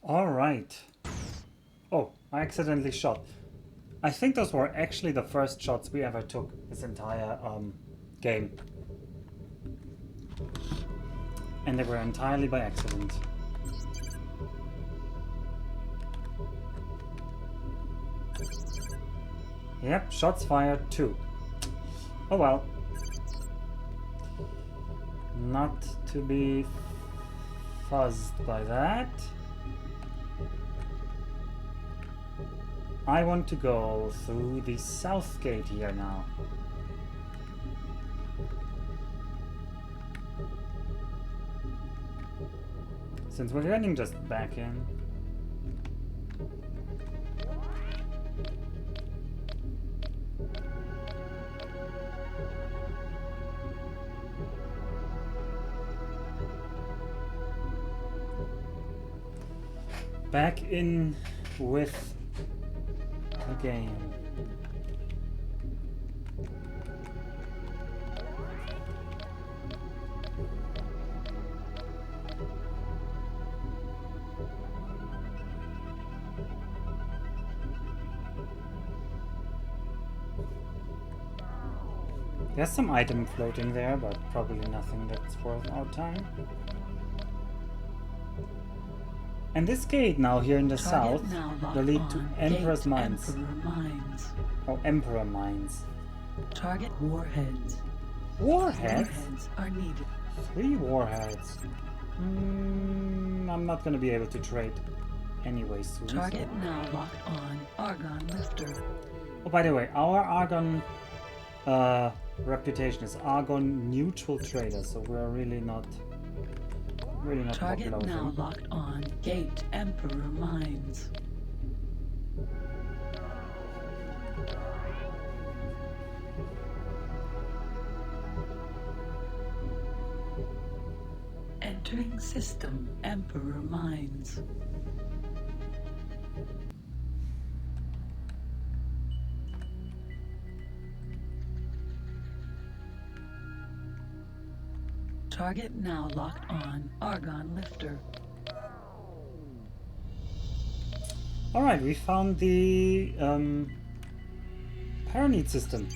Alright. Oh, I accidentally shot. I think those were actually the first shots we ever took this entire game. And they were entirely by accident. Yep, shots fired too. Oh well. Not to be fuzzed by that. I want to go through the south gate here now. Since we're getting just back in. Back in with the game. There's some item floating there, but probably nothing that's worth our time. And this gate now here in the south will lead to Emperor's Mines. Oh, Emperor Mines. Target warheads. Warheads? Warheads are needed. 3 warheads. I'm not gonna be able to trade anyway soon. Target now locked on Argon lifter. Oh, by the way, our Argon reputation is Argon neutral trader, so we're really not Target popular now with them. locked on Gate Emperor Mines. Entering system Emperor Mines. Target now locked on Argon lifter. Alright, we found the Paranid system.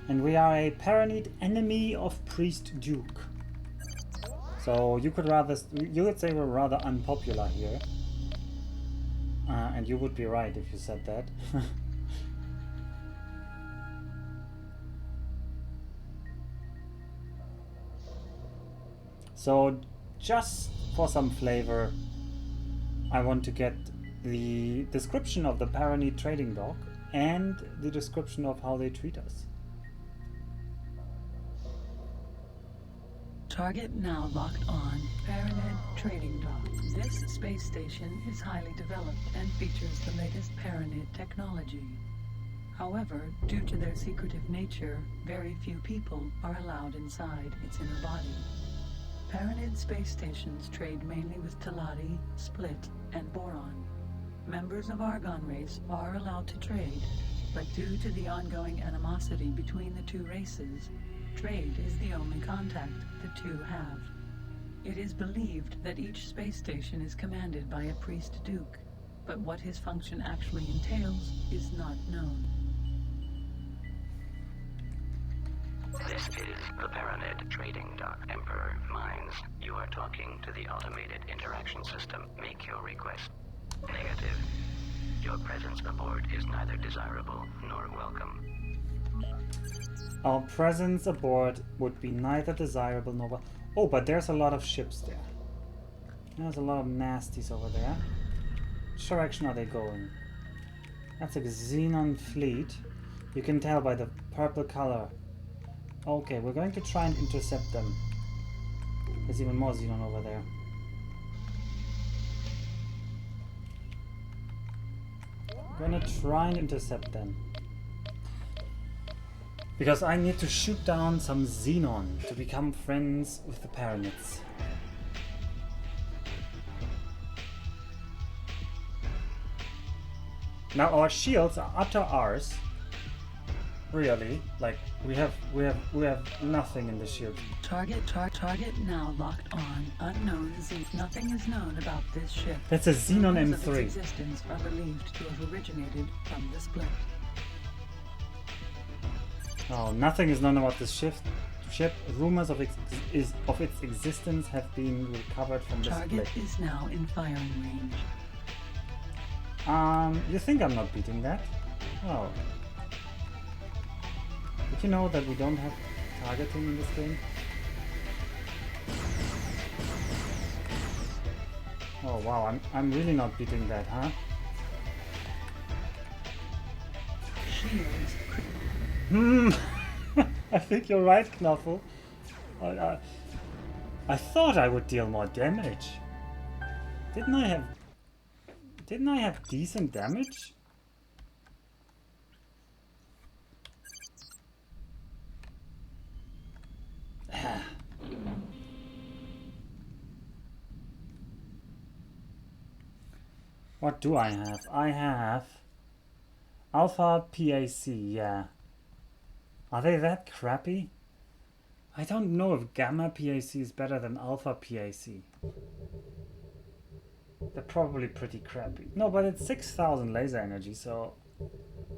And we are a Paranid enemy of Priest Duke. So you could say we're rather unpopular here. And you would be right if you said that. So just for some flavor, I want to get the description of the Paranid trading dock and the description of how they treat us. Target now locked on Paranid Trading Dock. This space station is highly developed and features the latest Paranid technology. However, due to their secretive nature, very few people are allowed inside its inner body. Paranid space stations trade mainly with Teladi, Split, and Boron. Members of Argon race are allowed to trade, but due to the ongoing animosity between the two races, trade is the only contact the two have. It is believed that each space station is commanded by a priest duke, but what his function actually entails is not known. This is the Paranid Trading Dock, Emperor Mines. You are talking to the automated interaction system. Make your request. Negative. Your presence aboard is neither desirable nor welcome. Our presence aboard would be neither desirable nor welcome. Oh, but there's a lot of ships there. There's a lot of nasties over there. Which direction are they going? That's a Xenon fleet. You can tell by the purple color. Okay, we're going to try and intercept them. There's even more Xenon over there. We're gonna try and intercept them. Because I need to shoot down some Xenon to become friends with the Paranids. Now our shields are utter ours. Really? Like we have nothing in the shield. Target now locked on. Unknown Z. Nothing is known about this ship. That's a Xenon Rumors of M3. its existence are believed to have originated from the split. Oh, nothing is known about this ship. Rumors of its existence have been recovered from the Target split. is now in firing range. You think I'm not beating that? Oh. Did you know that we don't have targeting in this game? Oh wow, I'm really not beating that, huh? Shields. I think you're right, Knuffle. I thought I would deal more damage. Didn't I have decent damage? What do I have? I have Alpha PAC, yeah. Are they that crappy? I don't know if Gamma PAC is better than Alpha PAC. They're probably pretty crappy. No, but it's 6,000 laser energy, so...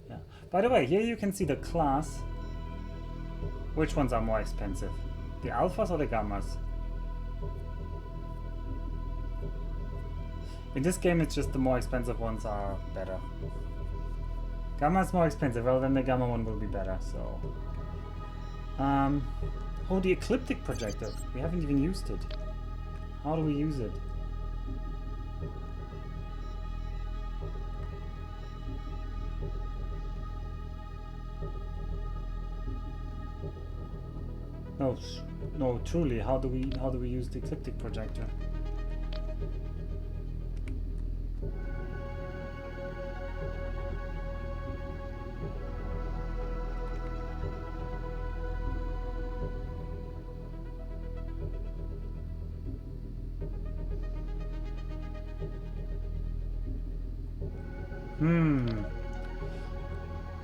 yeah. By the way, here you can see the class. Which ones are more expensive? The Alphas or the Gammas? In this game, it's just the more expensive ones are better. Gamma's more expensive, well then the Gamma one will be better, so... oh, the ecliptic projector. We haven't even used it. How do we use it? No, truly, how do we use the ecliptic projector?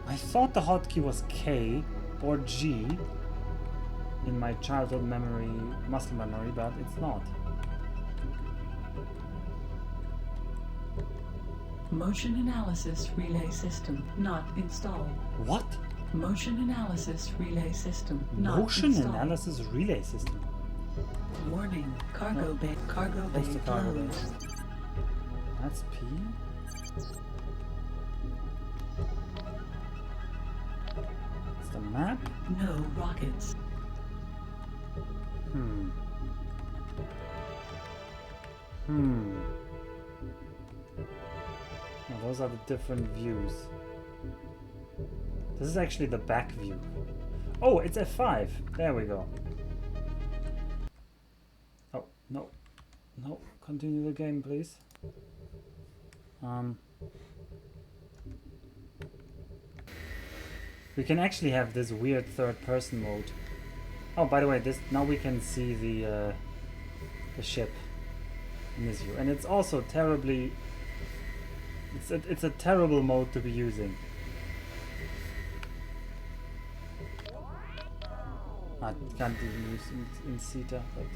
I thought the hotkey was K or G in my childhood memory, muscle memory, but it's not. Motion analysis relay system not installed. What? Motion analysis relay system not Motion installed. analysis relay system. Warning, cargo bay What's the cargo bay? closed. That's P? It's the map? No rockets. Now those are the different views. This is actually the back view. Oh, it's F5. There we go. Oh, no. No, continue the game, please. We can actually have this weird third-person mode. Oh, by the way, this now we can see the ship in this view, and it's also terribly. It's a terrible mode to be using. I can't even use in CETA, but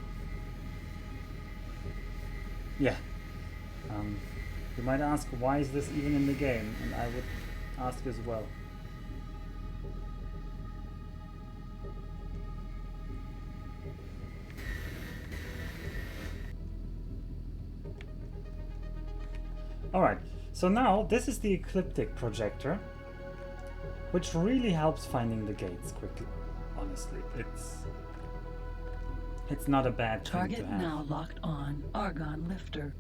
yeah. You might ask, why is this even in the game? And I would ask as well. Alright, so now this is the ecliptic projector, which really helps finding the gates quickly. Honestly, it's not a bad thing Target to have. now locked on. Argon lifter.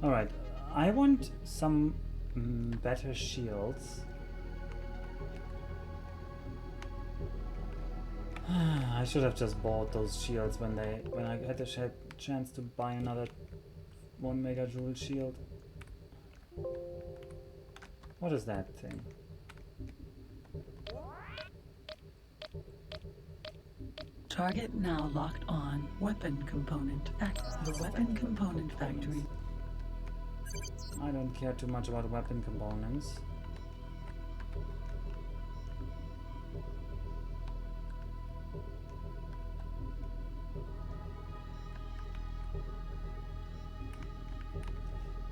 Alright, I want some better shields. I should have just bought those shields when I had the chance to buy another 1 megajoule shield. What is that thing? Target now locked on. Weapon component. The weapon component factory. I don't care too much about weapon components.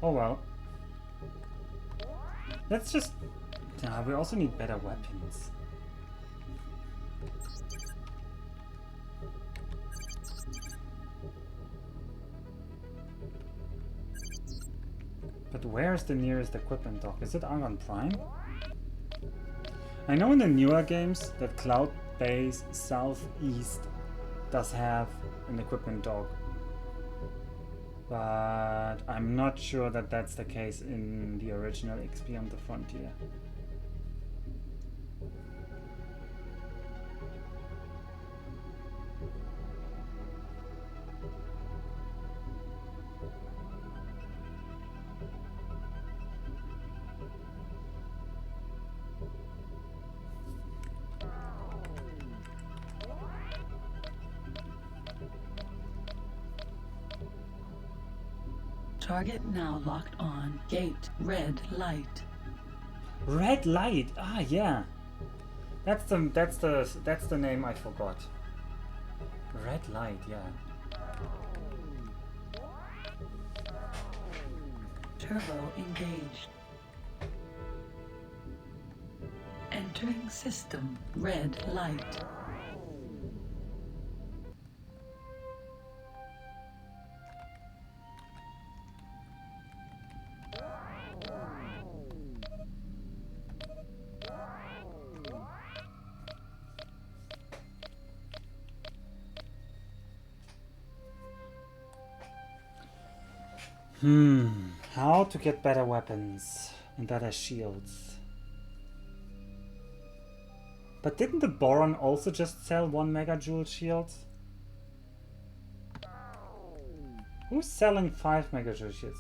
Oh well. Let's just... we also need better weapons. But where's the nearest equipment dock? Is it Argon Prime? I know in the newer games that Cloud Base Southeast does have an equipment dock. But I'm not sure that that's the case in the original XP on the Frontier. Target now locked on. Gate. Red light. Red light. Ah, yeah. That's the name I forgot. Red light. Yeah. Turbo engaged. Entering system. Red light. How to get better weapons and better shields. But didn't the Boron also just sell 1 megajoule shields? Who's selling 5 megajoule shields?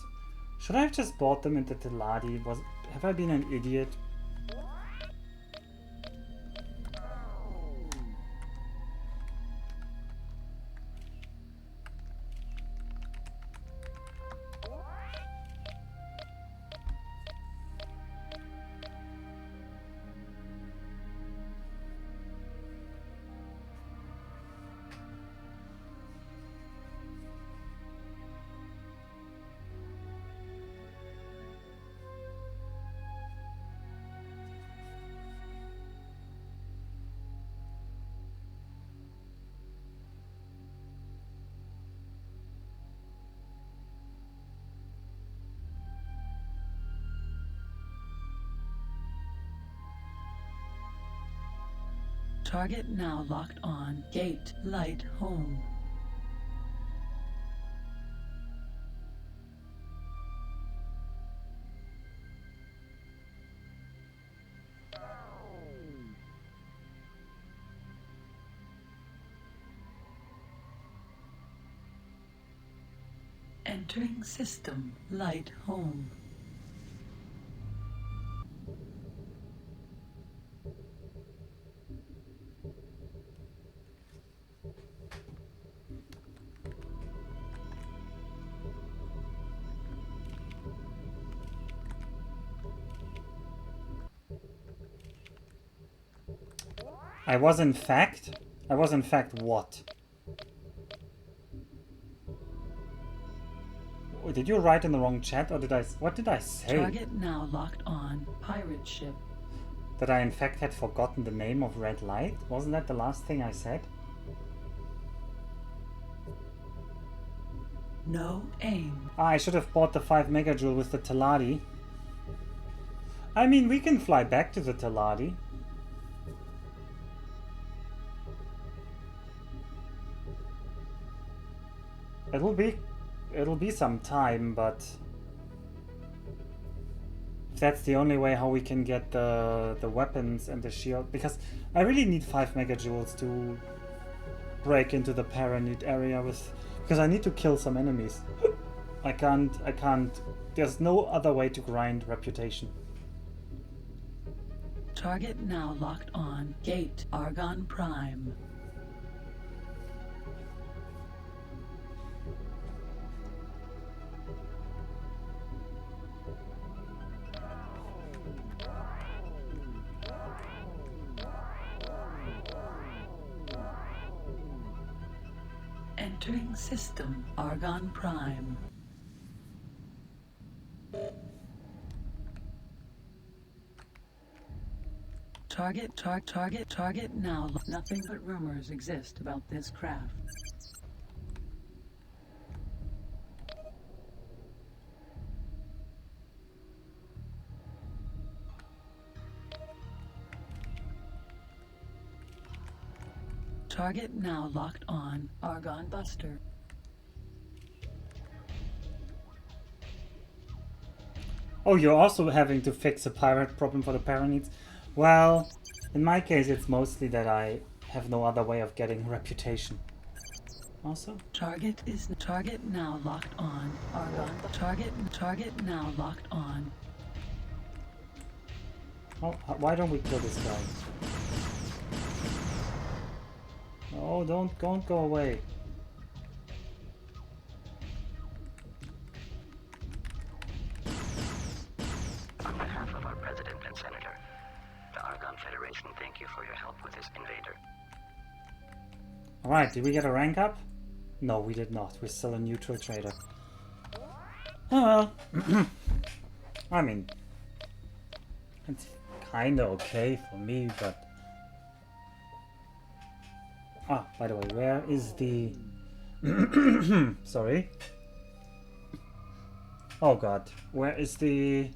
Should I have just bought them in the Teladi? Have I been an idiot? Target now locked on. Gate light home. Entering system. Light home. I was in fact what? Did you write in the wrong chat, or what did I say? Target now locked on. Pirate ship. That I in fact had forgotten the name of Red Light? Wasn't that the last thing I said? No aim. I should have bought the 5 megajoule with the Teladi. I mean, we can fly back to the Teladi. It'll be some time, but if that's the only way how we can get the weapons and the shield, because I really need 5 megajoules to break into the Paranid area because I need to kill some enemies. I can't, there's no other way to grind reputation. Target now locked on. Gate Argon Prime. Entering system. Argon Prime. Target now. Nothing but rumors exist about this craft. Target now locked on. Argon Buster. Oh, you're also having to fix a pirate problem for the Paranids? Well, in my case, it's mostly that I have no other way of getting reputation. Also? Target now locked on. Argon. Target now locked on. Oh, why don't we kill this guy? Oh, don't go away. On behalf of our President and Senator, the Argon Federation thank you for your help with this invader. Alright, did we get a rank up? No, we did not. We're still a neutral trader. Oh well. I mean, it's kinda okay for me, but... Ah, by the way, where is the... Sorry. Oh god, where is the...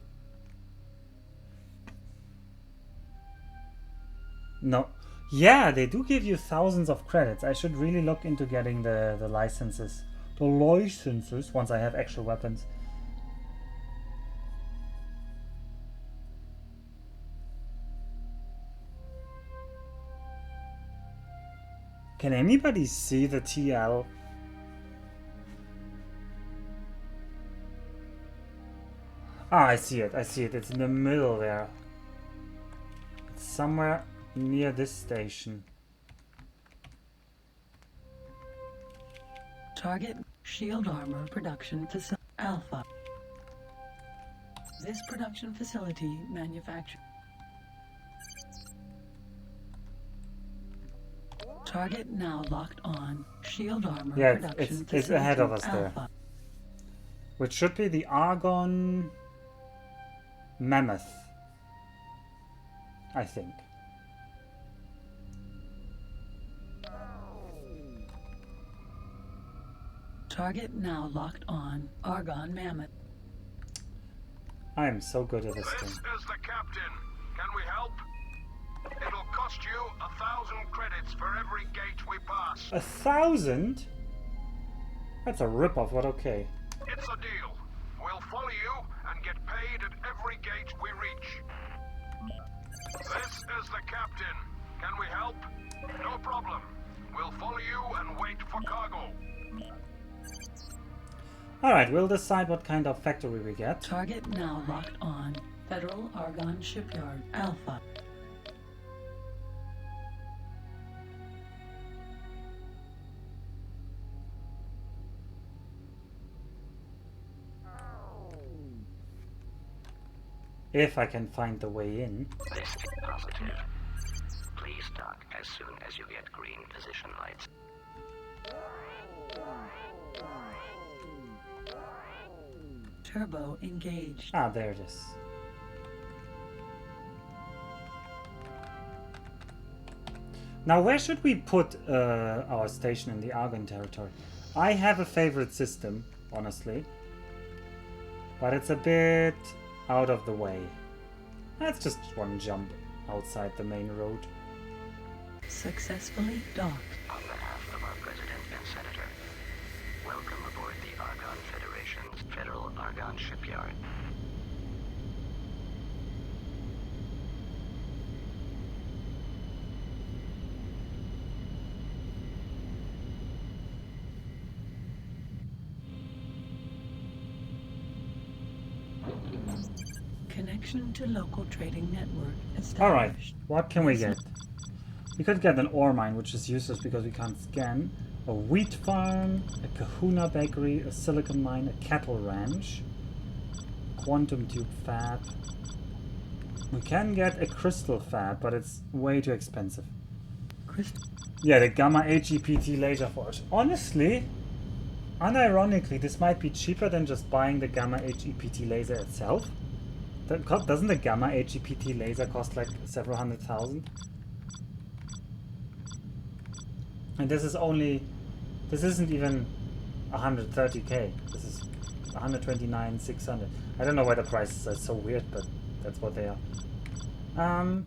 No. Yeah, they do give you thousands of credits. I should really look into getting the licenses. The licenses, once I have actual weapons. Can anybody see the TL? Ah, I see it. I see it. It's in the middle there. It's somewhere near this station. Target shield armor production facility Alpha. This production facility manufactures. Target now locked on. Shield armor Yeah, production it's ahead of us Alpha. there. Which should be the Argon Mammoth, I think. Target now locked on. Argon Mammoth. I am so good at this This thing. is the captain. Can we help? It'll cost you 1,000 credits for every gate we pass. 1,000? That's a ripoff, but okay. It's a deal. We'll follow you and get paid at every gate we reach. This is the captain. Can we help? No problem. We'll follow you and wait for cargo. Alright, we'll decide what kind of factory we get. Target now locked on. Federal Argon Shipyard Alpha. If I can find the way in. This is positive. Please dock as soon as you get green position lights. Turbo engaged. Ah, there it is. Now, where should we put our station in the Argon Territory? I have a favorite system, honestly. But it's a bit out of the way. That's just one jump outside the main road. Successfully docked. On behalf of our President and Senator, welcome aboard the Argon Federation's Federal Argon Shipyard. Connection to local trading network established. Alright, what can we get? We could get an ore mine, which is useless because we can't scan. A wheat farm, a kahuna bakery, a silicon mine, a cattle ranch, quantum tube fab. We can get a crystal fab, but it's way too expensive. Crystal. Yeah, the gamma HEPT laser forge. Honestly, unironically, this might be cheaper than just buying the gamma HEPT laser itself. Doesn't the gamma HEPT laser cost like several 100,000? And this is only... This isn't even 130k. This is 129,600. I don't know why the prices are so weird, but that's what they are.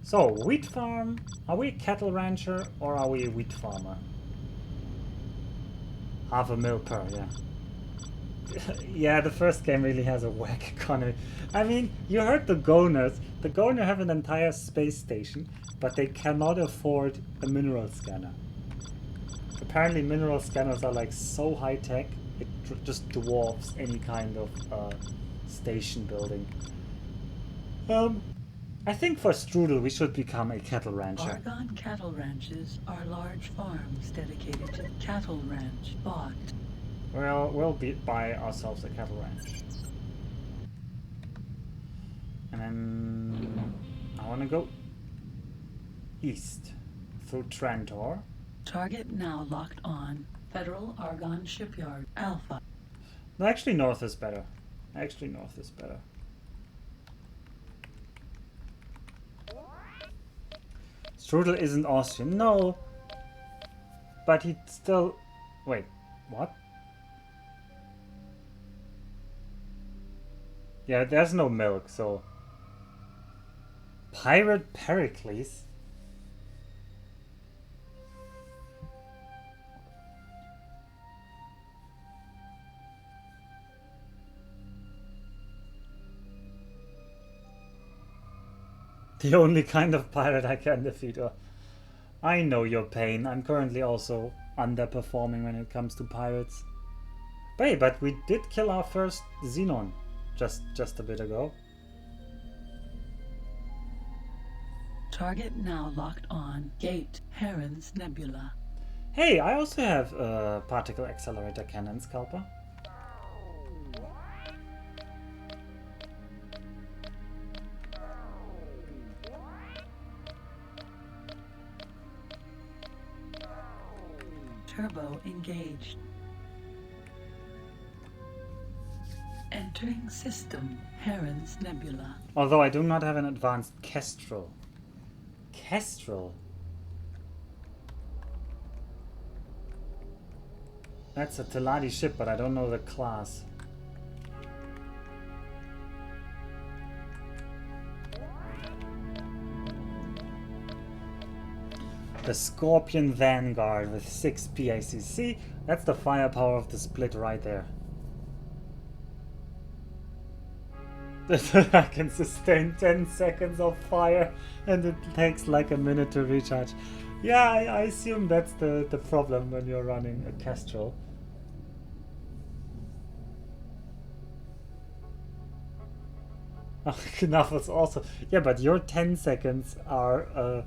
So, wheat farm. Are we a cattle rancher or are we a wheat farmer? Half a mil per, yeah. Yeah, the first game really has a whack economy. I mean, you heard the Goners. The Goner have an entire space station, but they cannot afford a mineral scanner. Apparently mineral scanners are like so high tech, it just dwarfs any kind of station building. I think for Strudel we should become a cattle rancher. Argon cattle ranches are large farms dedicated to cattle ranch bought. Well, we'll buy ourselves a cattle ranch. And then I want to go east through Trantor. Target now locked on. Federal Argon Shipyard Alpha. No, actually north is better. Actually north is better. Strudel isn't Austrian. No. But he still... Wait, what? Yeah, there's no milk, so... Pirate Pericles? The only kind of pirate I can defeat. I know your pain. I'm currently also underperforming when it comes to pirates. Wait, but we did kill our first Xenon just a bit ago. Target now locked on. Gate Heron's Nebula. Hey, I also have particle accelerator cannons, Kalpa. Turbo engaged. Entering system, Heron's Nebula. Although I do not have an advanced Kestrel. Kestrel? That's a Teladi ship, but I don't know the class. The Scorpion Vanguard with 6 PACC. That's the firepower of the split right there. I can sustain 10 seconds of fire and it takes like a minute to recharge. Yeah, I assume that's the problem when you're running a Kestrel. Knuffles also. Yeah, but your 10 seconds are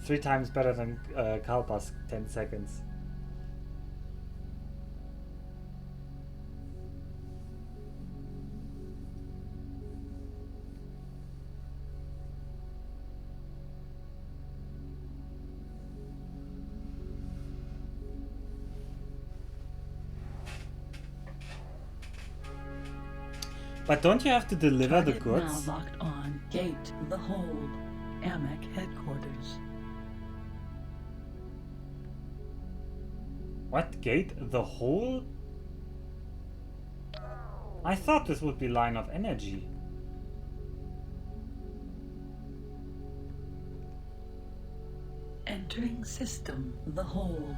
3 times better than Kalpa's 10 seconds. But don't you have to deliver the goods? Now locked on. Gate the Hold. AMEC headquarters. What gate? The hole? I thought this would be line of energy. Entering system, the Hold.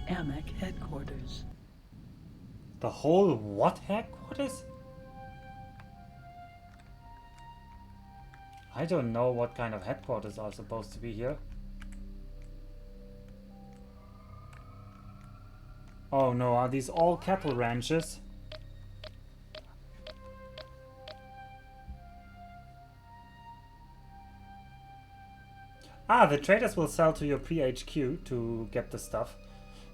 AMEC headquarters. The whole what headquarters? I don't know what kind of headquarters are supposed to be here. Oh no, are these all cattle ranches? Ah, the traders will sell to your pre-HQ to get the stuff.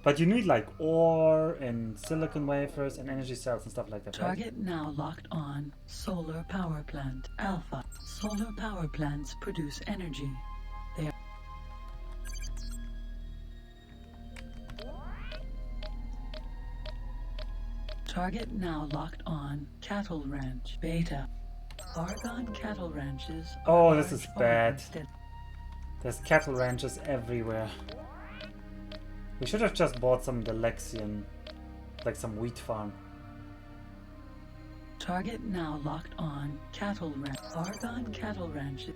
But you need like ore and silicon wafers and energy cells and stuff like that, right? Target now locked on. Solar power plant. Alpha. Solar power plants produce energy. They are... Target now locked on. Cattle ranch. Beta. Argon cattle ranches Oh, are this is large bad. farms that- There's cattle ranches everywhere. We should have just bought some Delexian, like some wheat farm. Target now locked on. Cattle ranch. Argon cattle ranches.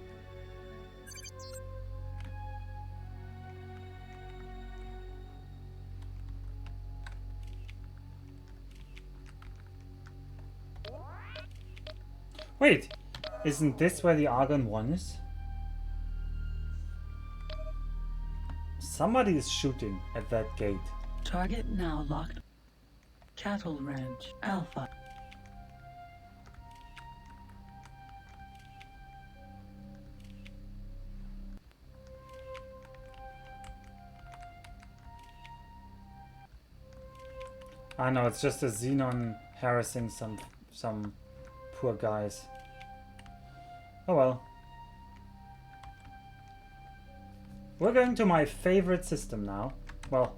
Wait, isn't this where the Argon 1 is? Somebody is shooting at that gate. Target now locked. Cattle ranch. Alpha. I know, it's just a Xenon harassing some poor guys. Oh well. We're going to my favorite system now. Well,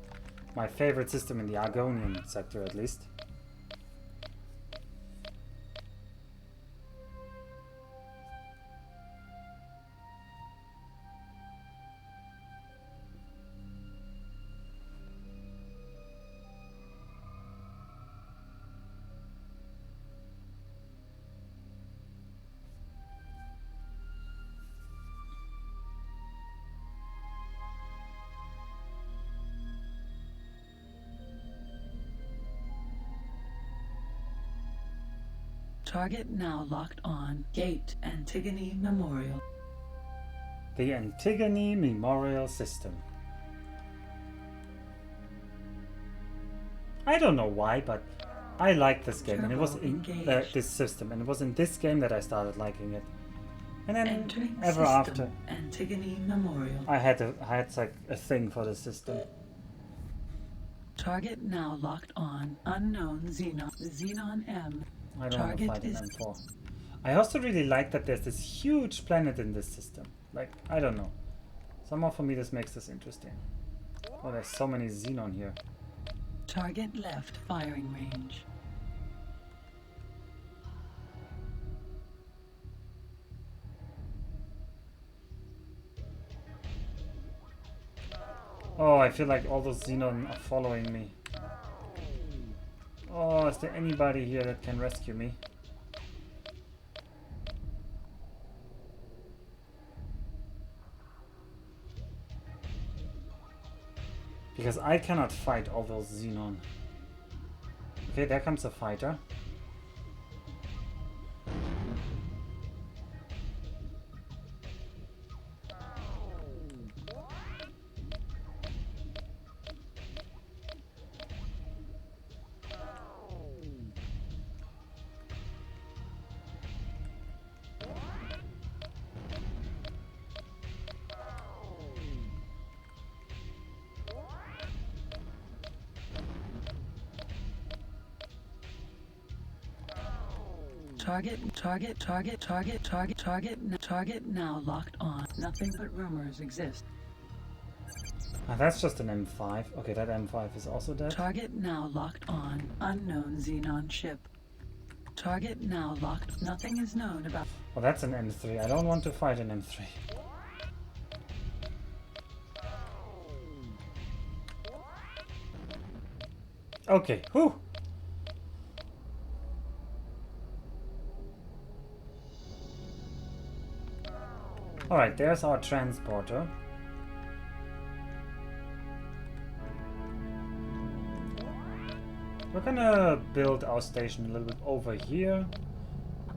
my favorite system in the Argonian sector at least. Target now locked on. Gate Antigone Memorial. The Antigone Memorial System. I don't know why, but I like this game, and it was in this system, and it was in this game that I started liking it. And then Entering ever system, after, Antigone Memorial. I had like a thing for the system. Target now locked on. Unknown Xenon. Xenon M. I don't want to Target fight an is- M4. I also really like that there's this huge planet in this system. Like, I don't know. Somehow for me this makes this interesting. Oh, there's so many Xenon here. Target left firing range. Oh, I feel like all those Xenon are following me. Oh, is there anybody here that can rescue me? Because I cannot fight all those Xenon. Okay, there comes a fighter. Target now locked on. Nothing but rumors exist. Ah, that's just an M5. Okay, that M5 is also dead. Target now locked on. Unknown Xenon ship. Target now locked. Nothing is known about. Well, that's an M3. I don't want to fight an M3. Okay, whew. Alright, there's our transporter. We're gonna build our station a little bit over here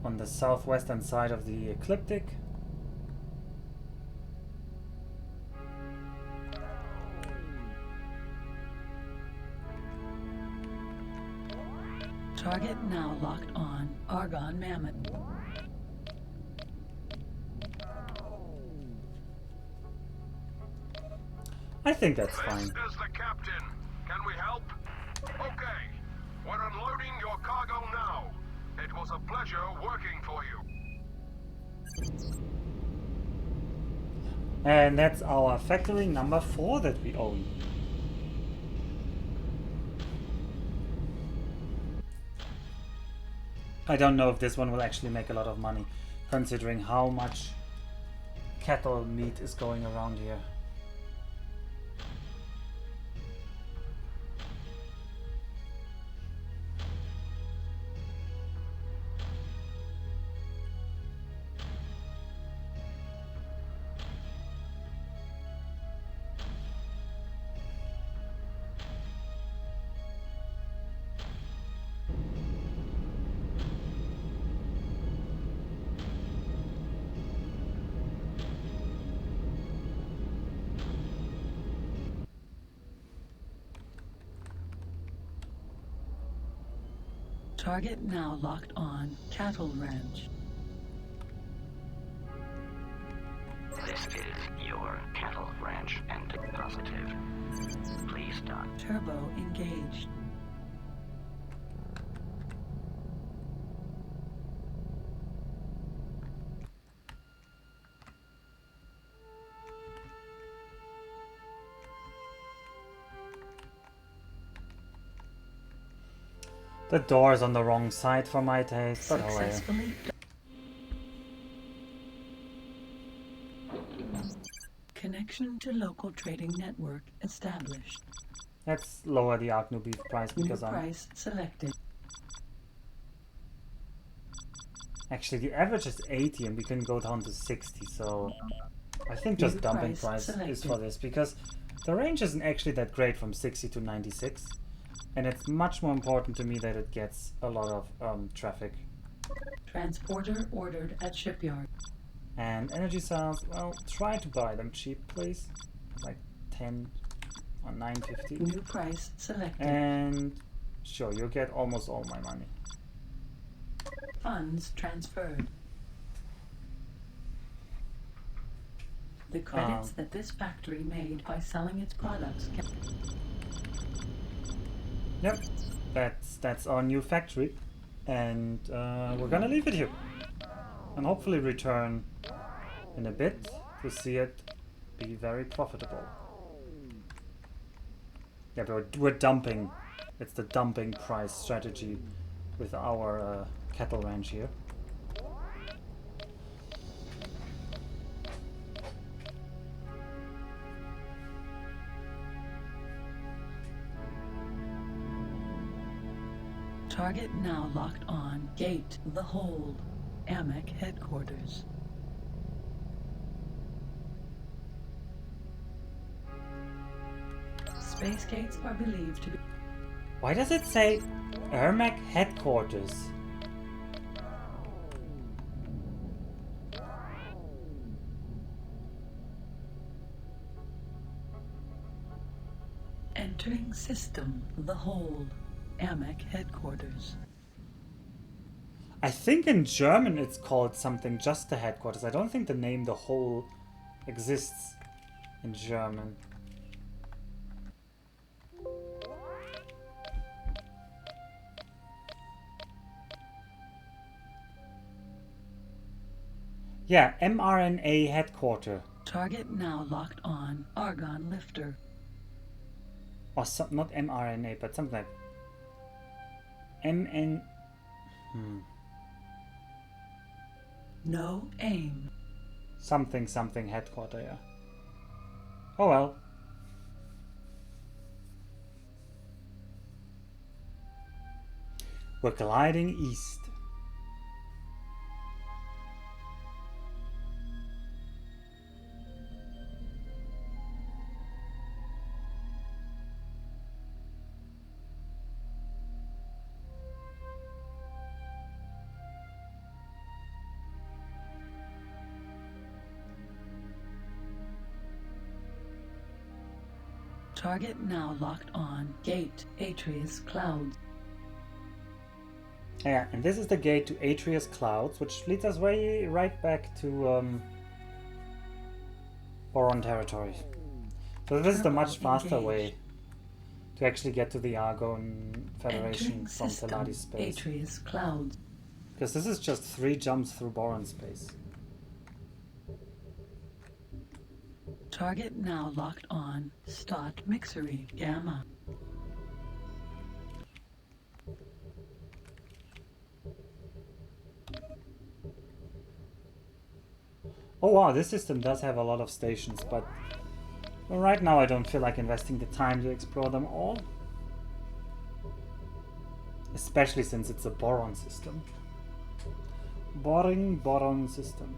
on the southwestern side of the ecliptic. Target now locked on. Argon Mammoth. I think that's This fine. is the captain. Can we help? Okay. We're unloading your cargo now. It was a pleasure working for you. And that's our factory number 4 that we own. I don't know if this one will actually make a lot of money. considering how much cattle meat is going around here. Target now locked on cattle ranch. This is your cattle ranch and positive. Please start. Turbo engaged. The door's on the wrong side for my taste, but oh well. Successfully connection to local trading network established. Let's lower the Agnew beef price because New I'm... price selected. Actually, the average is 80 and we can go down to 60, so... I think just New dumping price price is selected. for this, because the range isn't actually that great from 60 to 96. And it's much more important to me that it gets a lot of traffic. Transporter ordered at shipyard. And energy cells, well, try to buy them cheap, please. Like 10 or 950. New price selected. And sure, you'll get almost all my money. Funds transferred. The credits that this factory made by selling its products can... Yep, that's our new factory. And we're gonna leave it here. And hopefully return in a bit to see it be very profitable. Yeah, but we're dumping. It's the dumping price strategy with our cattle ranch here. Target now locked on. Gate the Hold. AMEC headquarters. Space gates are believed to be... Why does it say Ermac headquarters? Entering system. The Hold. AMEC headquarters. I think in German it's called something, just the headquarters. I don't think the name the whole exists in German. Yeah, mRNA headquarter. Target now locked on. Argon lifter. Or some, not mRNA, but something like MN... No aim. Something headquarter, yeah. Oh well. We're gliding east. Target now locked on. Gate Atreus Clouds. Yeah, and this is the gate to Atreus Clouds, which leads us right back to Boron Territory. So this is the much faster way to actually get to the Argon Federation Entering from system. Teladi space. Atreus Clouds. Because this is just 3 jumps through Boron space. Target now locked on. Stot Mixery Gamma. Oh wow, this system does have a lot of stations, but well, right now I don't feel like investing the time to explore them all. Especially since it's a boron system. Boring boron system.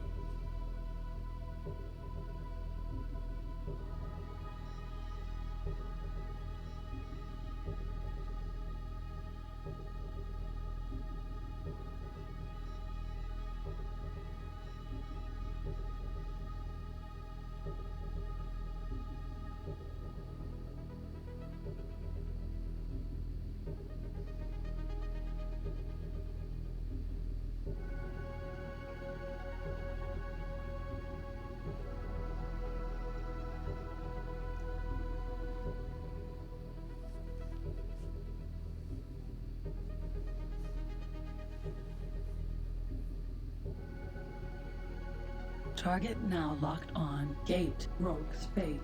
Target now locked on. Gate Rogue's Fate.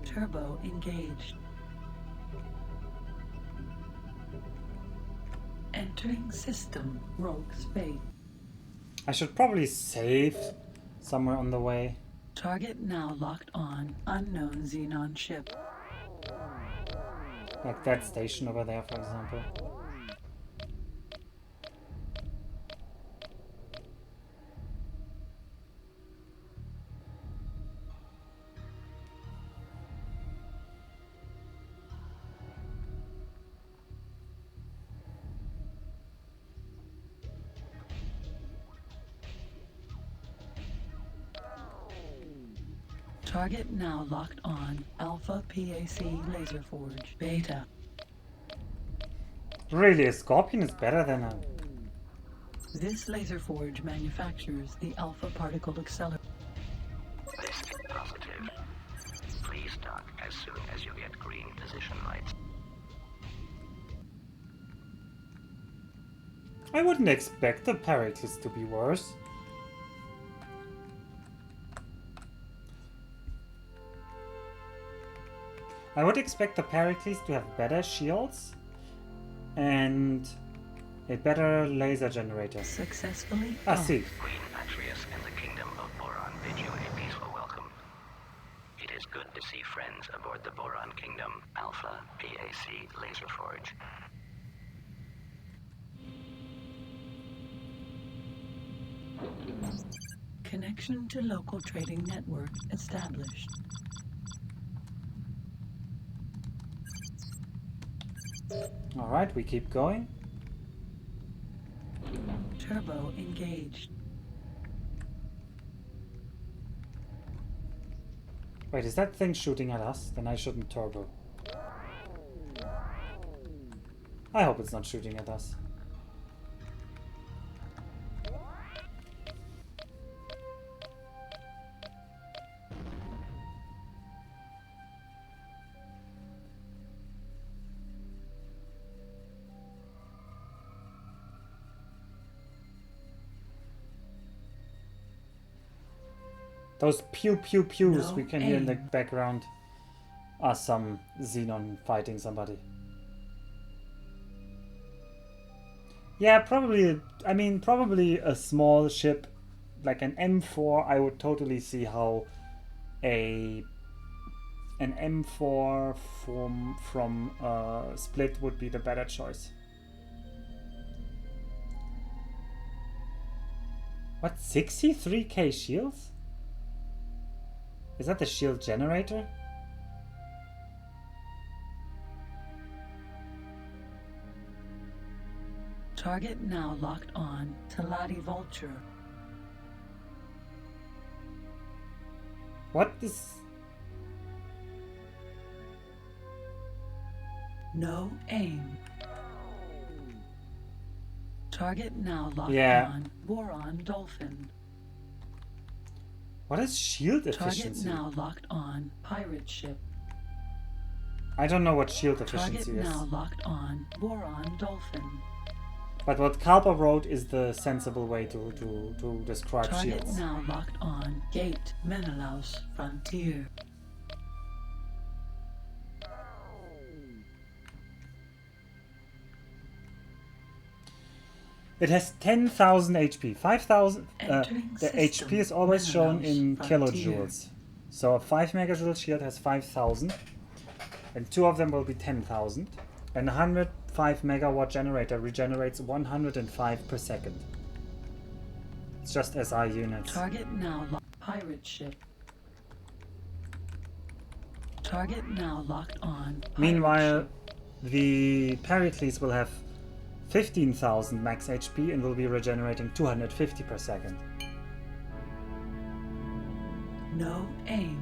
Turbo engaged. Entering system. Rogue's Fate. I should probably save somewhere on the way. Target now locked on. Unknown Xenon ship. Like that station over there, for example. Target now locked on. Alpha PAC Laser Forge. Beta. Really, a Scorpion is better than a... This laser forge manufactures the Alpha Particle Accelerator. This is positive. Please dock as soon as you get green position lights. I wouldn't expect the Pericles to be worse. I would expect the Pericles to have better shields and a better laser generator. Successfully Ah, docked. see. Queen Atreus and the Kingdom of Boron bid you a peaceful welcome. It is good to see friends aboard the Boron Kingdom Alpha PAC Laser Forge. Connection to local trading network established. Alright, we keep going. Turbo engaged. Wait, is that thing shooting at us? Then I shouldn't turbo. I hope it's not shooting at us. Those pew pew pews No we can hear in the aim. background are some Xenon fighting somebody. Yeah, probably, I mean, probably a small ship like an M4. I would totally see how an M4 from Split would be the better choice. What, 63k shields? Is that the shield generator? Target now locked on. Talati Vulture. What is... No aim. Target now locked Yeah. on. Boron Dolphin. What is shield Target efficiency? now locked on. Pirate ship. I don't know what shield Target efficiency is. now locked on. Boron Dolphin. But what Kalpa wrote is the sensible way to describe Target shields. now locked on. Gate Menelaus Frontier. It has 10,000 HP. 5,000. Entering The system. HP is always shown in Frontier. kilojoules. So a 5 megajoule shield has 5,000, and two of them will be 10,000. And a 105 megawatt generator regenerates 105 per second. It's just SI units. Target now pirate ship. Target now locked on. Pirate Meanwhile, ship. the Pericles will have 15,000 max HP and will be regenerating 250 per second. No aim.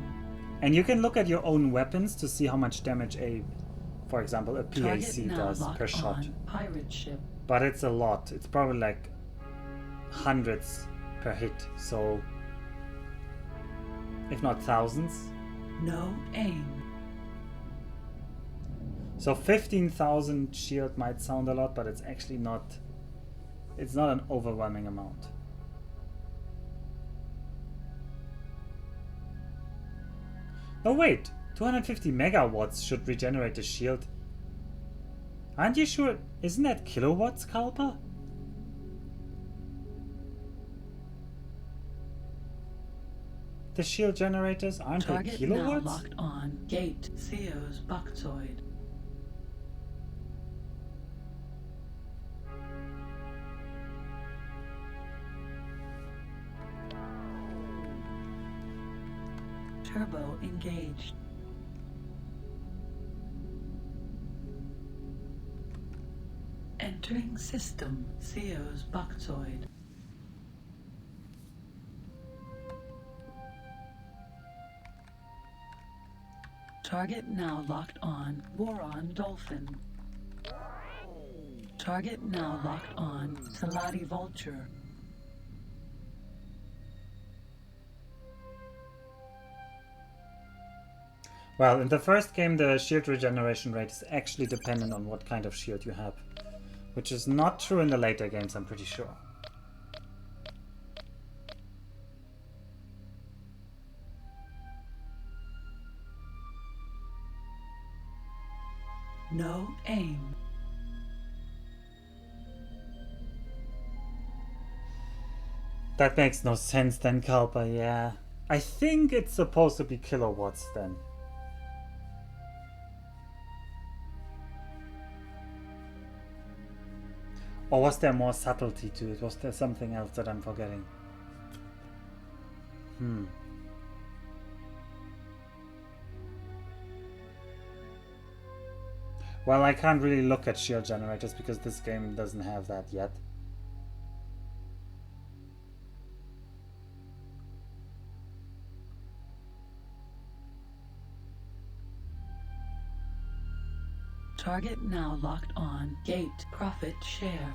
And you can look at your own weapons to see how much damage for example, a Target PAC now does locked per shot. on. Pirate ship. But it's a lot. It's probably like hundreds per hit. So, if not thousands. No aim. So 15,000 shield might sound a lot, but it's actually not. It's not an overwhelming amount. Oh wait, 250 megawatts should regenerate the shield. Aren't you sure? Isn't that kilowatts, Kalpa? The shield generators aren't they Target kilowatts? now locked on. Gate Theo's Buctoid. Turbo engaged. Entering system. Theo's Buctoid. Target now locked on. Boron Dolphin. Target now locked on. Salati Vulture. Well, in the first game, the shield regeneration rate is actually dependent on what kind of shield you have, which is not true in the later games, I'm pretty sure. No aim. That makes no sense then, Kalpa, yeah. I think it's supposed to be kilowatts then. Or was there more subtlety to it? Was there something else that I'm forgetting? Well, I can't really look at shield generators because this game doesn't have that yet. Target now locked on. Gate profit share.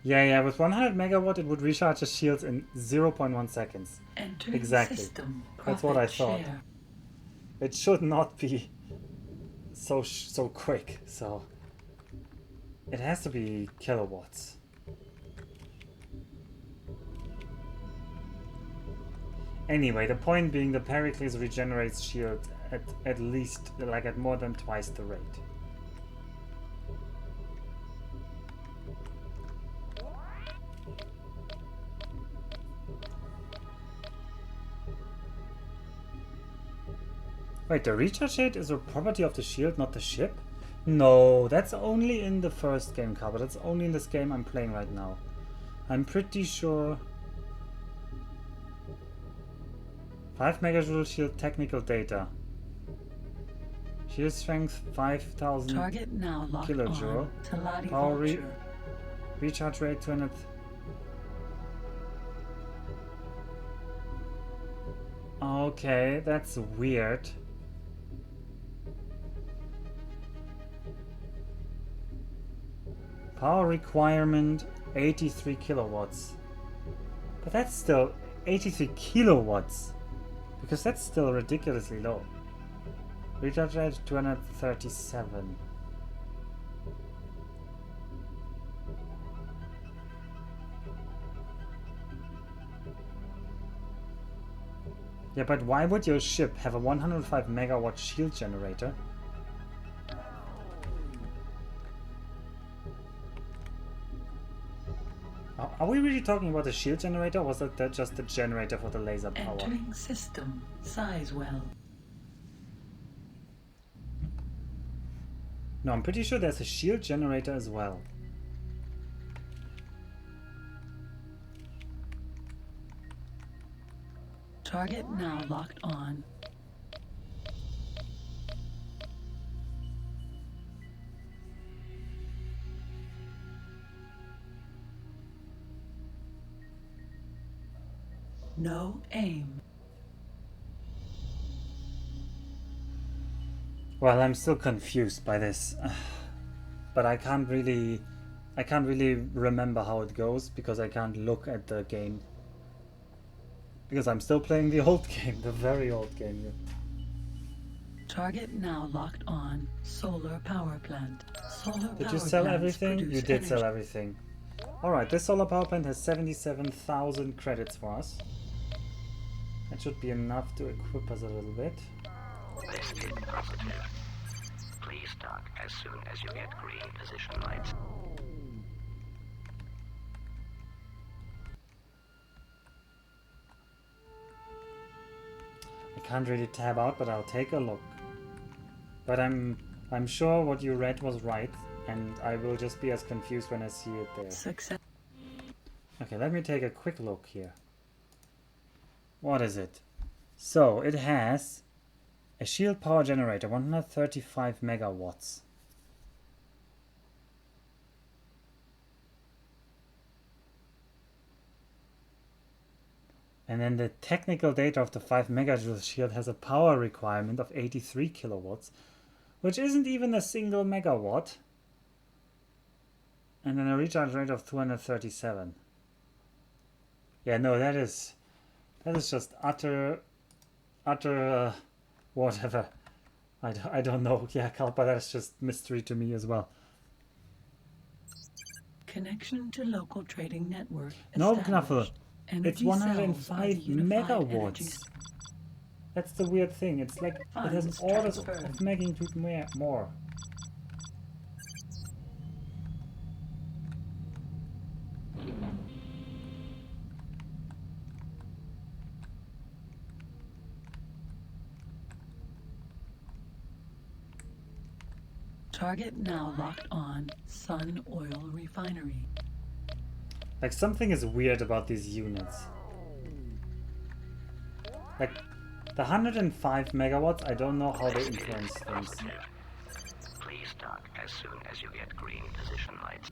Yeah, with 100 megawatt it would recharge the shields in 0.1 seconds. Entering Exactly. system. That's what I Profit thought. share. It should not be so quick, so it has to be kilowatts. Anyway, the point being the Pericles regenerates shield at least, like at more than twice the rate. Wait, the recharge rate is a property of the shield, not the ship? No, that's only in the first game, Carver. That's only in this game I'm playing right now. I'm pretty sure. 5 megajoule shield technical data. Shield strength 5,000 Target now locked kilojoule. on. Talati Power Vulture. recharge rate 200. Okay, that's weird. Power requirement 83 kilowatts. But that's still 83 kilowatts. Because that's still ridiculously low. Recharge rate 237. Yeah, but why would your ship have a 105 megawatt shield generator? Are we really talking about the shield generator, or was that just the generator for the laser power? Entering system. Sizewell. No, I'm pretty sure there's a shield generator as well. Target now locked on. No aim. Well, I'm still confused by this, but I can't really remember how it goes because I can't look at the game. Because I'm still playing the old game, the very old game here. Target now locked on. Solar power plant. Did you sell everything? You did sell everything. Alright, this solar power plant has 77,000 credits for us. That should be enough to equip us a little bit. This is positive. Please dock as soon as you get green position lights. I can't really tab out, but I'll take a look. But I'm sure what you read was right, and I will just be as confused when I see it there. Success. Okay, let me take a quick look here. What is it? So, it has a shield power generator, 135 megawatts. And then the technical data of the 5 megajoule shield has a power requirement of 83 kilowatts, which isn't even a single megawatt. And then a recharge rate of 237. Yeah, no, that is just utter whatever. I don't know. Yeah, Kalpa, that's just mystery to me as well. Connection to local trading network. No, established. Knuffle. It's Energy 105 cells are the unified energy megawatts. That's the weird thing. It's like it has Funds orders transferred. of magnitude more. Target now locked on. Sun Oil Refinery. Like something is weird about these units. Like the 105 megawatts, I don't know how they influence things. Positive. Please dock as soon as you get green position lights.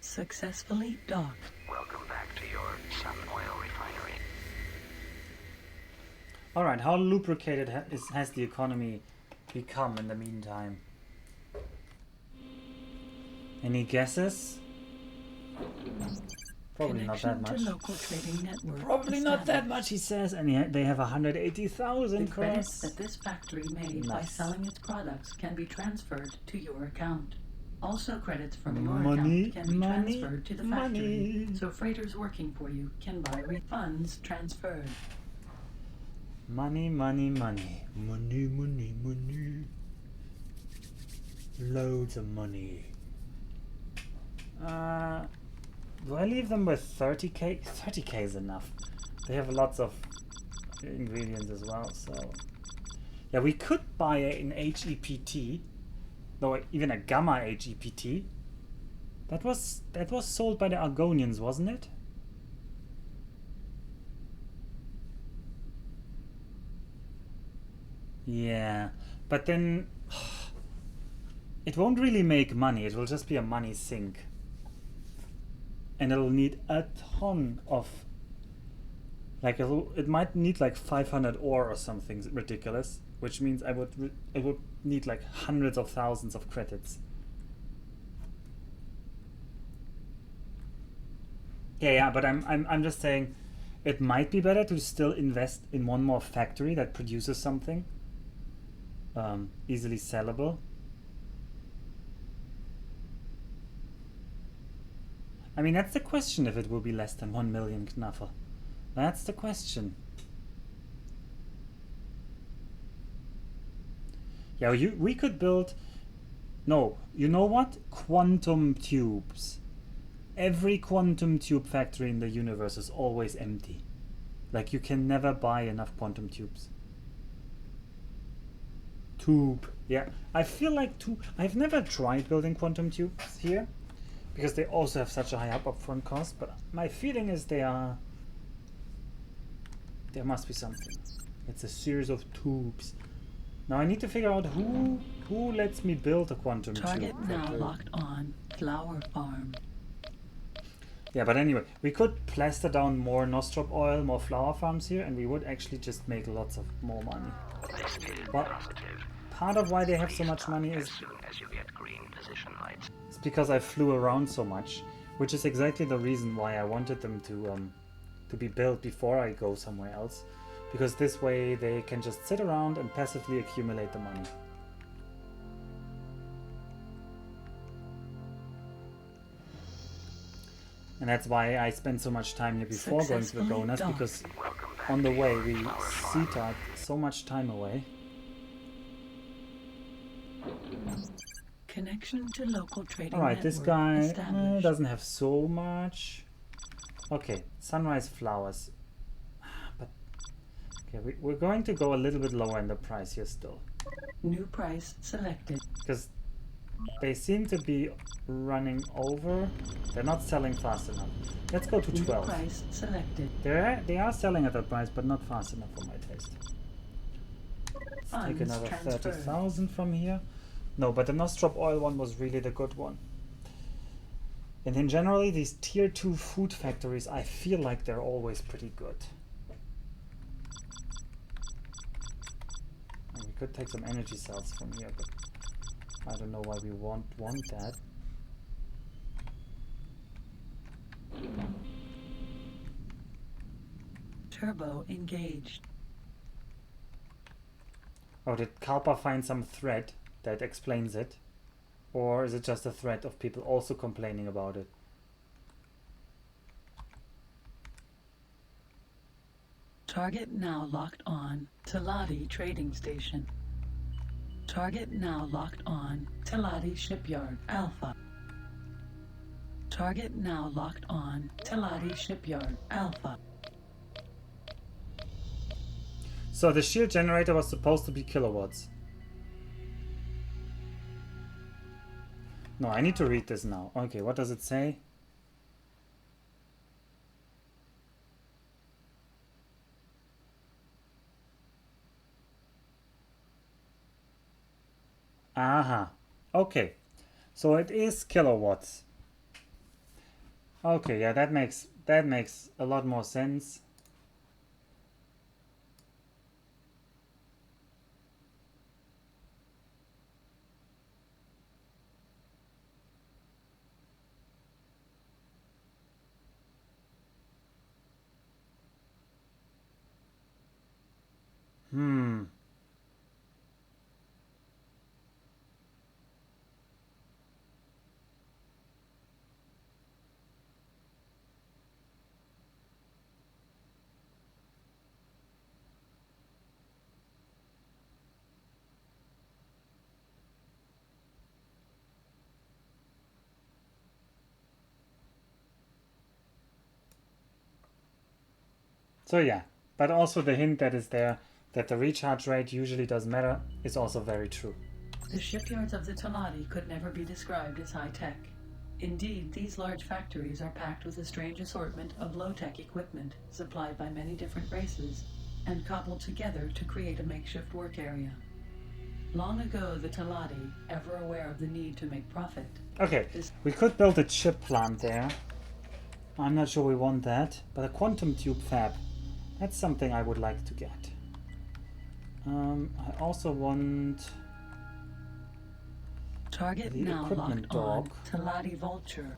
Successfully docked. Welcome back to your Sun Oil Refinery. Alright, how lubricated has the economy become in the meantime? Any guesses? Probably not that much. To local trading network Probably not that established. much, he says, and yet they have 180,000 The credits credits. that this factory made by Nice. selling its products can be transferred to your account. Also, credits from your Money, account can be money, transferred to the money. factory, so freighters working for you can buy refunds transferred. Money, money, money. Money, money, money. Loads of money. Do I leave them with 30k? 30k is enough. They have lots of ingredients as well, so... Yeah, we could buy an HEPT. No, even a gamma HEPT. That was sold by the Argonians, wasn't it? Yeah, but then it won't really make money. It will just be a money sink, and it'll need a ton of it might need like 500 ore or something ridiculous, which means it would need like hundreds of thousands of credits. Yeah, but I'm just saying it might be better to still invest in one more factory that produces something easily sellable. I mean, that's the question, if it will be less than 1 million Knaffer. That's the question. Yeah, we could build... No, you know what? Quantum tubes. Every quantum tube factory in the universe is always empty. Like, you can never buy enough quantum tubes. Tube. Yeah, I feel like I've never tried building quantum tubes here, because they also have such a high upfront cost, but my feeling is there must be something. It's a series of tubes. Now I need to figure out who lets me build a quantum tube. Target now locked on. Flower farm. Yeah, but anyway, we could plaster down more nostrop oil, more flower farms here, and we would actually just make lots of more money. But part of why they have so much money is it's because I flew around so much, which is exactly the reason why I wanted them to be built before I go somewhere else, because this way they can just sit around and passively accumulate the money. And that's why I spent so much time here before going to the donors, because on the way we CTA'd so much time away. Connection to local trading. Alright, this guy doesn't have so much. Okay, sunrise flowers. But okay, we're going to go a little bit lower in the price here still. New price selected. Because they seem to be running over. They're not selling fast enough. Let's go to 12. New price selected. They are selling at that price, but not fast enough for my taste. Let's take another 30,000 from here. No, but the nostrop oil one was really the good one. And then generally these tier 2 food factories, I feel like they're always pretty good. And we could take some energy cells from here, but I don't know why we want that. Turbo engaged. Oh, did Kalpa find some thread that explains it? Or is it just a thread of people also complaining about it? Target now locked on. Teladi trading station. Target now locked on. Teladi shipyard Alpha. Target now locked on. Teladi shipyard Alpha. So the shield generator was supposed to be kilowatts. No, I need to read this now. Okay, what does it say? Aha. Okay. So it is kilowatts. Okay, yeah, that makes a lot more sense. So yeah, but also the hint that is there that the recharge rate usually does matter is also very true. The shipyards of the Teladi could never be described as high-tech. Indeed, these large factories are packed with a strange assortment of low-tech equipment supplied by many different races and cobbled together to create a makeshift work area. Long ago, the Teladi, ever aware of the need to make profit... Okay, we could build a chip plant there. I'm not sure we want that, but a quantum tube fab, that's something I would like to get. I also want... Target the now equipment locked dog, on Teladi Vulture.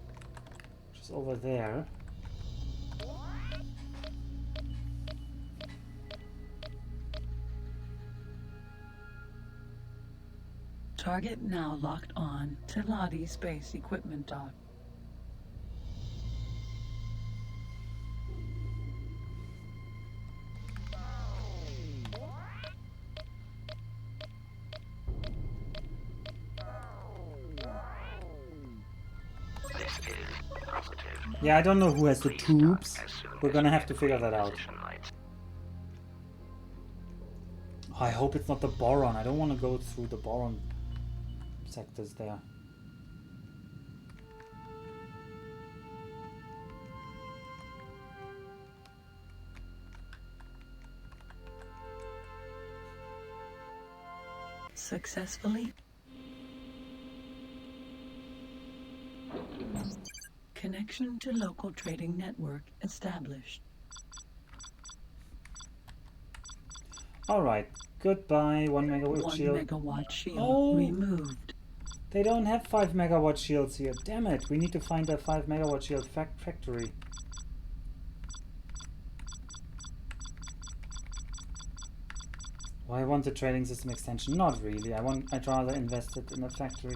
which is over there. Target now locked on to Ladi Space Equipment Dock. This is positive. Yeah, I don't know who has the Please tubes. start as soon We're as gonna you have get to the figure green that out. position lights. I hope it's not the boron. I don't want to go through the boron sectors there. Successfully. Connection to local trading network established. Alright, goodbye. 1 megawatt 1 shield. megawatt shield Oh. removed. They don't have 5 megawatt shields here. Damn it. We need to find a 5 megawatt shield factory. Well, I want the trading system extension. Not really. I'd rather invest it in a factory.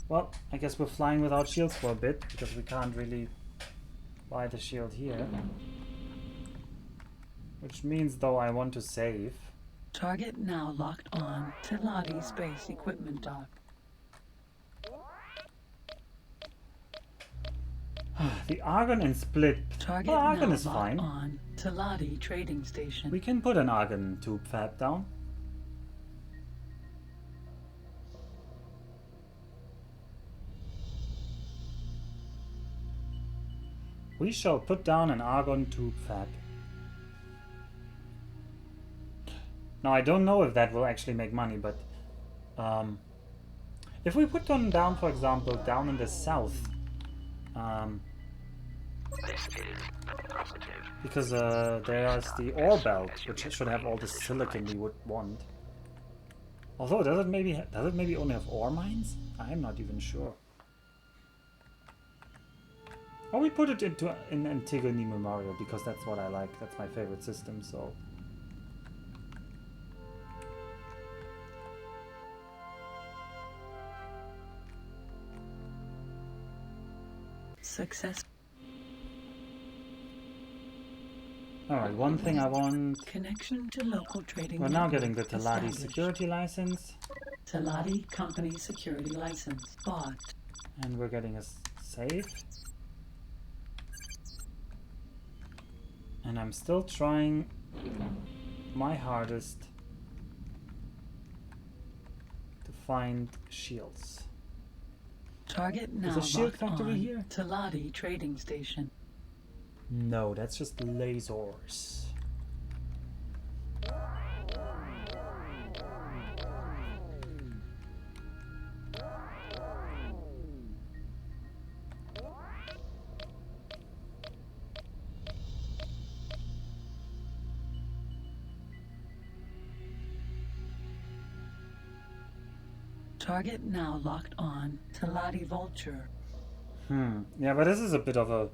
Well, I guess we're flying without shields for a bit because we can't really buy the shield here. Which means though I want to save. Target now locked on to Ladi Space Equipment Dock. The argon and split. Target Well, argon now is locked fine. on to Ladi Trading Station. We can put an argon tube fab down. We shall put down an argon tube fab. Now I don't know if that will actually make money, but if we put one down, for example, down in the south, This is positive. because there's the ore belt, which should have all the silicon we would want. Although does it maybe only have ore mines? I'm not even sure. Or we put it in Antigone Memorial because that's what I like. That's my favorite system. So. Success. Alright, one thing I want. Connection to local trading We're now network getting the Taladi established. security license. Taladi Company Security License bought. And we're getting a safe. And I'm still trying my hardest to find shields. Target now Is a shield locked factory on here? Taladi Trading Station. No, that's just lasers. Target now locked on Taladi Vulture. Yeah, but this is a bit of a...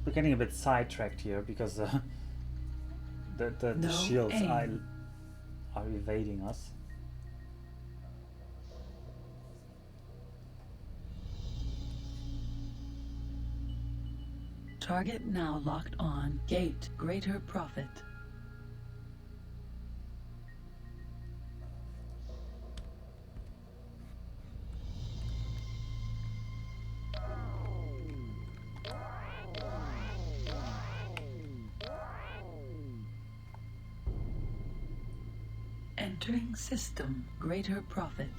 We're getting a bit sidetracked here because the No shields aim. are evading us. Target now locked on Gate Greater Profit. Entering system Greater Profit.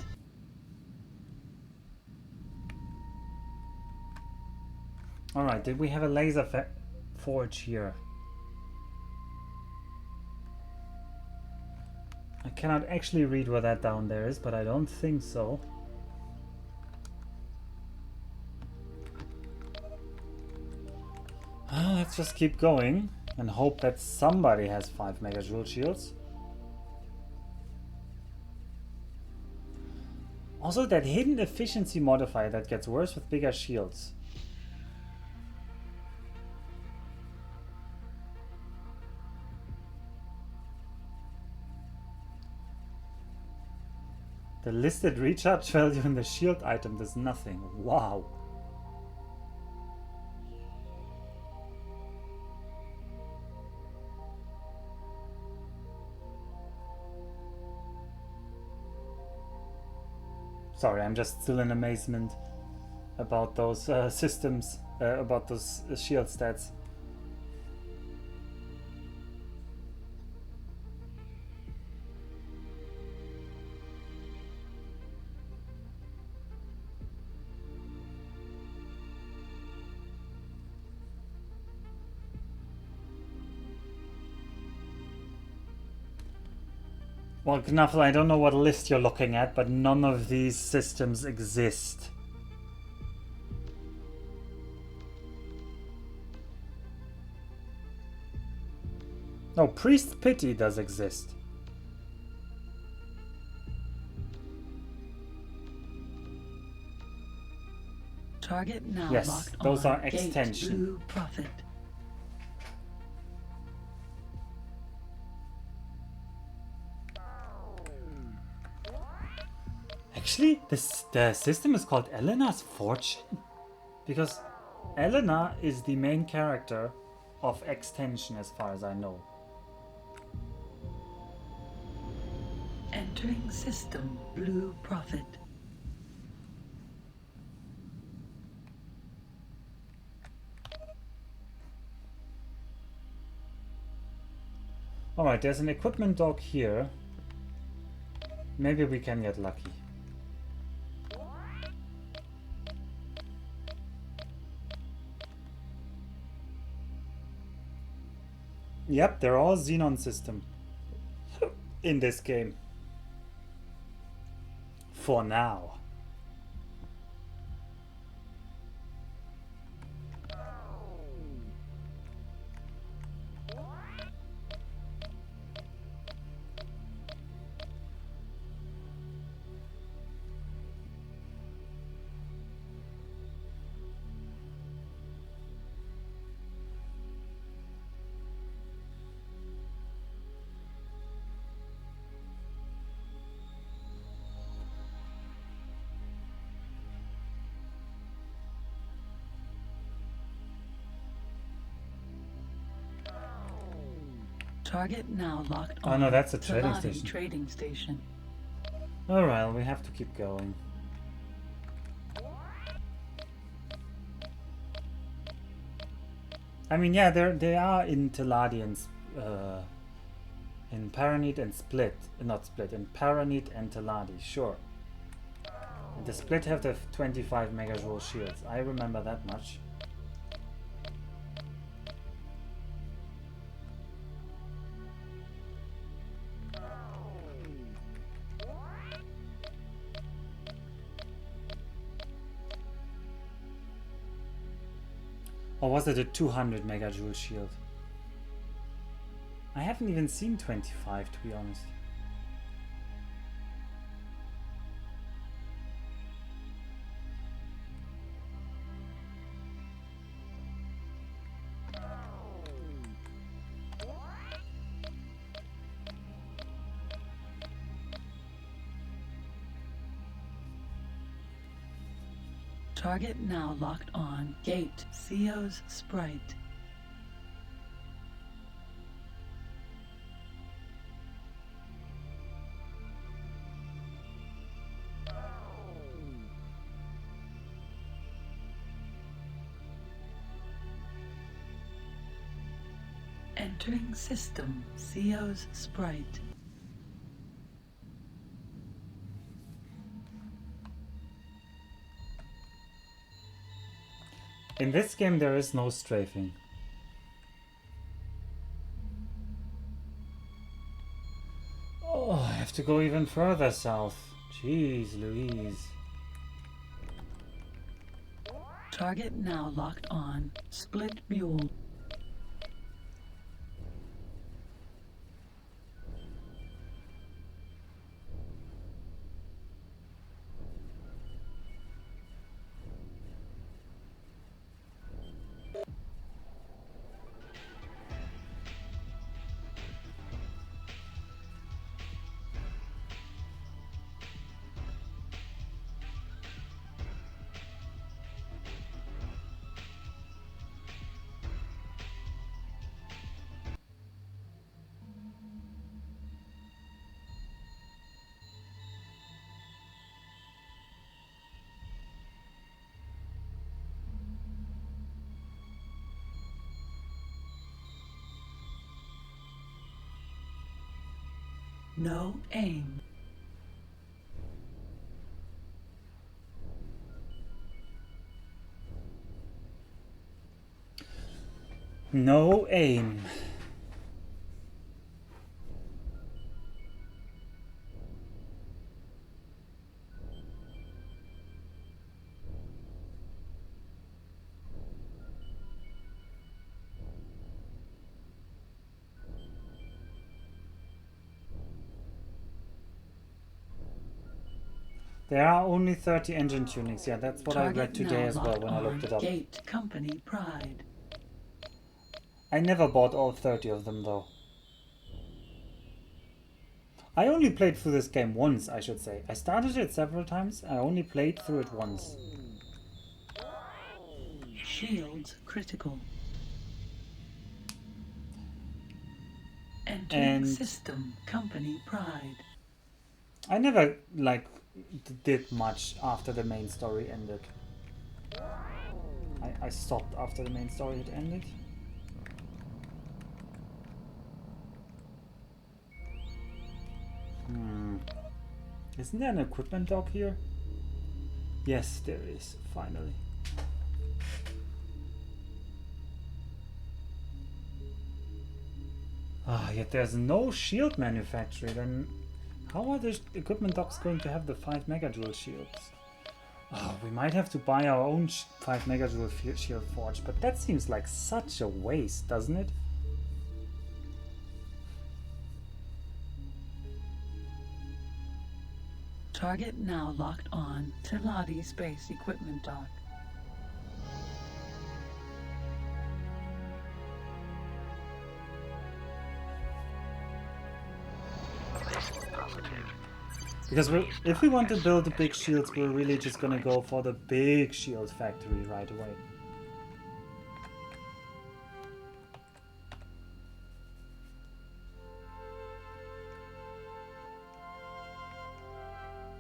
Alright, did we have a laser forge here? I cannot actually read what that down there is, but I don't think so. Let's just keep going and hope that somebody has 5 megajoule shields. Also, that hidden efficiency modifier that gets worse with bigger shields. The listed recharge value in the shield item does nothing. Wow. Sorry, I'm just still in amazement about those systems, about those shield stats. Well, Knuffle, I don't know what list you're looking at, but none of these systems exist. No, Priest Pity does exist. Target now Yes, locked those on. are extension. Gate Blue Prophet. Actually, the system is called Elena's Fortune, because Elena is the main character of Extension, as far as I know. Entering system Blue Prophet. Alright, there's an equipment dock here. Maybe we can get lucky. Yep, they're all Xenon system in this game. For now. Target now locked on. Oh no, that's a trading Salami station. Trading station. Alright, we have to keep going. I mean, yeah, they are in Teladians, in Paranid and Split, not Split, in Paranid and Teladi, sure. And the Split have the 25 megajoule shields. I remember that much. Or was it a 200 megajoule shield? I haven't even seen 25, to be honest. Target now locked on. Gate CO's Sprite. Entering system CO's Sprite. In this game there is no strafing. Oh, I have to go even further south. Jeez Louise. Target now locked on. Split Mule. No aim. No aim. There are only 30 engine tunings. Yeah, that's what I read today as well when I looked it up. Gate Company Pride. I never bought all 30 of them though. I only played through this game once, I should say. I started it several times. I only played through it once. Shields critical. Entering And system Company Pride. I never, like, did much after the main story ended. I stopped after the main story had ended. Isn't there an equipment dock here? Yes, there is, finally. Ah, yet there's no shield manufacturer. Then how are the equipment docks going to have the 5 megajoule shields? Oh, we might have to buy our own 5 megajoule shield forge, but that seems like such a waste, doesn't it? Target now locked on to Lottie Space Equipment Dock. Because if we want to build the big shields, we're really just gonna go for the big shield factory right away.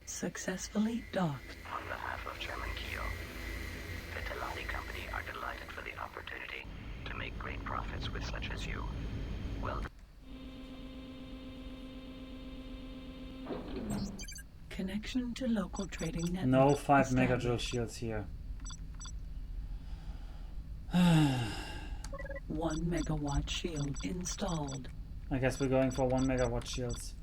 Successfully docked. On behalf of Chairman Keo, the Telati Company are delighted for the opportunity to make great profits with such as you. Welcome. Connection to local trading network. No 5 established. megajoule shields here. 1 megawatt shield installed. I guess we're going for 1 megawatt shields.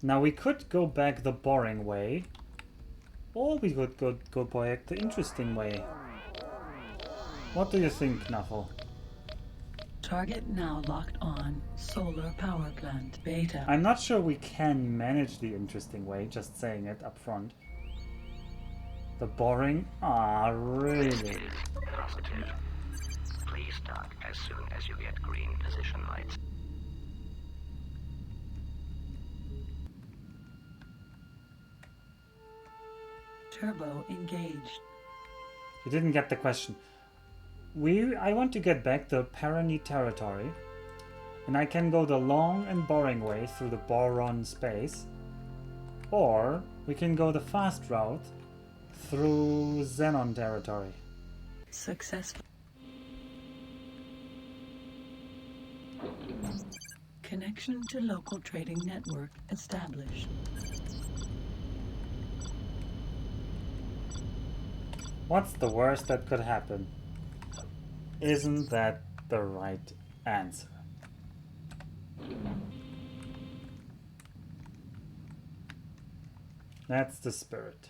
Now we could go back the boring way, or we could go back the interesting way. What do you think, Knuffle? Target now locked on. Solar power plant beta. I'm not sure we can manage the interesting way, just saying it up front. The boring? Ah, really? Positive. Please dock as soon as you get green position lights. Turbo engaged. You didn't get the question. I want to get back the Paranid Territory, and I can go the long and boring way through the boron space, or we can go the fast route through Xenon Territory. Successful. Connection to local trading network established. What's the worst that could happen? Isn't that the right answer? That's the spirit.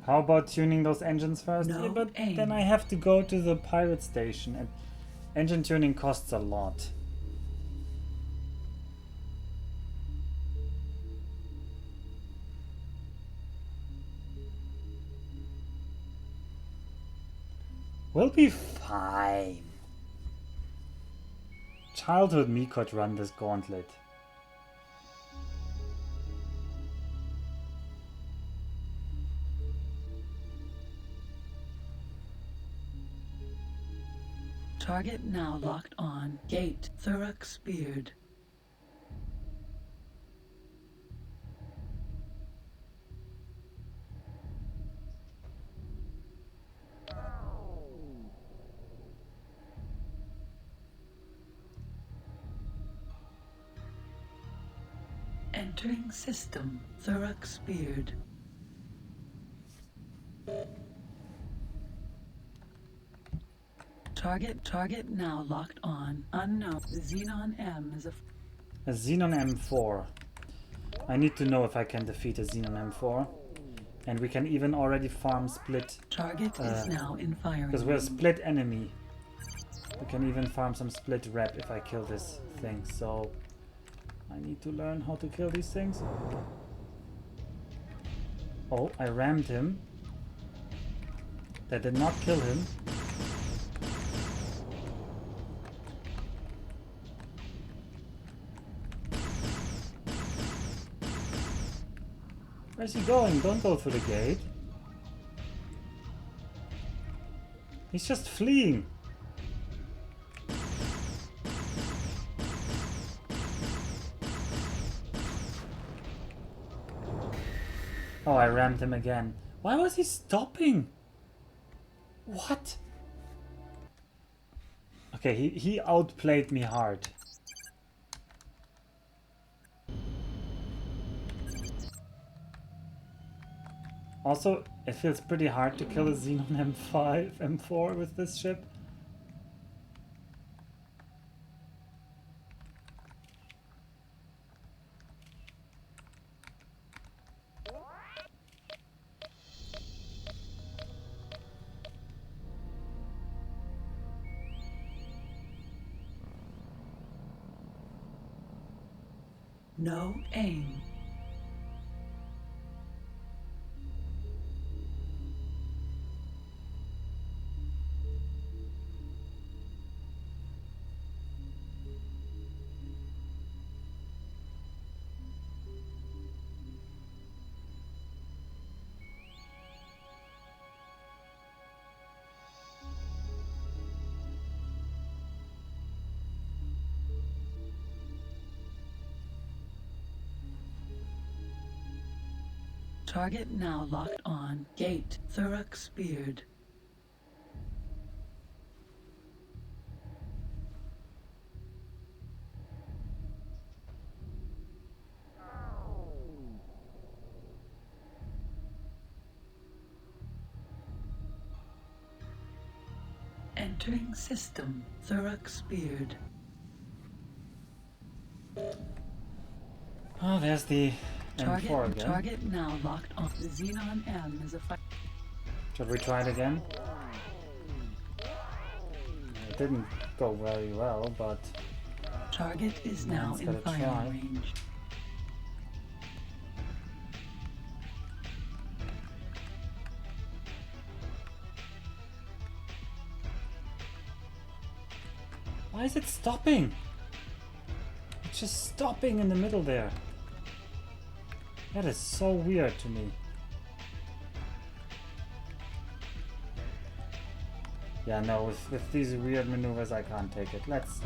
How about tuning those engines first? No Yeah, but aim. then I have to go to the pirate station, and engine tuning costs a lot. We'll be fine. Childhood me could run this gauntlet. Target now locked on. Gate thorax speared. Entering system. Thorax speared. Target now locked on. Unknown. The Xenon M is A Xenon M4. I need to know if I can defeat a Xenon M4. And we can even already farm split. Target is now in firing. Because we're a split enemy. We can even farm some split rep if I kill this thing. So I need to learn how to kill these things. Oh, I rammed him. That did not kill him. Where's he going? Don't go through the gate. He's just fleeing. Oh, I rammed him again. Why was he stopping? What? Okay, he outplayed me hard. Also, it feels pretty hard to kill a Xenon M5, M4 with this ship. no aim. Target now locked on. Gate thorax speared. Entering system. Thorax speared. Oh, there's the M4 again. Target now locked on. The Xenon M is a fight. Should we try it again? It didn't go very well, but Target is now Man's in gotta firing try. range. why is it stopping? It's just stopping in the middle there. That is so weird to me. Yeah, no, with these weird maneuvers I can't take it. Let's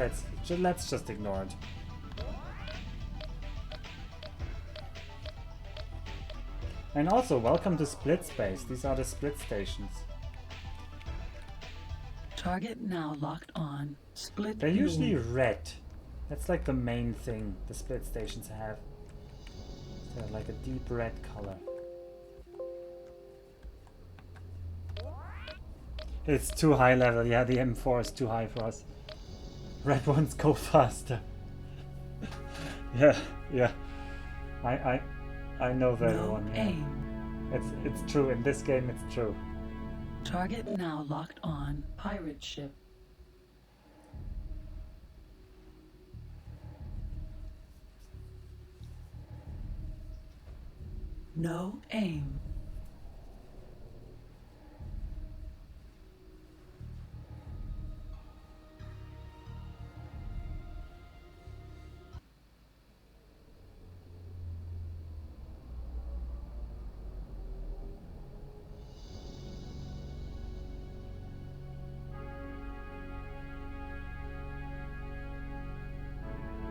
just ignore it. And also, welcome to Split Space. These are the split stations. Target now locked on. Split. They're view. usually red. That's like the main thing the split stations have. They're like a deep red color. It's too high level. Yeah, the M4 is too high for us. Red ones go faster. yeah. I know that No one. Yeah. aim. It's true. In this game, it's true. Target now locked on. Pirate ship. No aim.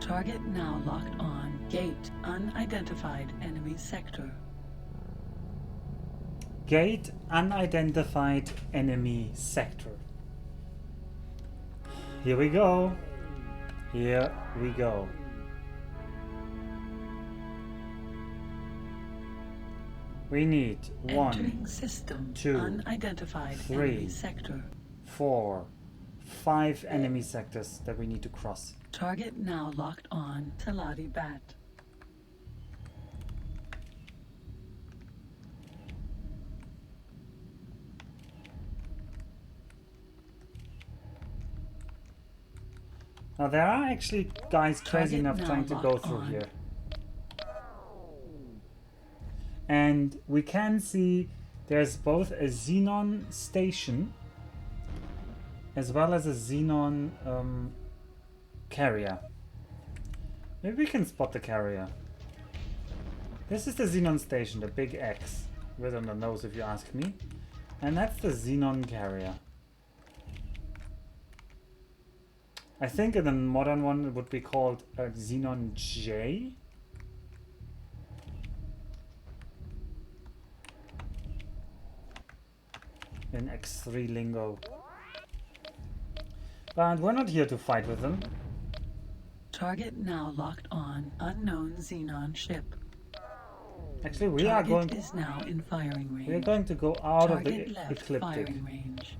Target now locked on. Gate unidentified enemy sector. Gate unidentified enemy sector. Here we go. Here we go. We need Entering 1, system 2, unidentified 3, enemy sector. 4, 5 enemy sectors that we need to cross. Target now locked on. Talati Bat. Now there are actually guys crazy Target enough now trying to go locked through on. here. And we can see there's both a Xenon station as well as a Xenon carrier. Maybe we can spot the carrier. This is the Xenon station, the big X. Right on the nose if you ask me. And that's the Xenon carrier. I think in the modern one it would be called a Xenon J. In X3 lingo. But we're not here to fight with them. Target now locked on. Unknown Xenon ship. Actually, we Target is now in firing range. are going to go out Target of the left ecliptic. firing range.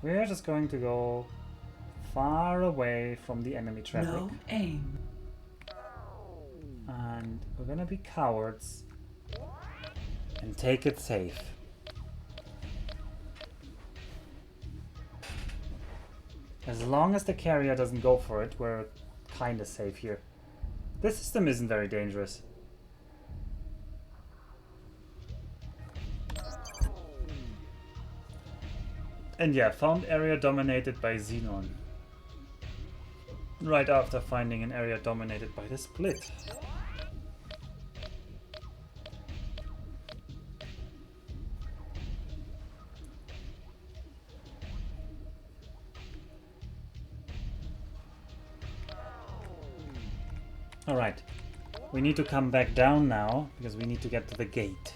We're just going to go far away from the enemy traffic. No aim. And we're gonna be cowards and take it safe. As long as the carrier doesn't go for it, we're kinda safe here. This system isn't very dangerous. And yeah, found area dominated by Xenon. Right after finding an area dominated by the split. Alright, we need to come back down now, because we need to get to the gate.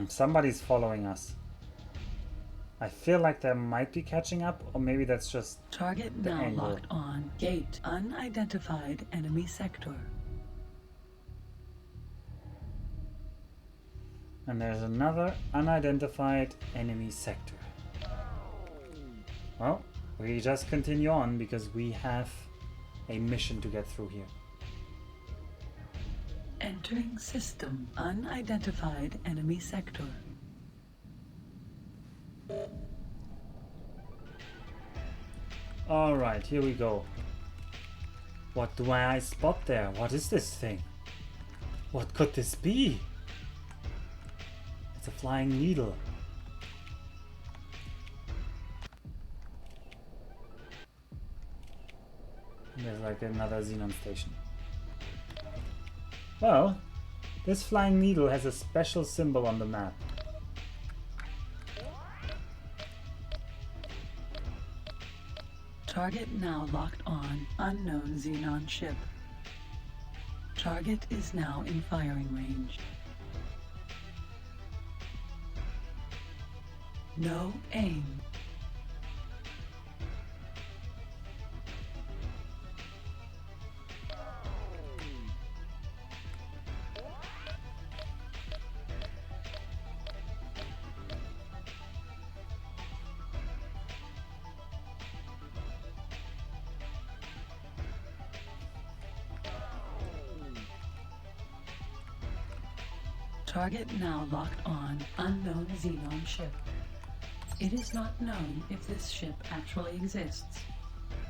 Somebody's following us. I feel like they might be catching up, or maybe that's just Target the now angle. locked on. Gate unidentified enemy sector. And there's another unidentified enemy sector. Well, we just continue on because we have a mission to get through here. Entering system unidentified enemy sector. Alright, here we go. What do I spot there? What is this thing? What could this be? It's a flying needle. And there's like another Xenon station. Well, this flying needle has a special symbol on the map. Target now locked on. Unknown Xenon ship. Target is now in firing range. No aim. Target now locked on. Unknown Xenon ship. It is not known if this ship actually exists.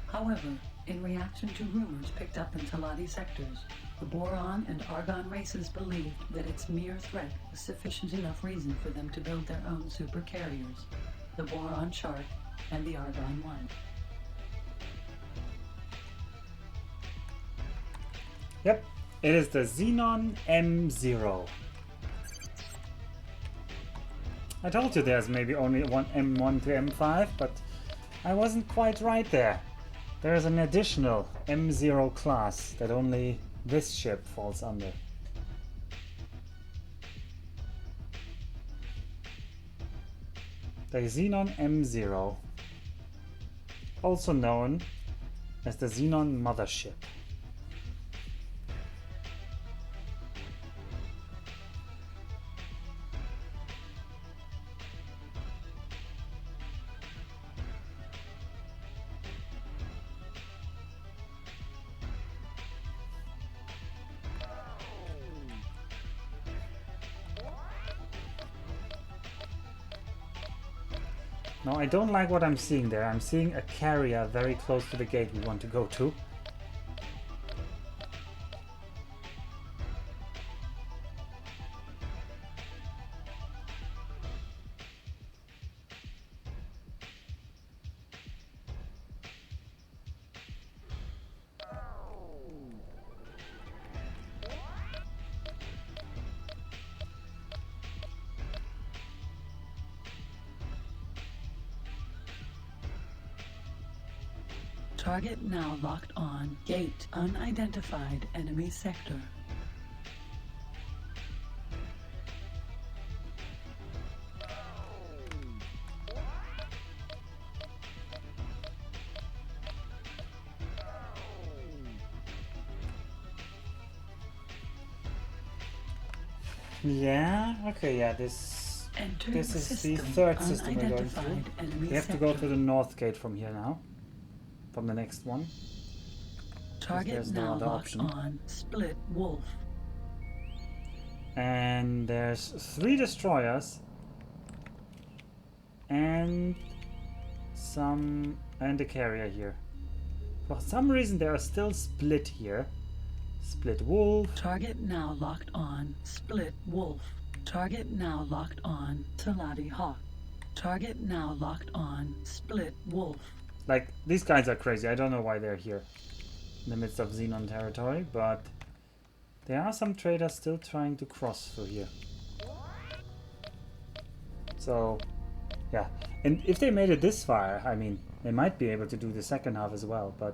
However, in reaction to rumors picked up in Talati sectors, the Boron and Argon races believed that its mere threat was sufficient enough reason for them to build their own super carriers, the Boron Shark and the Argon One. Yep, it is the Xenon M0. I told you there's maybe only one M1 to M5, but I wasn't quite right there. There's an additional M0 class that only this ship falls under. The Xenon M0, also known as the Xenon Mothership. No, I don't like what I'm seeing there. I'm seeing a carrier very close to the gate we want to go to. Target now locked on. Gate unidentified enemy sector. Yeah, okay, yeah, this is the third system we're going through. We have to go to the north gate from here now. From the next one. Target now locked on. Split Wolf. And there's 3 destroyers and a carrier here. For some reason they are still split here. Split Wolf. Target now locked on. Split Wolf. Target now locked on. Talati Hawk. Target now locked on. Split Wolf. Like, these guys are crazy. I don't know why they're here in the midst of Xenon territory, but there are some traders still trying to cross through here. So, yeah. And if they made it this far, I mean, they might be able to do the second half as well, but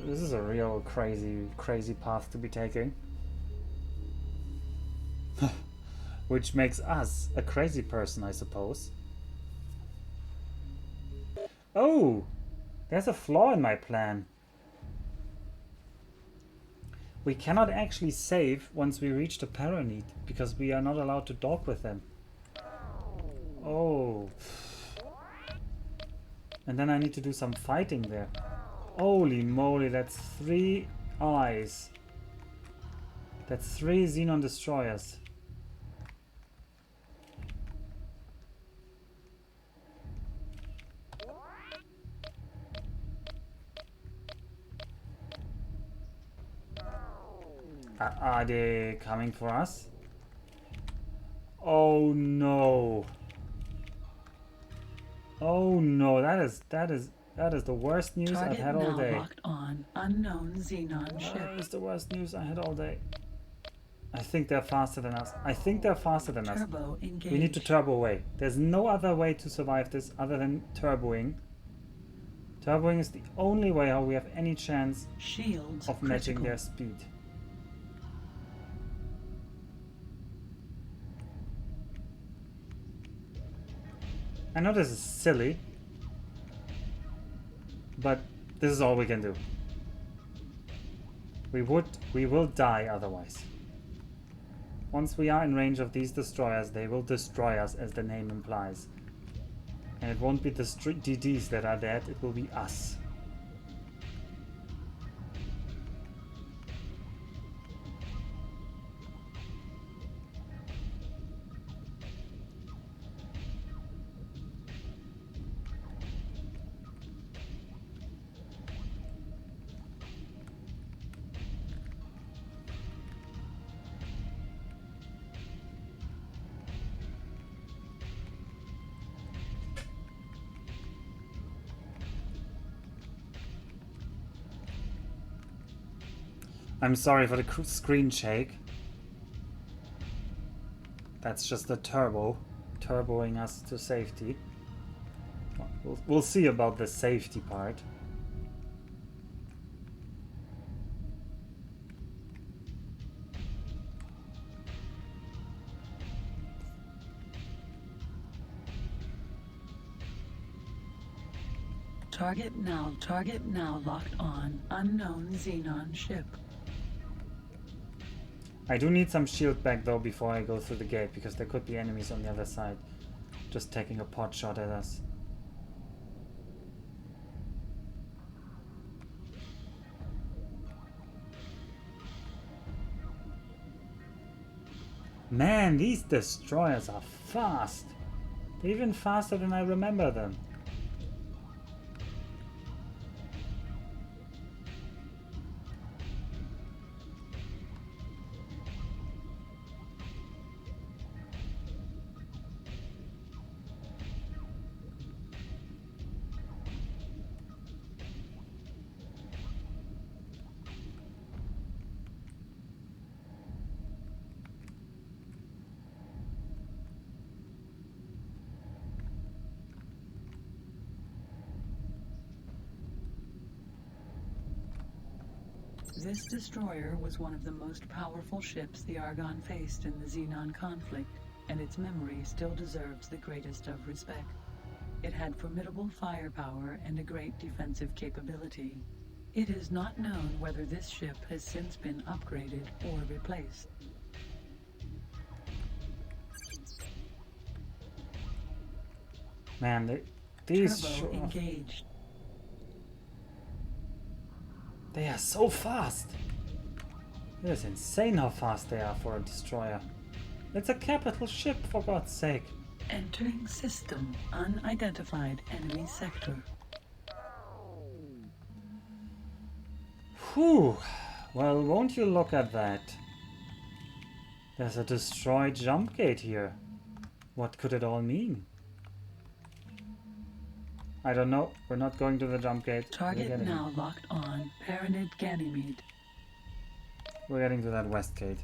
this is a real crazy path to be taking. Which makes us a crazy person, I suppose. Oh, there's a flaw in my plan. We cannot actually save once we reach the Paranid, because we are not allowed to dock with them. Oh. And then I need to do some fighting there. Holy moly, that's 3 allies. That's 3 Xenon destroyers. Are they coming for us? Oh no. Oh no, that is the worst news I've had all day. Locked on. Unknown Xenon ship. That is the worst news I had all day. I think they're faster than us. I think they're faster than us. Turbo engaged. We need to turbo away. There's no other way to survive this other than turboing. Turboing is the only way how we have any chance Shields of matching their speed. I know this is silly, but this is all we can do. We will die otherwise. Once we are in range of these destroyers, they will destroy us, as the name implies. And it won't be the DDs that are dead, it will be us. I'm sorry for the screen shake. That's just the turboing us to safety. We'll see about the safety part. Target now locked on. Unknown Xenon ship. I do need some shield back though before I go through the gate, because there could be enemies on the other side just taking a pot shot at us. Man, these destroyers are fast. They're even faster than I remember them. This destroyer was one of the most powerful ships the Argon faced in the Xenon conflict, and its memory still deserves the greatest of respect. It had formidable firepower and a great defensive capability. It is not known whether this ship has since been upgraded or replaced. Man, these Turbo engaged. They are so fast! It is insane how fast they are for a destroyer. It's a capital ship, for God's sake. Entering system. Unidentified enemy sector. Whew! Well, won't you look at that? There's a destroyed jump gate here. What could it all mean? I don't know. We're not going to the jump gate. Target now locked on. Paranid Ganymede. We're getting to that west gate.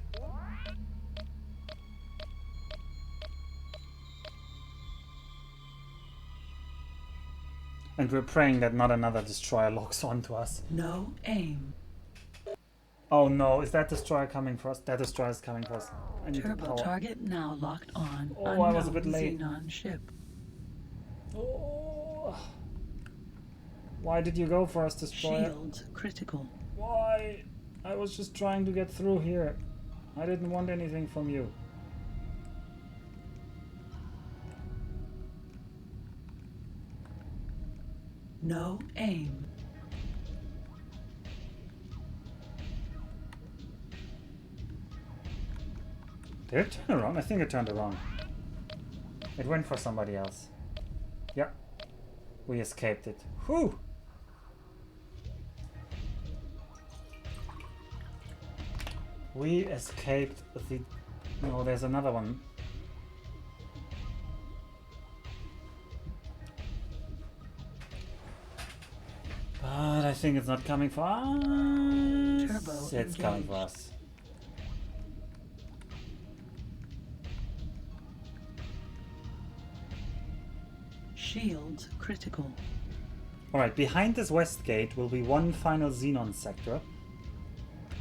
And we're praying that not another destroyer locks onto us. No aim. Oh no, is that destroyer coming for us? That destroyer is coming for us. I need Turbo power. target now locked on. Oh, I was a bit late. Xenon ship. Oh. Why did you go for us, destroyer? Shields critical. Why? I was just trying to get through here. I didn't want anything from you. No aim. Did it turn around? I think it turned around. It went for somebody else. Yeah. We escaped it. Whew! We escaped the... No, there's another one. But I think it's not coming for us. Turbo It's coming engaged. for us. Shields critical. Alright, behind this west gate will be one final Xenon sector.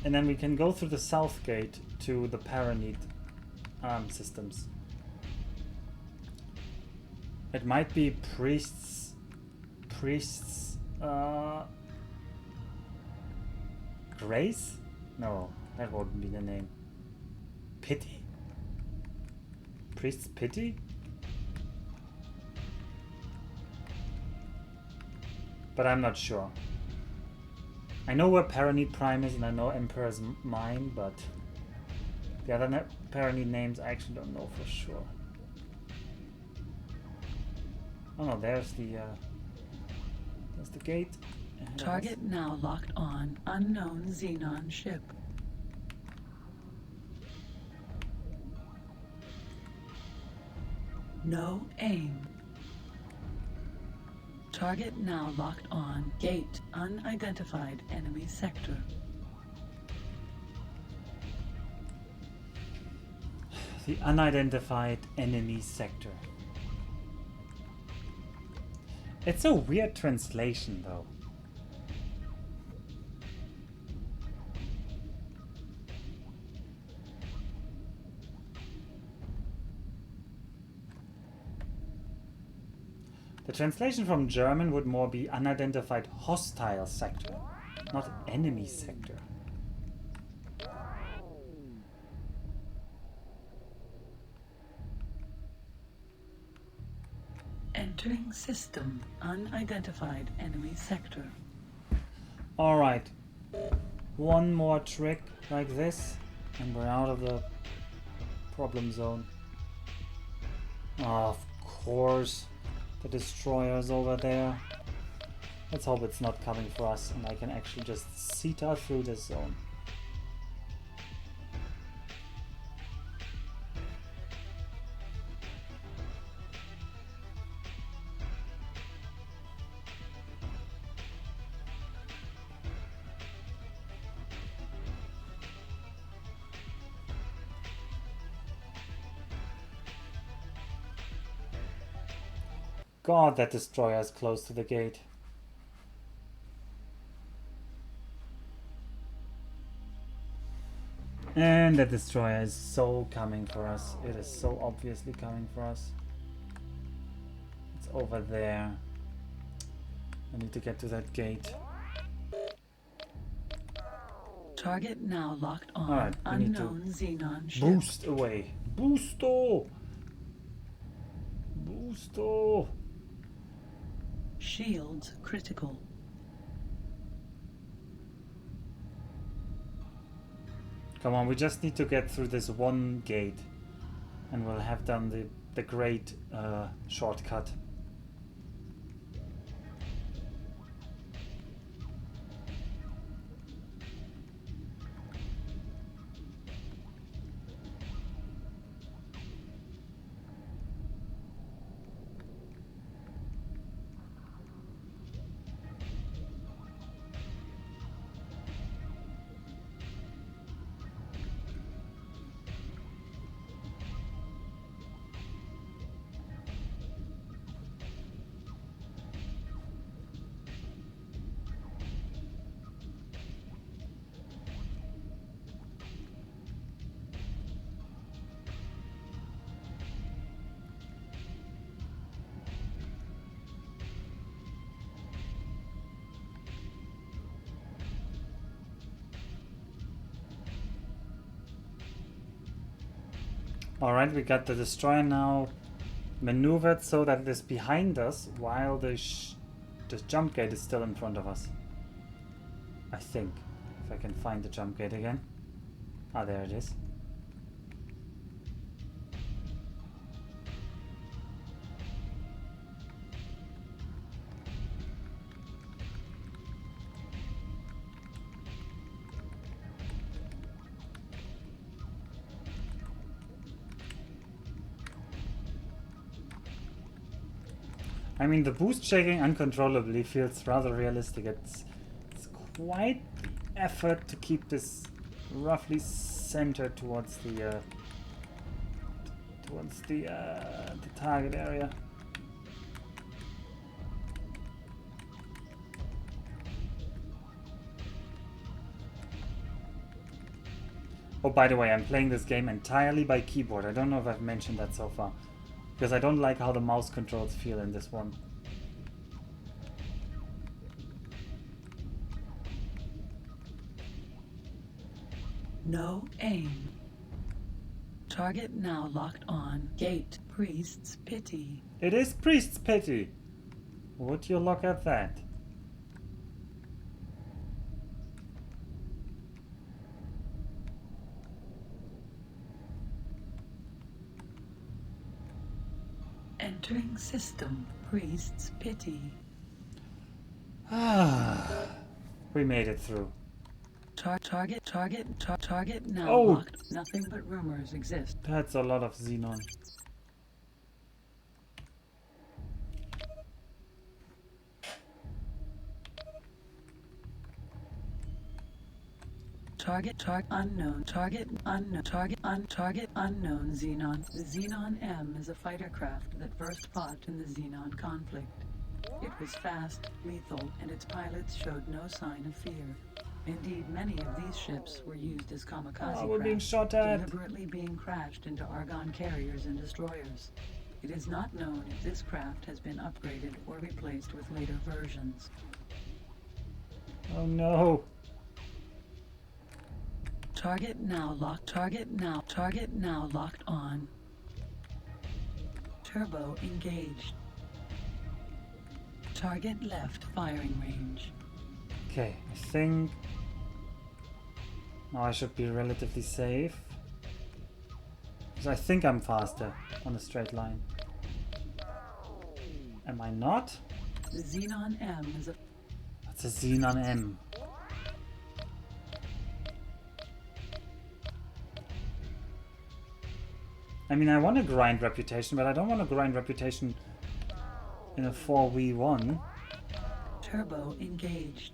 And then we can go through the south gate to the Paranid systems. It might be priests... Grace? No, that wouldn't be the name. Pity? Priest's Pity? But I'm not sure. I know where Paranid Prime is and I know Emperor's Mine, but the other Paranid names I actually don't know for sure. Oh no, there's the gate. Target now locked on. Unknown Xenon ship. No aim. Target now locked on. Gate. Unidentified enemy sector. The unidentified enemy sector. It's a weird translation, though. The translation from German would more be unidentified hostile sector, not enemy sector. Entering system. Unidentified enemy sector. Alright. One more trick like this, and we're out of the problem zone. Of course. The destroyer's over there. Let's hope it's not coming for us and I can actually just CETA through this zone. God, that destroyer is close to the gate. And that destroyer is so coming for us. It is so obviously coming for us. It's over there. I need to get to that gate. Target now locked on. Alright, we need to Unknown Xenon ship. boost away. Boosto! Boosto! Shields critical. Come on, we just need to get through this one gate and we'll have done the great shortcut. Alright, we got the destroyer now maneuvered so that it is behind us while the jump gate is still in front of us. I think. If I can find the jump gate again. Ah, there it is. I mean, the boost shaking uncontrollably feels rather realistic. It's quite the effort to keep this roughly centered towards the target area. Oh, by the way, I'm playing this game entirely by keyboard. I don't know if I've mentioned that so far. Because I don't like how the mouse controls feel in this one. No aim. Target now locked on. Gate. Priest's Pity. It is Priest's Pity! Would you look at that? Entering system. Priest's Pity. We made it through. Target now Oh. locked. Nothing but rumors exist. That's a lot of Xenon. unknown target unknown Xenon. The Xenon M is a fighter craft that first fought in the Xenon conflict. It was fast, lethal, and its pilots showed no sign of fear. Indeed, many of these ships were used as kamikaze we're being crafts, shot at. deliberately being crashed into Argon carriers and destroyers. It is not known if this craft has been upgraded or replaced with later versions. Oh no. Target now locked. Target now locked on. Turbo engaged. Target left firing range. Okay, I think now I should be relatively safe. Because I think I'm faster on a straight line. Am I not? The Xenon M is a... That's a Xenon M. I mean, I want to grind reputation, but I don't want to grind reputation in a 4v1. Turbo engaged.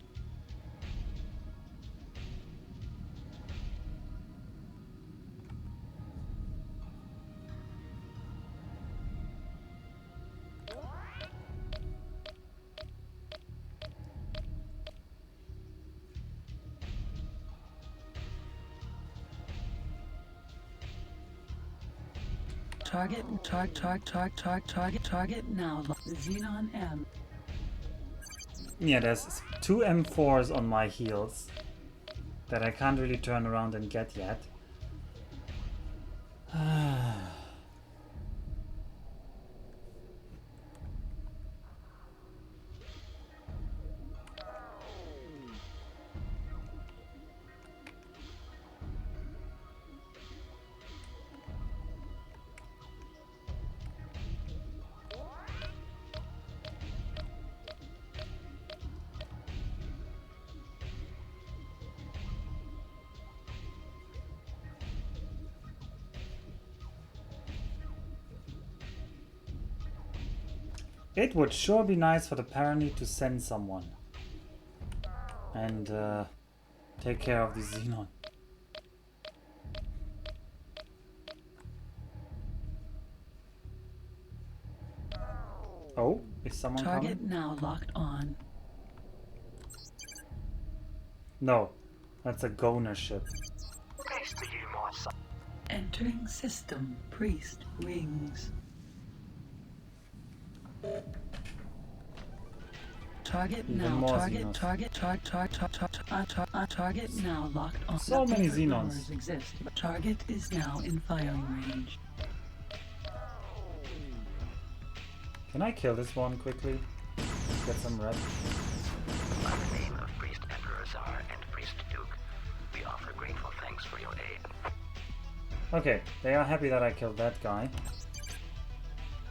Target now. The Xenon M. Yeah, there's 2 M4s on my heels that I can't really turn around and get yet. It would sure be nice for the Paranid to send someone and take care of the Xenon. Oh, is someone Target coming? now locked on. No, that's a Goner ship. Thanks to you, my son. Entering system. Priest rings. Target Even now. more Target Xenos. target now locked on. So many Different Xenons. numbers exist, but target is now in firing range. Can I kill this one quickly? Get some red. By the name of Priest Emperor Czar and Priest Duke, we offer grateful thanks for your aid. Okay, they are happy that I killed that guy.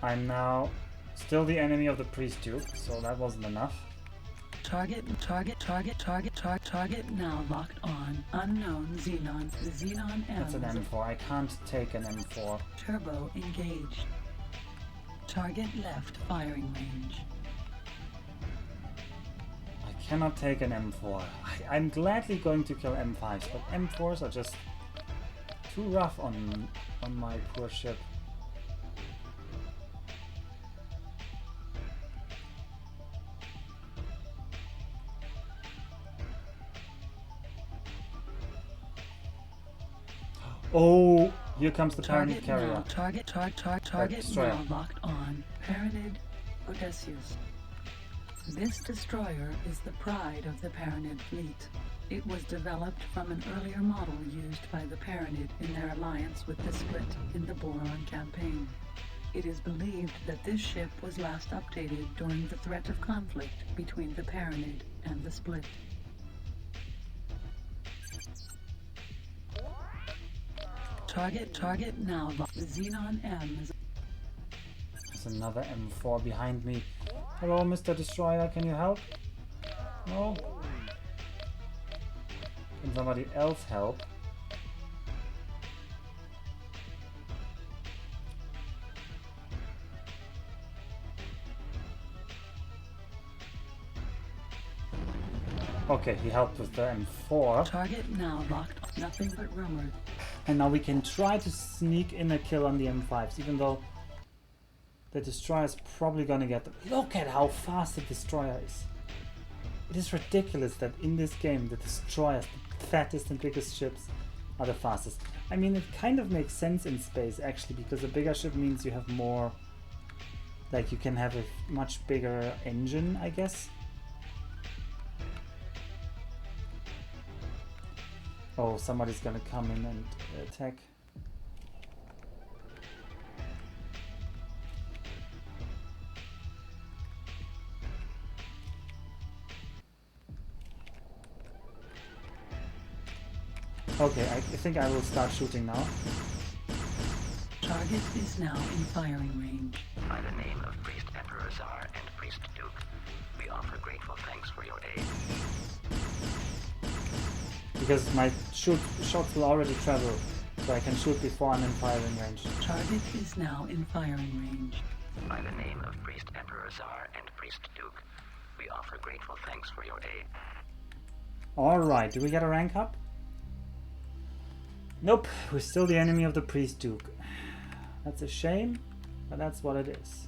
I'm now still the enemy of the Priest Duke, so that wasn't enough. Target now locked on. Unknown Xenon. The Xenon M. That's an is a M4. I can't take an M4. Turbo engaged. Target left firing range. I cannot take an M4. I'm gladly going to kill M5s, but M4s are just too rough on my poor ship. Oh, here comes the Paranid carrier. Now, target destroyer. now locked on. Paranid Odysseus. This destroyer is the pride of the Paranid fleet. It was developed from an earlier model used by the Paranid in their alliance with the Split in the Boron campaign. It is believed that this ship was last updated during the threat of conflict between the Paranid and the Split. Target now. The Xenon M is... There's another M4 behind me. Hello, Mr. Destroyer, can you help? No? Can somebody else help? Okay, he helped with the M4. Target now locked. Nothing but rumors. And now we can try to sneak in a kill on the M5s, even though the destroyer is probably gonna get them. Look at how fast the destroyer is. It is ridiculous that in this game the destroyers, the fattest and biggest ships, are the fastest. I mean, it kind of makes sense in space actually, because a bigger ship means you have more, like you can have a much bigger engine, I guess. Oh, somebody's gonna come in and attack. Okay, I think I will start shooting now. Target is now in firing range. By the name of Priest Emperor Tsar and Priest Duke, we offer grateful thanks for your aid. Because my shots will already travel, so I can shoot before I'm in firing range. Target is now in firing range. By the name of Priest Emperor Tsar and Priest Duke, we offer grateful thanks for your aid. Alright, do we get a rank up? Nope, we're still the enemy of the Priest Duke. That's a shame, but that's what it is.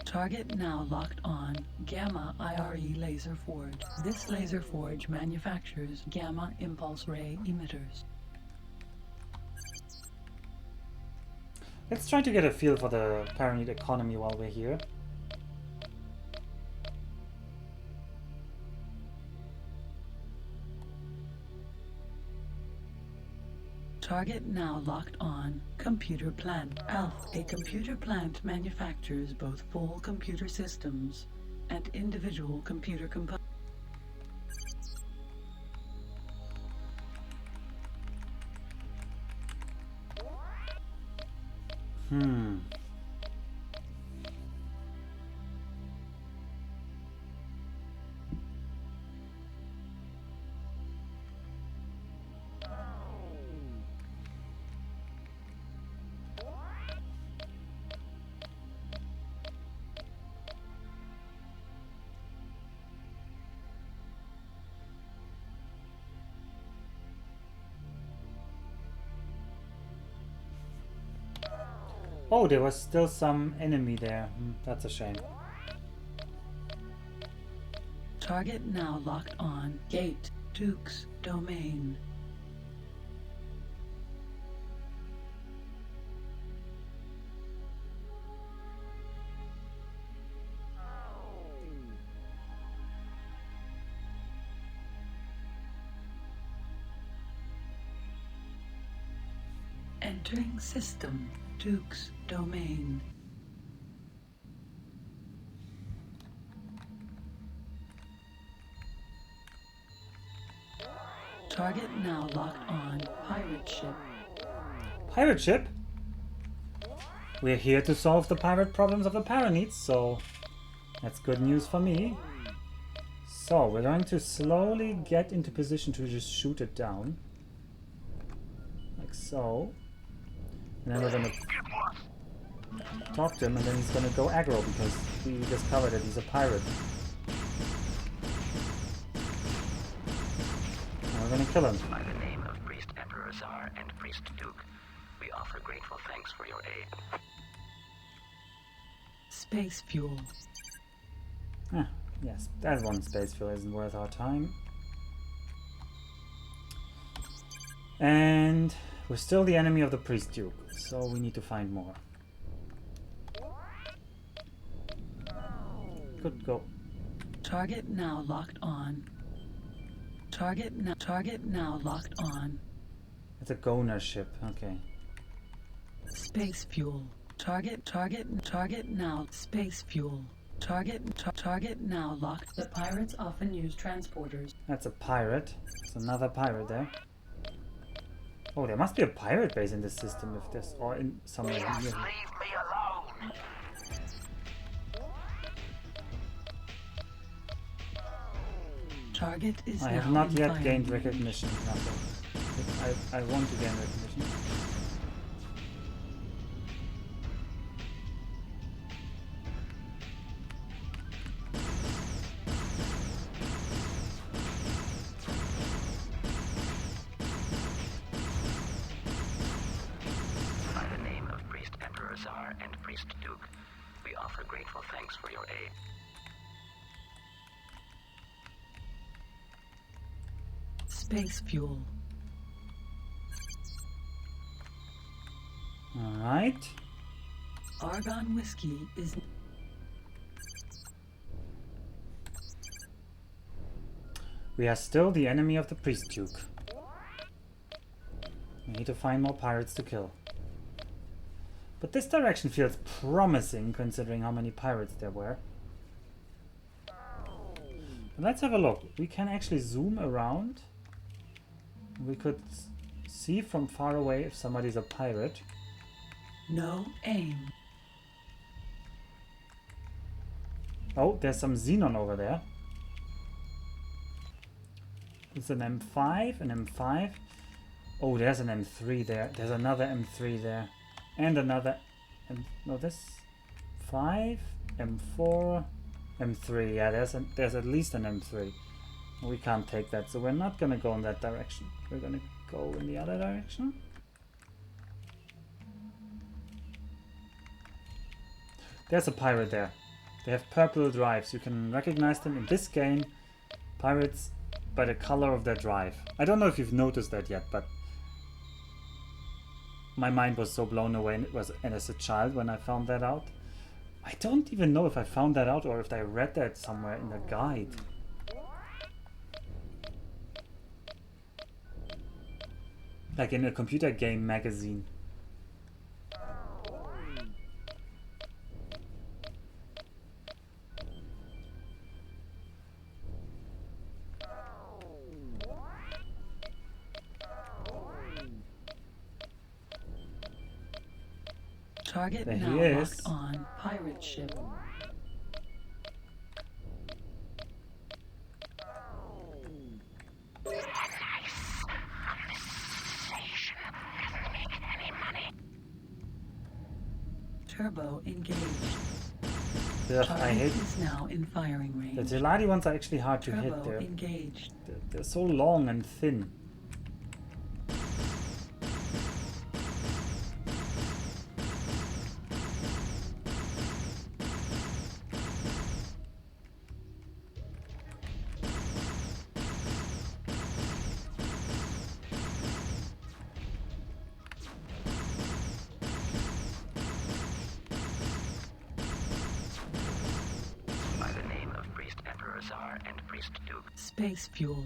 Target now locked on Gamma IRE Laser Forge. This laser forge manufactures gamma impulse ray emitters. Let's try to get a feel for the Paranid economy while we're here. Target now locked on Computer Plant. ALF, a computer plant manufactures both full computer systems and individual computer components. Oh, there was still some enemy there. That's a shame. Target now locked on Gate Duke's domain. Entering system, Duke's domain. Target now locked on pirate ship. Pirate ship? We're here to solve the pirate problems of the Paranids, so that's good news for me. So we're going to slowly get into position to just shoot it down. Like so. And then we're gonna talk to him, and then he's gonna go aggro because we discovered that he's a pirate. And we're gonna kill him. By the name of Priest Emperor Tsar and Priest Duke, we offer grateful thanks for your aid. Space fuel. Ah, yes, that one space fuel isn't worth our time. And we're still the enemy of the Priest Duke, so we need to find more. Good go. Target now locked on. Target now locked on. It's a Goner ship, okay. Space fuel. Target now. Space fuel. Target now locked. The pirates often use transporters. That's a pirate. There's another pirate there. Oh, there must be a pirate base in this system if there's, or in somewhere here. Leave me alone! Target is I now have not in yet firing gained range. recognition. Nothing. I want to gain recognition. grateful thanks for your aid. Space fuel. Alright. Argon whiskey is... We are still the enemy of the Priest Duke. We need to find more pirates to kill. But this direction feels promising considering how many pirates there were. But let's have a look. We can actually zoom around. We could see from far away if somebody's a pirate. No aim. Oh, there's some Xenon over there. It's an M5, an M5. Oh, there's an M3 there. There's another M3 there. And another... no, this... 5, M4, M3. Yeah, there's at least an M3. We can't take that, so we're not gonna go in that direction. We're gonna go in the other direction. There's a pirate there. They have purple drives. You can recognize them in this game. Pirates by the color of their drive. I don't know if you've noticed that yet, but my mind was so blown away and as a child when I found that out. I don't even know if I found that out or if I read that somewhere in the guide. Like in a computer game magazine. Target There now he is. locked on pirate ship. Turbo engaged. Ugh, I Target hate is now in firing range. the gelati ones are actually hard to hit Turbo there. engaged. They're so long and thin. By the name of Priest Emperor Tsar and Priest Duke. Space fuel.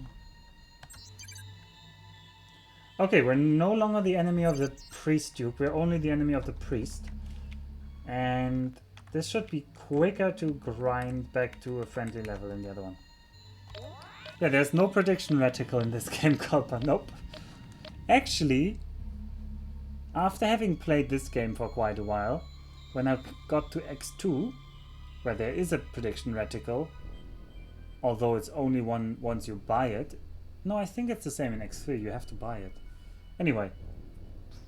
Okay, we're no longer the enemy of the Priest Duke, we're only the enemy of the Priest. And this should be quicker to grind back to a friendly level than the other one. Yeah, there's no prediction reticle in this game, Culpa, nope. Actually, after having played this game for quite a while, when I got to X2, where there is a prediction reticle, although it's only one once you buy it. No, I think it's the same in X3, you have to buy it. Anyway,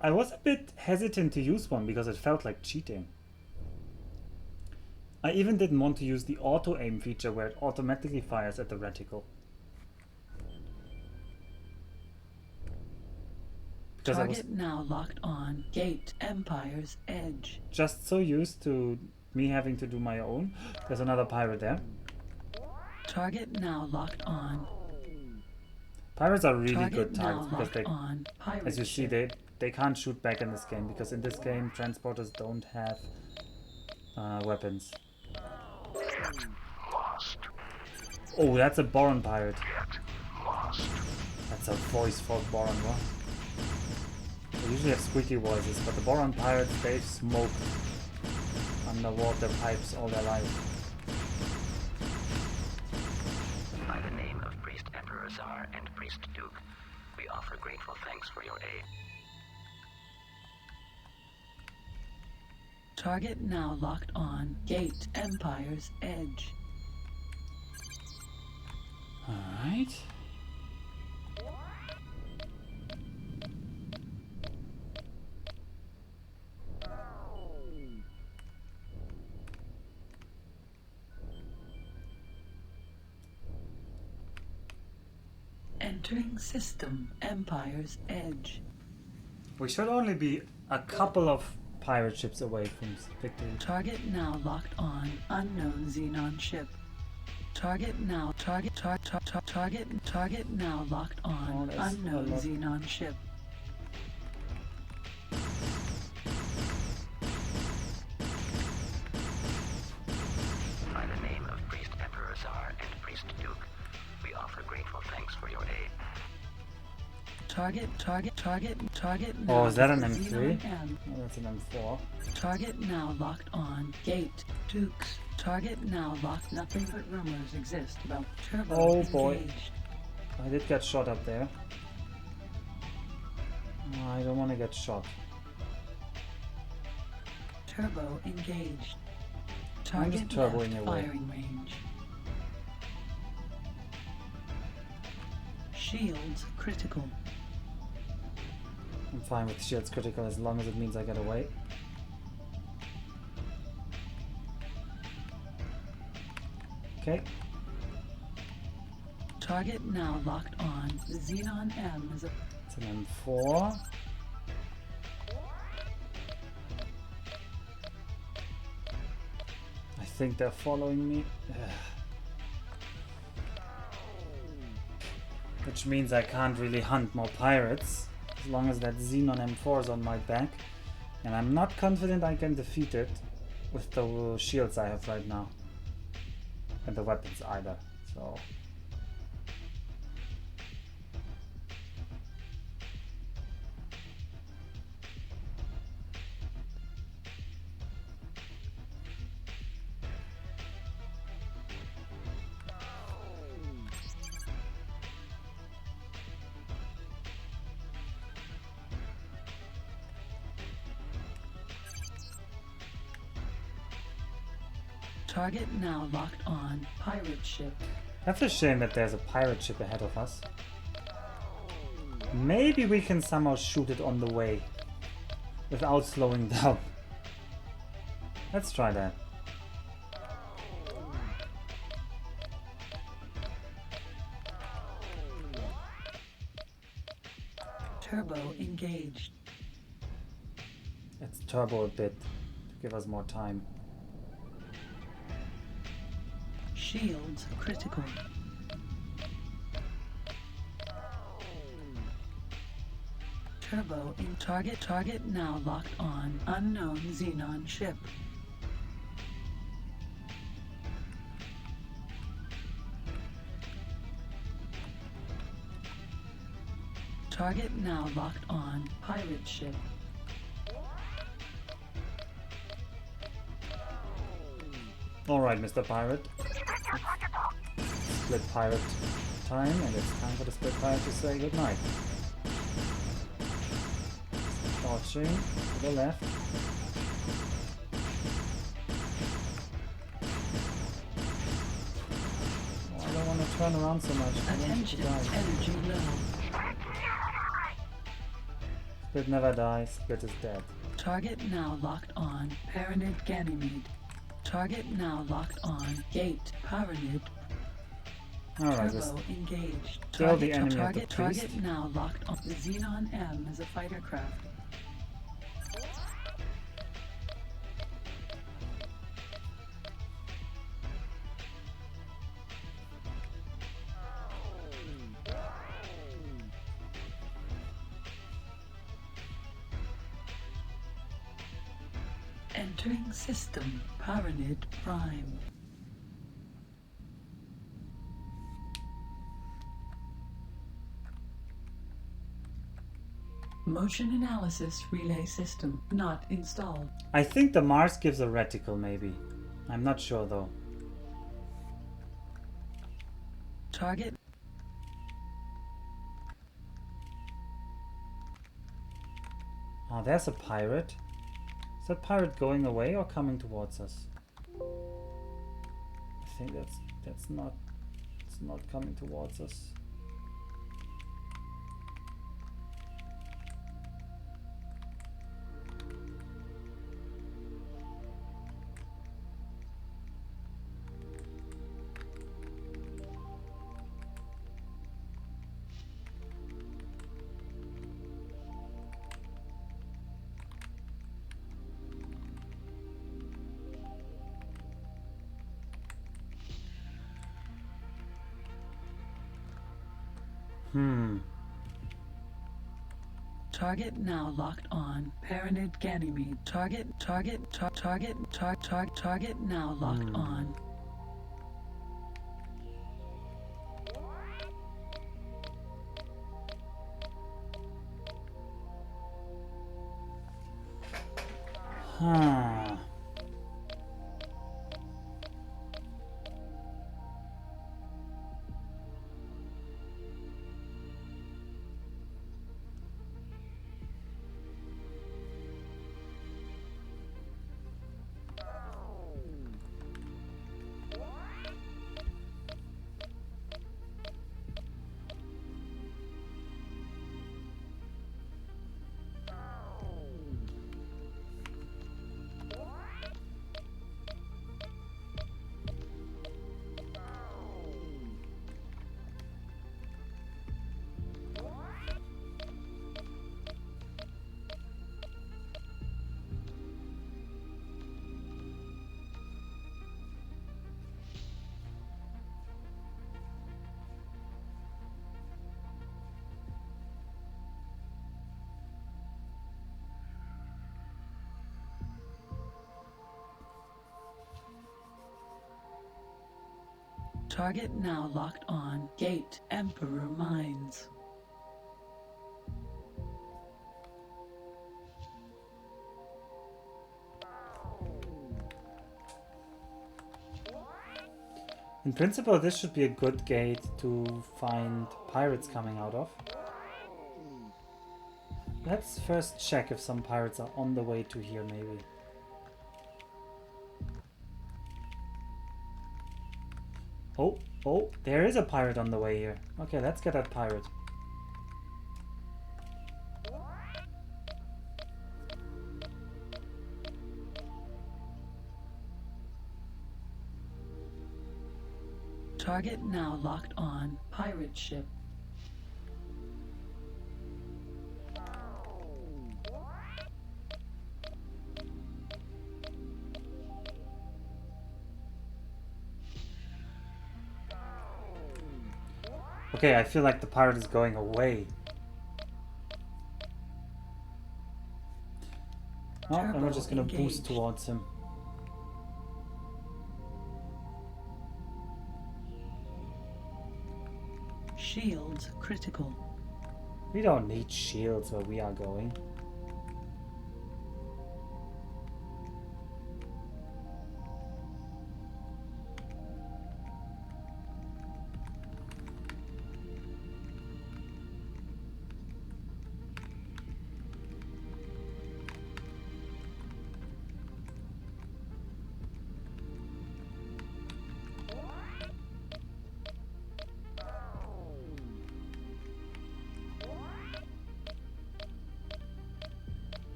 I was a bit hesitant to use one because it felt like cheating. I even didn't want to use the auto aim feature where it automatically fires at the reticle. Because I was Target now locked on. Gate Empire's Edge. just so used to me having to do my own. There's another pirate there. Target now locked on. Pirates are really Target good now targets because locked they, on. Pirate as you see, ship. they can't shoot back in this game because in this game transporters don't have weapons. Lost. Oh, that's a Boron pirate. Get lost. That's a voice for Boron, what? They usually have squeaky voices, but the Boron pirates, they've smoked underwater pipes all their life. By the name of Priest Emperor Tsar and Priest Duke, we offer grateful thanks for your aid. Target now locked on. Gate Empire's Edge. Alright. Entering system. Empire's Edge. We should only be a couple of pirate ships away from victory. Target now locked on. Unknown Xenon ship. Target now. Target now locked on. Oh, there's Unknown a lot. Xenon ship. By the name of Priest Emperor Tsar and Priest Duke, we offer grateful thanks for your aid. Target now. Oh, is that an Xenon M3? M. Oh, that's an M4. Target now locked on. Gate. Dukes. Target now locked. Nothing but rumors exist about Turbo Oh, boy. engaged. I did get shot up there. Oh, I don't want to get shot. Turbo engaged. I'm just Target turboing left away. firing range. Shields critical. I'm fine with shields critical as long as it means I get away. Okay. Target now locked on. The Xenon M is a It's an M4. I think they're following me. Which means I can't really hunt more pirates as long as that Xenon M4 is on my back. And I'm not confident I can defeat it with the shields I have right now. And the weapons either. So target now locked on. Pirate ship. that's a shame that there's a pirate ship ahead of us. Maybe we can somehow shoot it on the way without slowing down. Let's try that. Turbo engaged. Let's turbo a bit to give us more time. Shields critical. Turbo in target now locked on. Unknown Xenon ship. Target now locked on. Pirate ship. Alright, Mr. Pirate. Split pirate time, and it's time for the split pirate to say goodnight. Dodging to the left. Oh, I don't want to turn around so much. I want to Attention, die. energy low. Split never dies. Split is dead. Target now locked on. Paranid Ganymede. Target now locked on. Gate. Paranid. Alright, just Turbo engaged. kill the enemy of the Target priest. now locked on. The Xenon M is a fighter craft. Entering system. Paranid Prime. Motion analysis relay system not installed. I think the Mars gives a reticle, maybe. I'm not sure though. Target. Oh, there's a pirate. Is that pirate going away or coming towards us? I think that's not. It's not coming towards us. Target now locked on. Paranid Ganymede. Target now locked on. Huh. Target now locked on. Gate Emperor Mines. In principle, this should be a good gate to find pirates coming out of. Let's first check if some pirates are on the way to here, maybe. Oh, there is a pirate on the way here. Okay, let's get that pirate. Target now locked on. Pirate ship. Okay, I feel like the pirate is going away. Oh, and we're just gonna boost towards him. Shields critical. We don't need shields where we are going.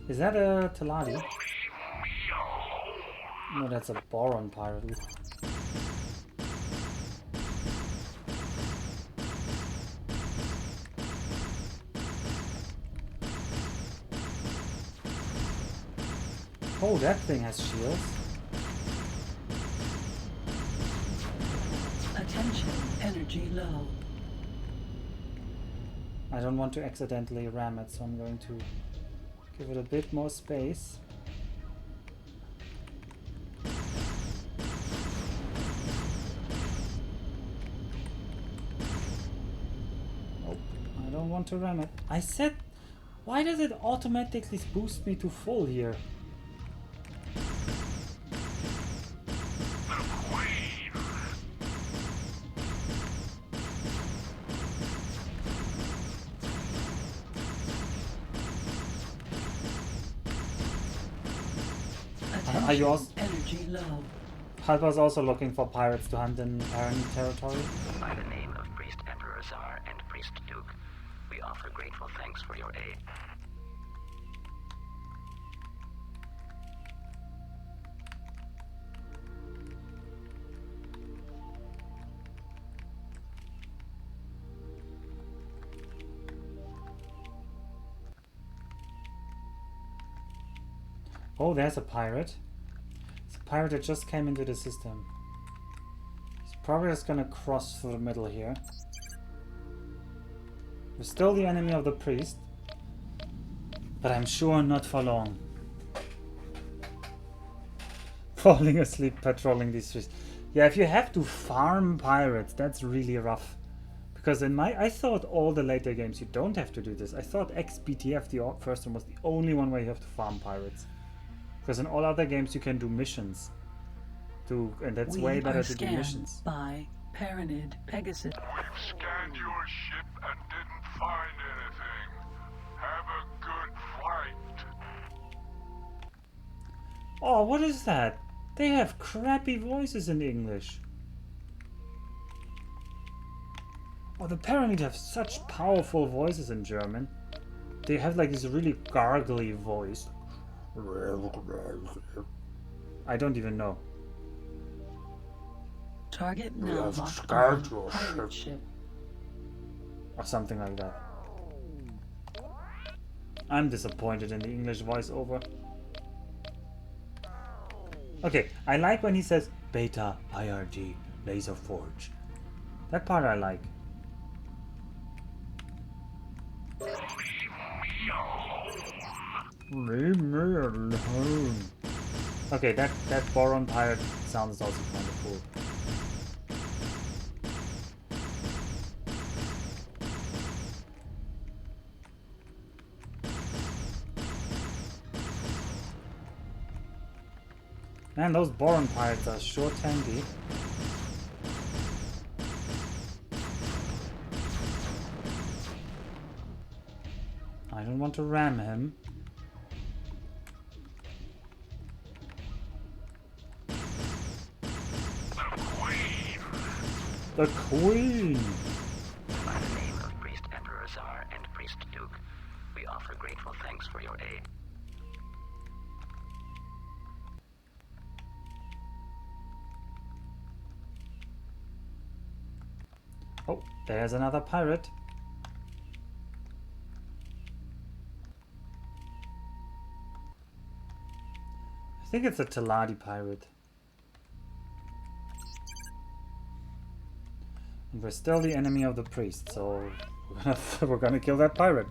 Is that a Taladi? No, that's a Boron pirate. Ooh. Oh, that thing has shields. Attention, energy low. I don't want to accidentally ram it, so I'm going to give it a bit more space. Nope, I don't want to ram it. I said, why does it automatically boost me to full here? Are you also? Energy low. Halpa's also looking for pirates to hunt in Paranid Territory. By the name of Priest Emperor Czar and Priest Duke, we offer grateful thanks for your aid. Oh, there's a pirate. It's a pirate that just came into the system. He's Probably just gonna cross through the middle here. We're still the enemy of the priest, but I'm sure not for long. Falling asleep patrolling these streets. Yeah, if you have to farm pirates, that's really rough. Because I thought all the later games you don't have to do this. I thought XBTF, the first one, was the only one where you have to farm pirates. Because in all other games you can do missions. And that's way better to do missions. By Paranid Pegasus. We've scanned your ship and didn't find anything. Have a good flight. Oh, what is that? They have crappy voices in English. Oh, the Paranid have such powerful voices in German. They have like this really gargly voice. I don't even know. Target now locked scanned on your pirate ship. ship. Or something like that. I'm disappointed in the English voiceover. Okay, I like when he says Beta IRG Laser Forge. That part I like. Leave me alone. Okay, that Boron pirate sound is also kind of cool. Man, those Boron pirates are sure tanky. I don't want to ram him. The Queen! By the name of Priest Emperor Tsar and Priest Duke, we offer grateful thanks for your aid. Oh, there's another pirate. I think it's a Teladi pirate. And we're still the enemy of the priest, so we're gonna kill that pirate.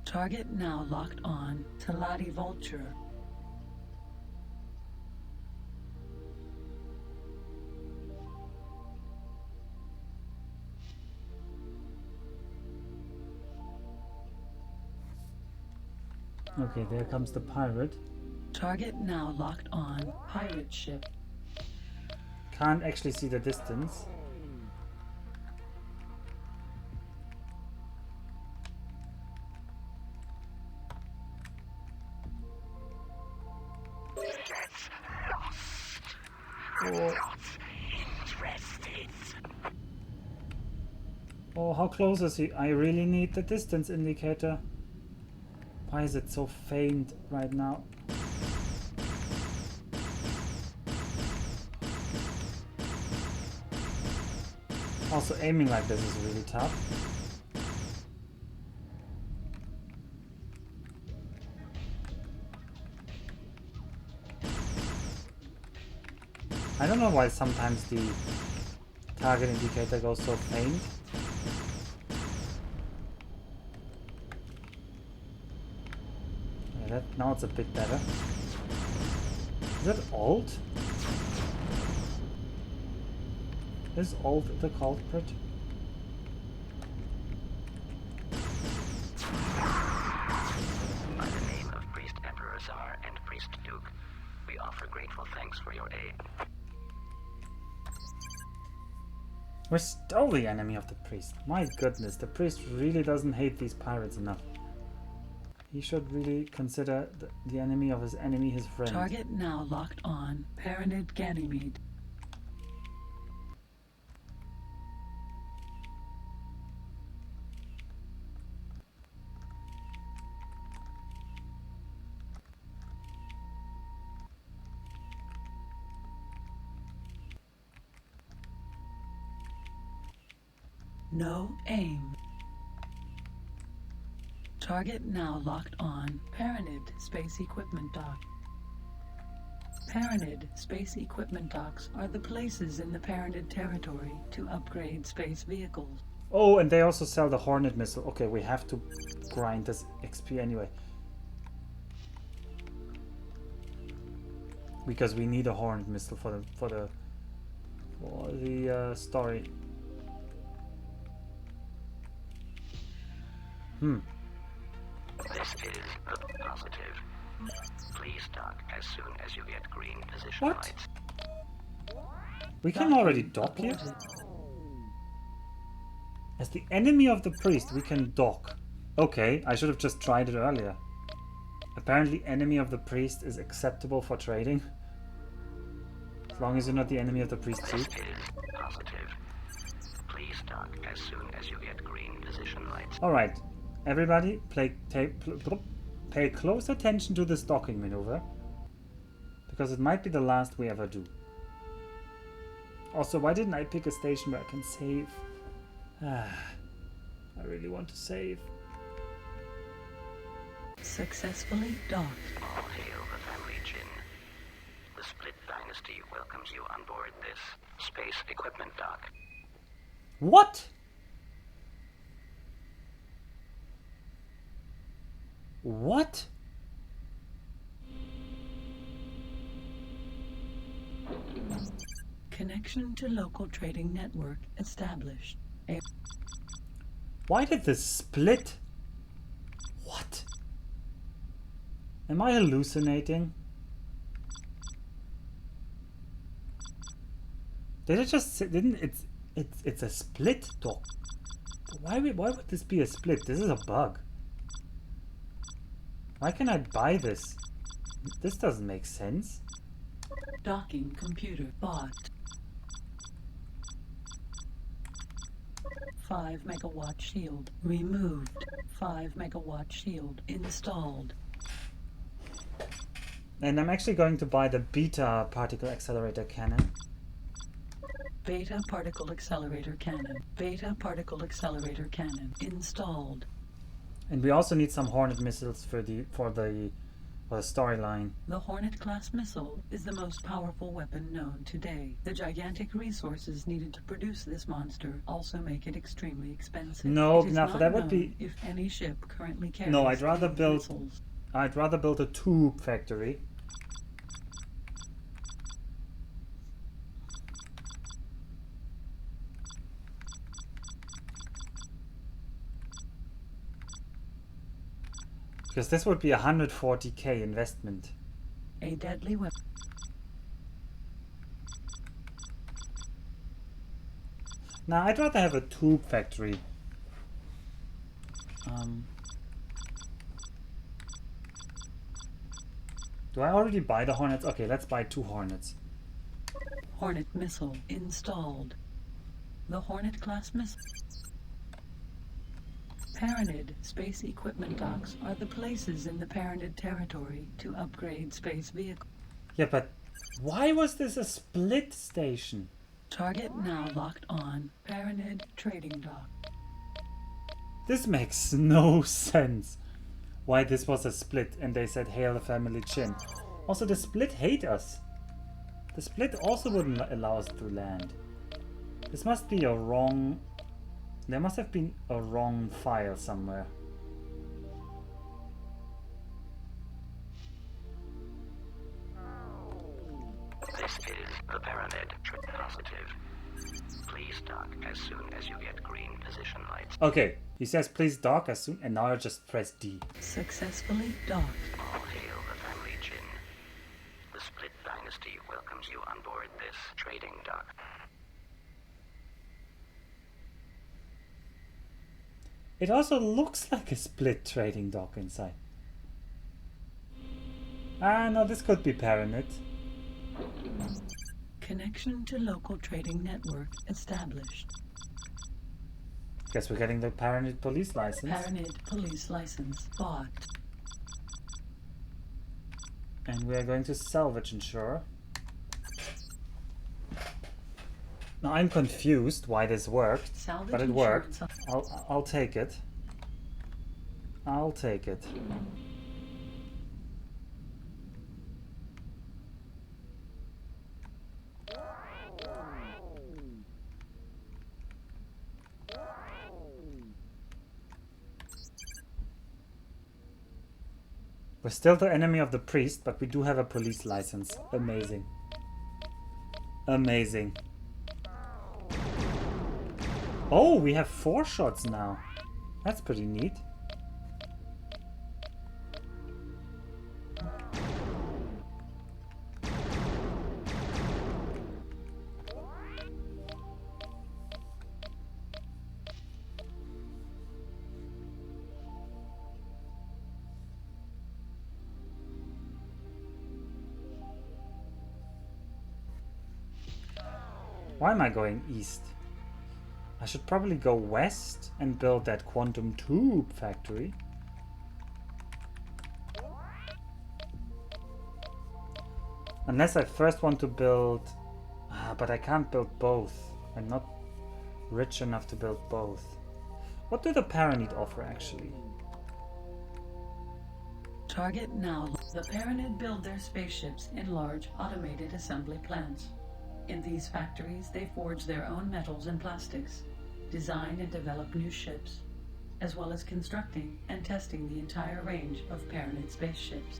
Target now locked on Teladi Vulture. Okay, there comes the pirate. Target now locked on pirate ship. Can't actually see the distance. Oh, how close is he? I really need the distance indicator. Why is it so faint right now? Also, aiming like this is really tough. I don't know why sometimes the target indicator goes so faint. Yeah, now it's a bit better. Is that alt? Is alt the culprit? By the name of Priest Emperor Tsar and Priest Duke, we offer grateful thanks for your aid. We're still the enemy of the priest. My goodness, the priest really doesn't hate these pirates enough. He should really consider the enemy of his enemy his friend. Target now locked on Paranid Ganymede. No aim. Target now locked on Paranid Space Equipment Dock. Paranid space equipment docks are the places in the Paranid Territory to upgrade space vehicles. Oh, and they also sell the Hornet missile. Okay, we have to grind this XP anyway. Because we need a Hornet missile for the story. This is a positive. Please dock as soon as you get green position What? lights. We can already dock here? As the enemy of the priest, we can dock. Okay, I should have just tried it earlier. Apparently, enemy of the priest is acceptable for trading. As long as you're not the enemy of the priest too. This is positive. Please dock as soon as you get green position lights. Alright, everybody, pay close attention to this docking maneuver. Because it might be the last we ever do. Also, why didn't I pick a station where I can save? I really want to save. Successfully docked. All hail the family Jin. The Split Dynasty welcomes you on board this space equipment dock. What? What? Connection to local trading network established. Why did this split? What? Am I hallucinating? Did it just say, didn't it's a split dock? Why would this be a split? This is a bug. Why can I buy this? This doesn't make sense. Docking computer bought. 5 megawatt shield removed. 5 megawatt shield installed. And I'm actually going to buy the beta particle accelerator cannon. Beta particle accelerator cannon. Beta particle accelerator cannon installed. And we also need some Hornet missiles for the storyline. The Hornet-class missile is the most powerful weapon known today. The gigantic resources needed to produce this monster also make it extremely expensive. No, It is now not that would known be. if any ship currently carries No, I'd rather these build. missiles. I'd rather build a tube factory. Because this would be 140k investment. A deadly weapon. Now, I'd rather have a tube factory. Do I already buy the Hornets? Okay, let's buy 2 Hornets. Hornet missile installed. The Hornet-class missile. Paranid space equipment docks are the places in the Paranid Territory to upgrade space vehicles. Yeah, but why was this a split station? Target now locked on. Paranid trading dock. This makes no sense. Why this was a split and they said hail the family Chin. Also, the split hate us. The split also wouldn't allow us to land. This must be a wrong... There must have been a wrong file somewhere. This is the Paranid trip positive. Please dock as soon as you get green position lights. Okay, he says please dock as soon, and now I just press D. Successfully docked. All hail the family Jin. The Split Dynasty welcomes you on board this trading dock. It also looks like a split trading dock inside. Ah, no, this could be Paranid. Connection to local trading network established. Guess we're getting the Paranid police license. Paranid police license bought. And we are going to salvage insure. Now I'm confused why this worked, Salvage but it worked. insurance. I'll take it. I'll take it. We're still the enemy of the priest, but we do have a police license. Amazing. Amazing. Oh, we have 4 shots now. That's pretty neat. Why am I going east? I should probably go west and build that quantum tube factory. Unless I first want to build... but I can't build both. I'm not rich enough to build both. What do the Paranid offer actually? Target now. The Paranid build their spaceships in large automated assembly plants. In these factories, they forge their own metals and plastics, design and develop new ships, as well as constructing and testing the entire range of Paranid spaceships.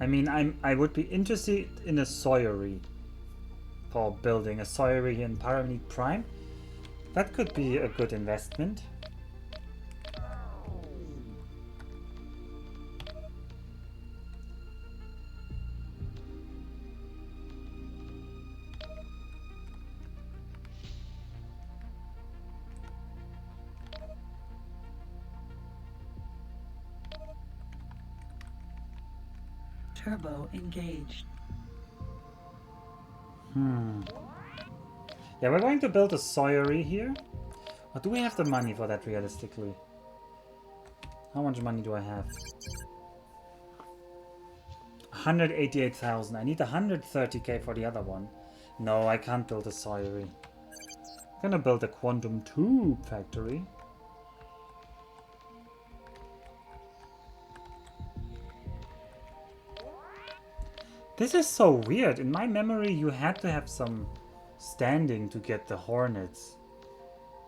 I mean, I would be interested in a sawyery. For building a sawyery in Paranid Prime. That could be a good investment. Turbo engaged. Yeah, we're going to build a sawyery here. But do we have the money for that realistically? How much money do I have? 188,000. I need 130k for the other one. No, I can't build a sawyery. I'm gonna build a quantum tube factory. This is so weird. In my memory, you had to have some standing to get the Hornets,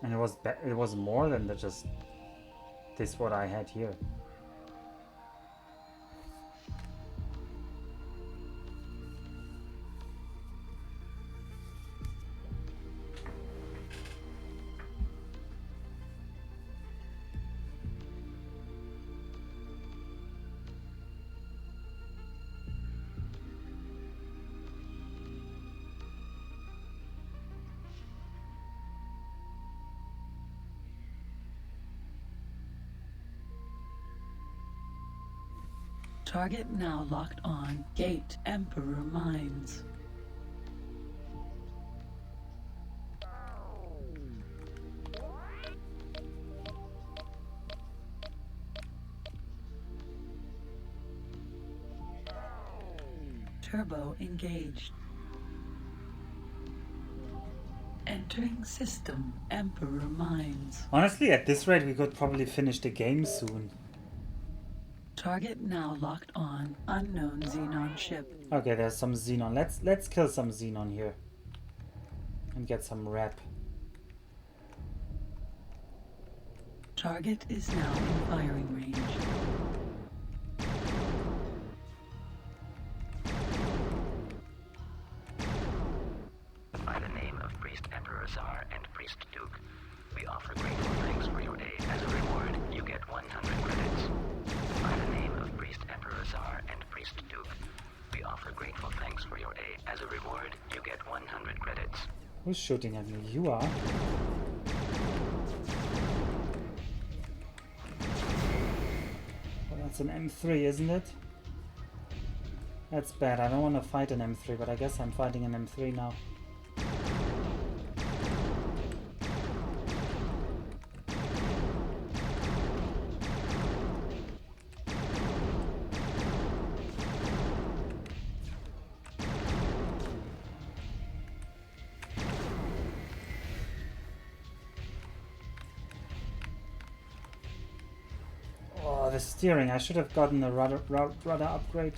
and it was more than just this what I had here. Target now locked on. Gate Emperor Mines. Turbo engaged. Entering system. Emperor Mines. Honestly, at this rate, we could probably finish the game soon. Target now locked on. Unknown Xenon ship. Okay, there's some Xenon. Let's kill some Xenon here. And get some rep. Target is now in firing range. By the name of Priest Emperor Tsar and Priest Duke, we offer grateful thanks for your aid. As a reward, you get 100 credits. By the name of Priest Emperor Tsar and Priest Duke, we offer grateful thanks for your aid. As a reward, you get 100 credits. Who's shooting at me? You are. Well, that's an M3, isn't it? That's bad. I don't want to fight an M3, but I guess I'm fighting an M3 now. Oh, the steering. I should have gotten a rudder upgrade.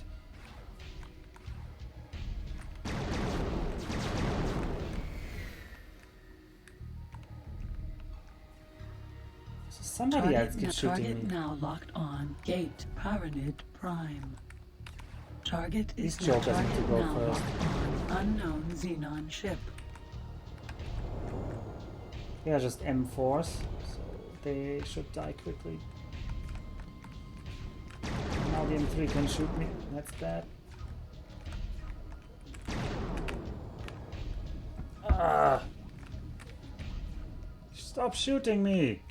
Somebody else keeps shooting Target me. now locked on. Gate Paranid Prime. Target These is now jokers need to target go now first. locked on. Unknown Xenon ship. They are just M4s, so they should die quickly. Now the M3 can shoot me. That's bad. Ah! Stop shooting me!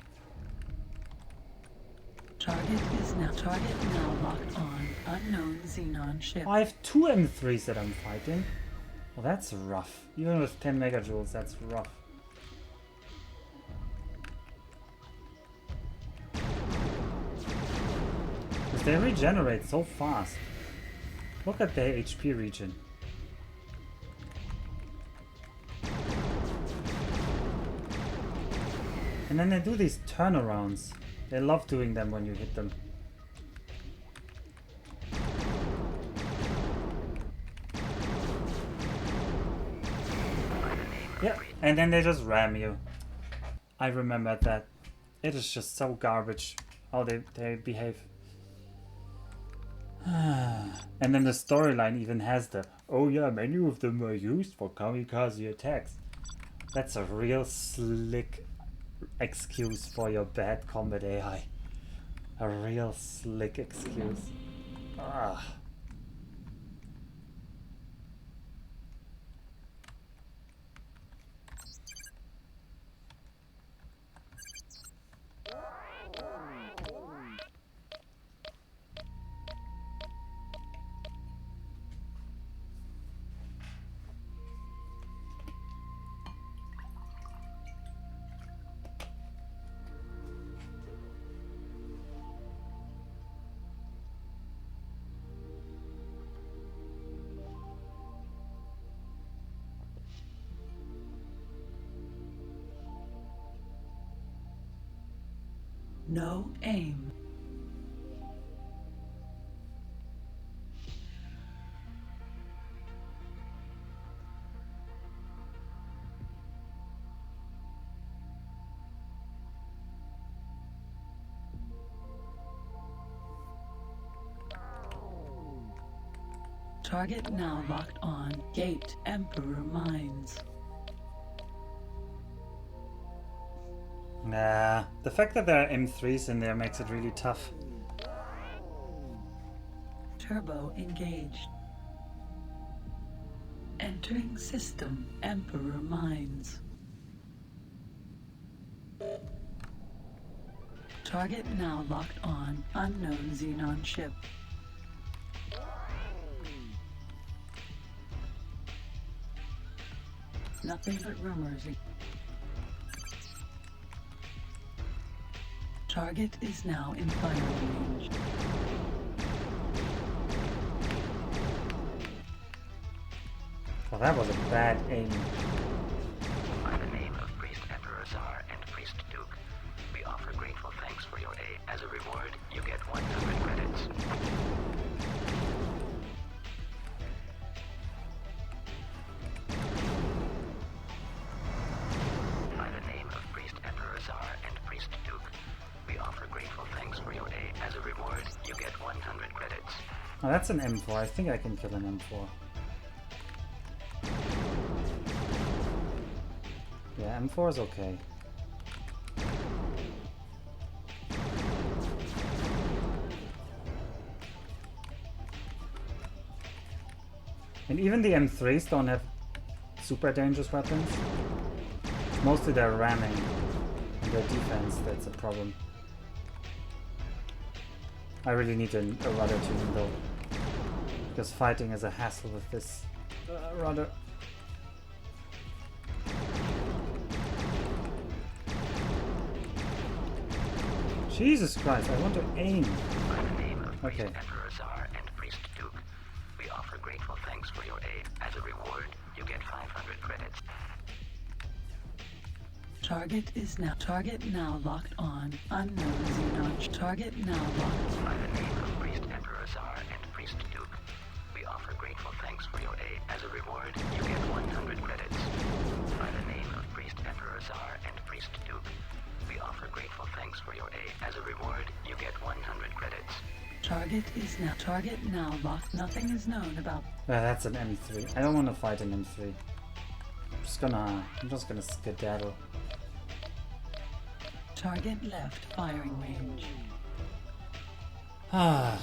Target now locked on. Unknown Xenon ship. I have 2 M3s that I'm fighting. Well, that's rough. Even with 10 megajoules, that's rough. Because they regenerate so fast. Look at their HP regen. And then they do these turnarounds. They love doing them when you hit them. Yeah, and then they just ram you. I remember that. It is just so garbage how they behave. And then the storyline even has the, oh yeah, many of them were used for kamikaze attacks. That's a real slick excuse for your bad combat AI. A real slick excuse. Ah. No aim. Target now locked on. Gate Emperor Mines. Nah, the fact that there are M3s in there makes it really tough. Turbo engaged. Entering system. Emperor Mines. Target now locked on. Unknown Xenon ship. Nothing but rumors. Target is now in firing range. Well, that was a bad aim. By the name of Priest Emperor Czar and Priest Duke, we offer grateful thanks for your aid. As a reward, you get 100 credits. By the name of Priest Emperor Czar and Priest Duke, we offer grateful thanks for your aid. As a reward, you get 100 credits. Oh, that's an M4. I think I can kill an M4. Yeah, M4 is okay. And even the M3s don't have super dangerous weapons. It's mostly their ramming and their defense that's a problem. I really need a rudder tuning though, because fighting is a hassle with this rudder. Jesus Christ, I want to aim. By the name of Priest Okay. Emperor Czar and Priest Duke, we offer grateful thanks for your aid. As a reward, you get 500 credits. Target now locked on. Unknown Xenon. Target now locked. By the name of Priest Emperor Czar and Priest Duke, we offer grateful thanks for your aid. As a reward, you get 100 credits. By the name of Priest Emperor Czar and Priest Duke, we offer grateful thanks for your aid. As a reward, you get 100 credits. Target now locked. Nothing is known about. That's an M3. I don't want to fight an M3. I'm just gonna skedaddle. Target left firing range. Ah.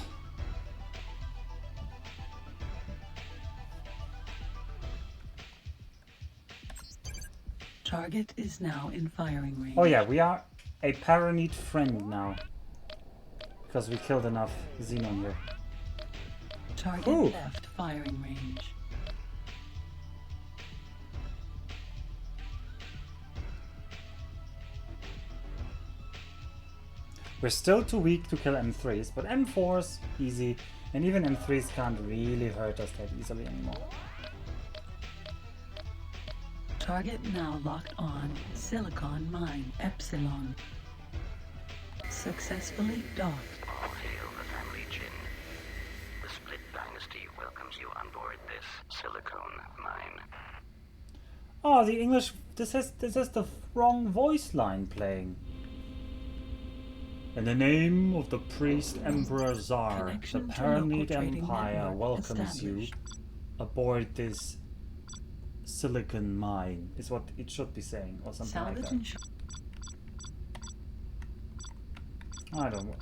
Target is now in firing range. Oh yeah, we are a Paranid friend now. Because we killed enough Xenon here. Target Ooh. left firing range. We're still too weak to kill M3s, but M4s, easy. And even M3s can't really hurt us that easily anymore. Target now locked on. Silicon Mine Epsilon. Successfully docked. All hail the family Jin. The Split Dynasty welcomes you on board this silicone mine. Oh, the English... This is the wrong voice line playing. In the name of the Priest Emperor Czar, the Connection to Paranid local trading Empire network welcomes you established. aboard this silicon mine, is what it should be saying, or something like Salvage that. and I don't know.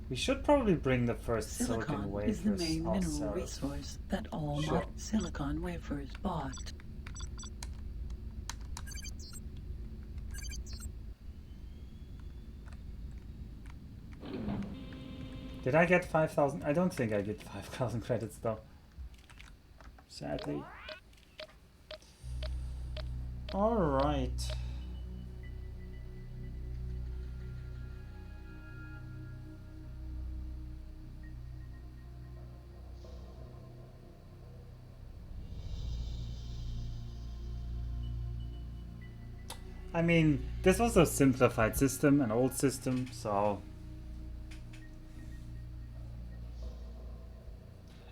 We should probably bring the first silicon Silicon wafers is the main mineral ourselves. resource that all Sure. silicon wafers bought. Did I get 5,000? I don't think I get 5,000 credits though. Sadly. Alright. I mean, this was a simplified system, an old system, so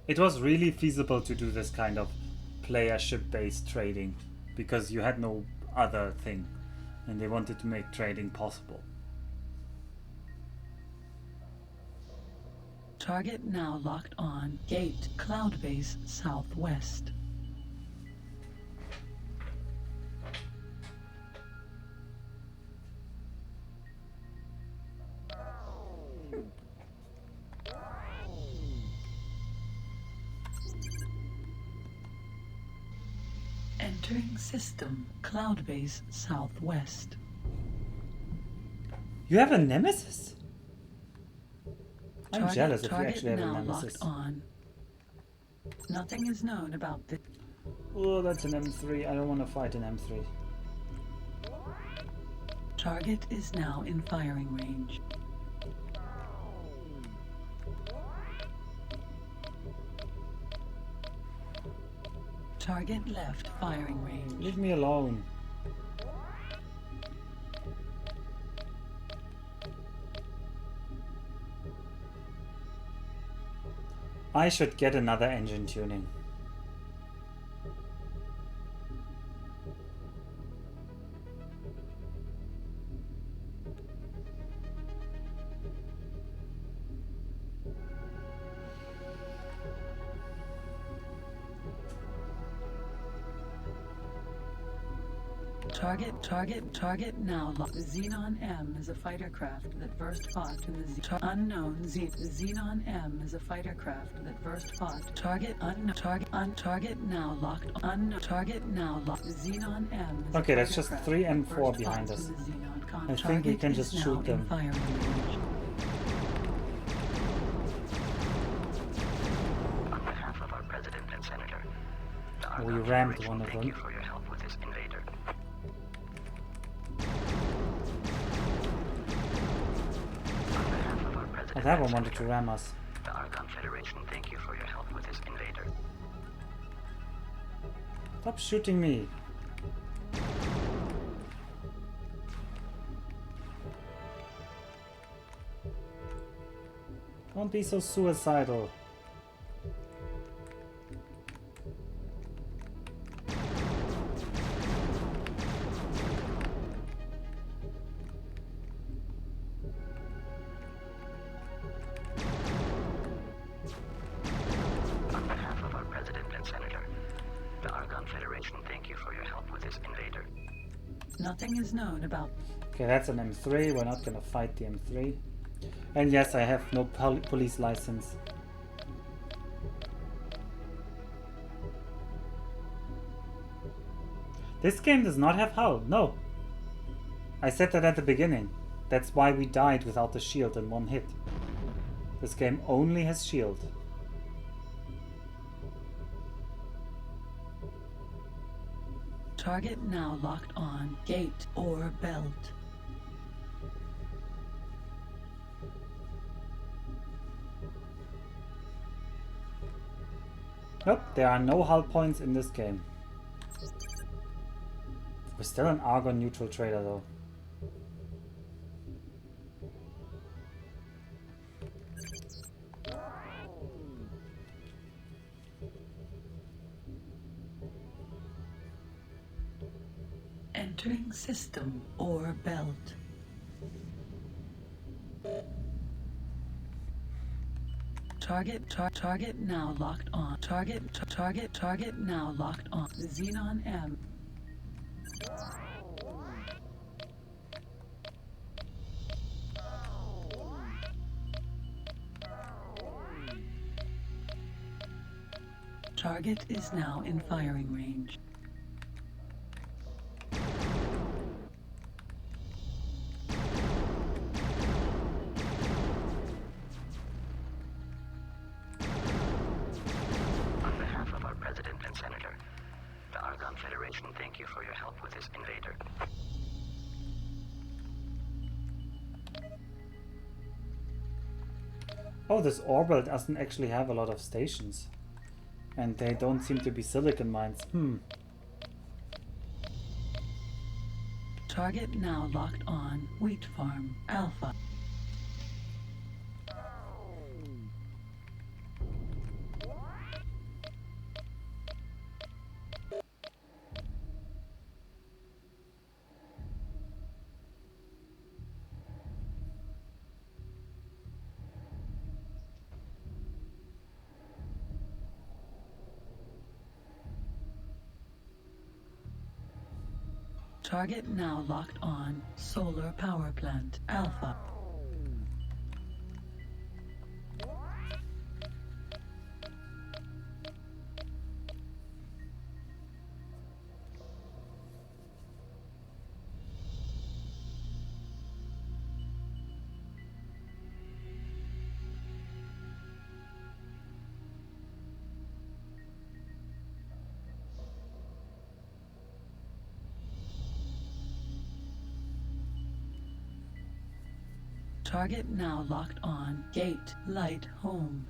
it was really feasible to do this kind of playership-based trading because you had no other thing and they wanted to make trading possible. Target now locked on. Gate Cloud Base Southwest. Entering system. Cloud Base Southwest. You have a nemesis? I'm Target- jealous if you target actually have a now nemesis. locked on. Nothing is known about this. Oh, that's an M3. I don't want to fight an M3. Target is now in firing range. Target left firing range. Leave me alone. I should get another engine tuning. Target now locked. Xenon M is a fighter craft that first fought in the Xenon M is a fighter craft that first fought. Target now locked. Target now locked. Xenon M is Okay, a that's fighter just craft 3 that and 4 first behind fought us. in the Xenon con- I think we Target can is just now shoot in them. firing range. On behalf of our president and senator, the We Argonne rammed Federation, one of thank them. you for your help with this invader. On behalf of our president Oh, that one and wanted to senator, ram us. the Argonne Federation, thank you for your help with this invader. Stop shooting me. Don't be so suicidal. On behalf of our President and Senator, the Argon Federation thank you for your help with this invader. Nothing is known about. Okay, that's an M3. We're not gonna fight the M3. And yes, I have no police license. This game does not have hull, no. I said that at the beginning. That's why we died without the shield in one hit. This game only has shield. Target now locked on. Gate or belt. Nope, there are no hull points in this game. We're still an Argon neutral trader though. Entering system or belt. Target now locked on. Target now locked on. Xenon M. Target is now in firing range. On behalf of our President and Senator, the Argon Federation thank you for your help with this invader. Oh, this orbital doesn't actually have a lot of stations. And they don't seem to be silicon mines. Target now locked on. Wheat farm. Alpha. Target now locked on. Solar power plant. Alpha. Target now locked on. Gate light home.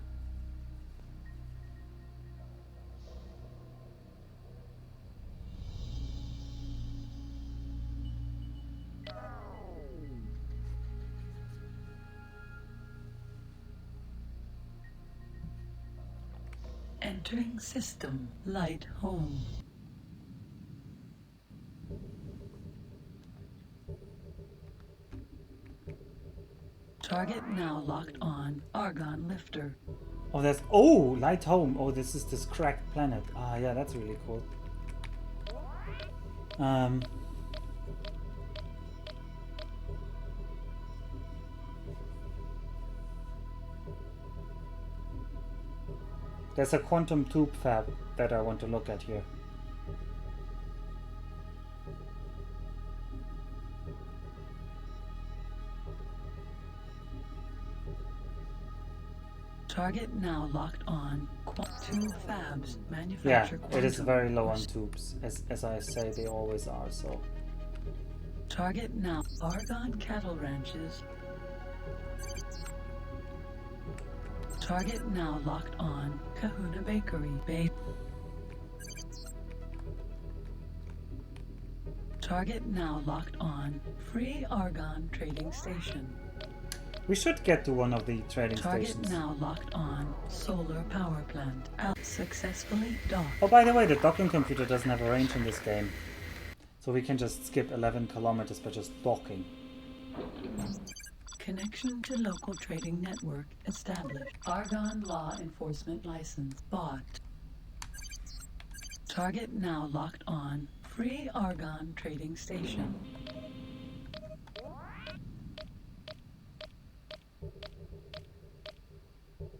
Entering system light home. Target now locked on. Argon lifter. Oh, that's... Oh! Light home! Oh, this is this cracked planet. Ah, yeah, that's really cool. There's a quantum tube fab that I want to look at here. Target now locked on. Two fabs Yeah, manufacture it is quantum. very low on tubes, as I say, they always are, so... Target now. Argon cattle ranches. Target now locked on. Kahuna Bakery. Target now locked on. Free Argon Trading Station. We should get to one of the trading Target stations. now locked on. Solar power plant out. Successfully docked. Oh, by the way, the docking computer doesn't have a range in this game. So we can just skip 11 kilometers by just docking. Connection to local trading network established. Argon law enforcement license bought. Target now locked on. Free Argon trading station.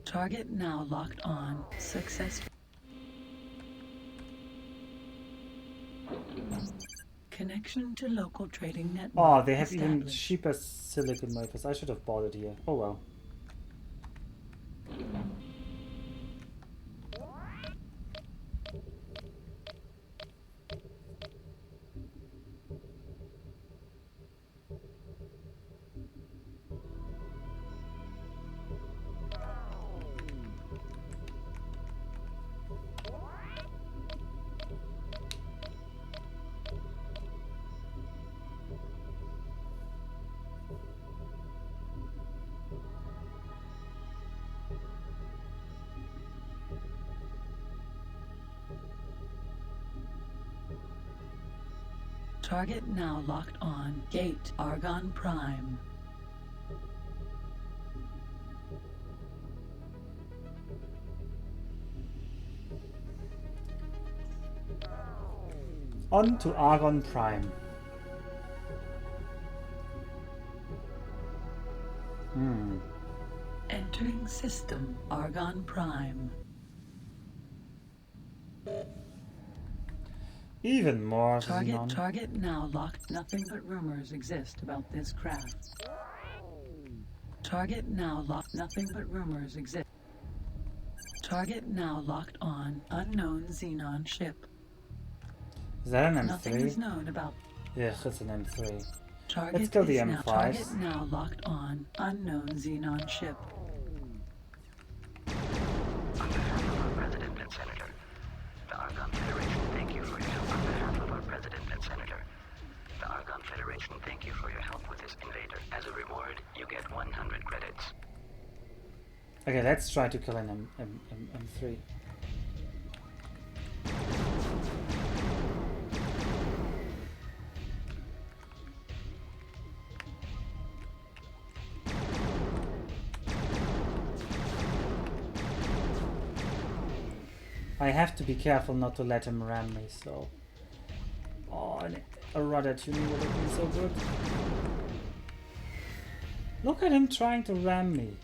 Target now locked on. Successful. Connection to local trading network. Oh, they have even established. cheaper silicon wafers. I should have bought it here. Oh well. Target now locked on. Gate Argon Prime. On to Argon Prime. Entering system Argon Prime. Even more Xenon. Target now locked. Nothing but rumors exist about this craft. Target now locked. Nothing but rumors exist. Target now locked on. Unknown Xenon ship. Is that an Nothing is M3? known about. Yeah, it's an M3. Target Let's go the is now, M5s. Target now locked on. Unknown Xenon ship. On behalf of our President and Senator, the Argon Federation thank you for your help. On behalf of our President and Senator, the Argon Federation thank you for your help with this invader. As a reward, you get 100 credits. Okay, let's try to kill an M3. I have to be careful not to let him ram me, so... Oh, a rudder tuning would have been so good. Look at him trying to ram me.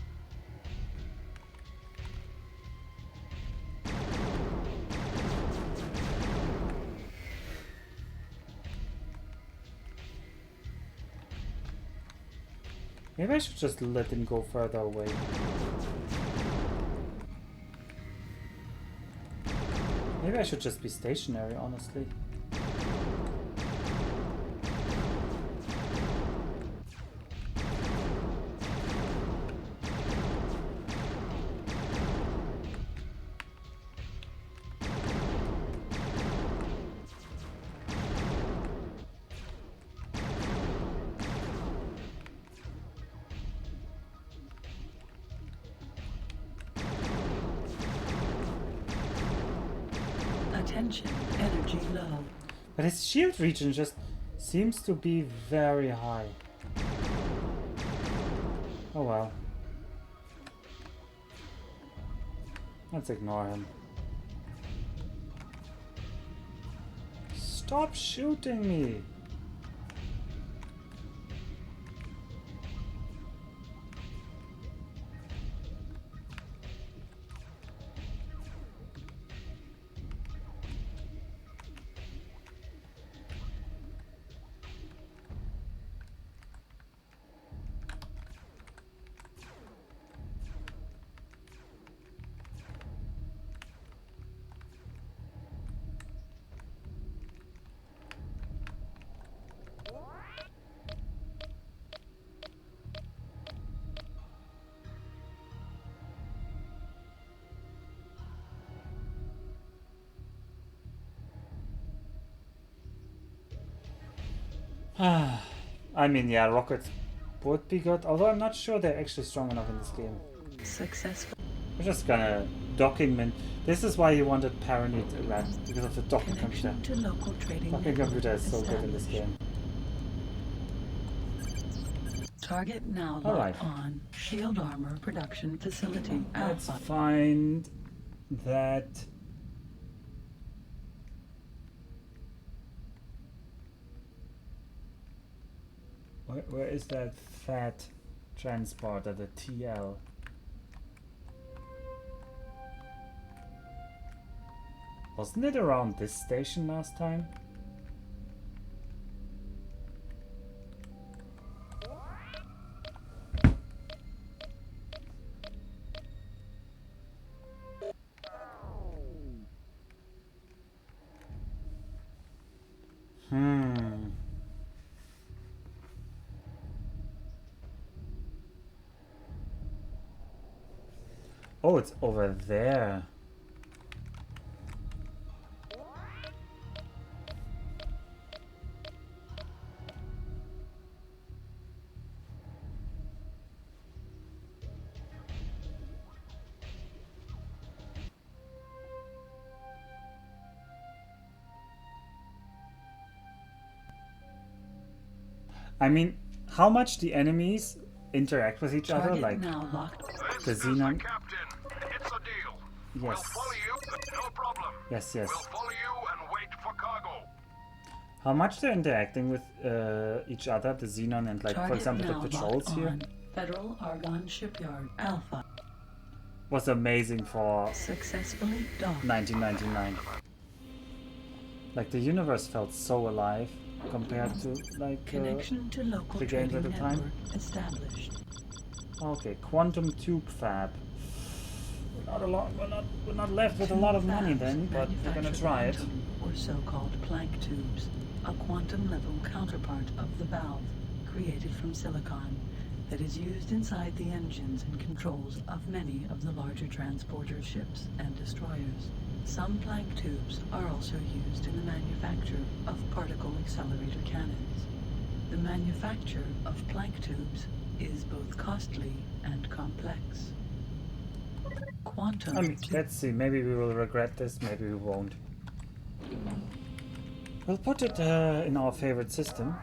Maybe I should just let him go further away. Maybe I should just be stationary, honestly. Attention, energy low. But his shield region just seems to be very high. Oh well. Let's ignore him. Stop shooting me! I mean, yeah, rockets would be good, although I'm not sure they're actually strong enough in this game. Successful. We're just gonna document. This is why you wanted Paranid Rat, because of the docking computer. Connection to local trading Docking computer is so network good in this game. Target now All locked right. on. Shield armor production facility Let's Alpha. find that. Where is that fat transporter, the TL? Wasn't it around this station last time? Oh, it's over there. I mean, how much the enemies interact with each other, Target like now locked. the This is Xenon. the captain. It's a deal. We'll Yes. follow you, no problem. Yes, We'll yes. follow you and wait for cargo. How much they're interacting with each other, the Xenon and, like, for Target example, the now patrols locked here, on. Federal Argonne Shipyard Alpha. was amazing for Successfully docked. 1999. Like, the universe felt so alive compared to, like, Connection to local the games trading at the time. network established. okay, quantum tube fab. We're not left with a lot of money then, but we're gonna try it. Quantum, or so-called plank tubes, a quantum-level counterpart of the valve, created from silicon, that is used inside the engines and controls of many of the larger transporter ships and destroyers. Some plank tubes are also used in the manufacture of particle accelerator cannons. The manufacture of plank tubes is both costly and complex. Quantum I mean, tube- let's see, maybe we will regret this, maybe we won't. We'll put it in our favorite system.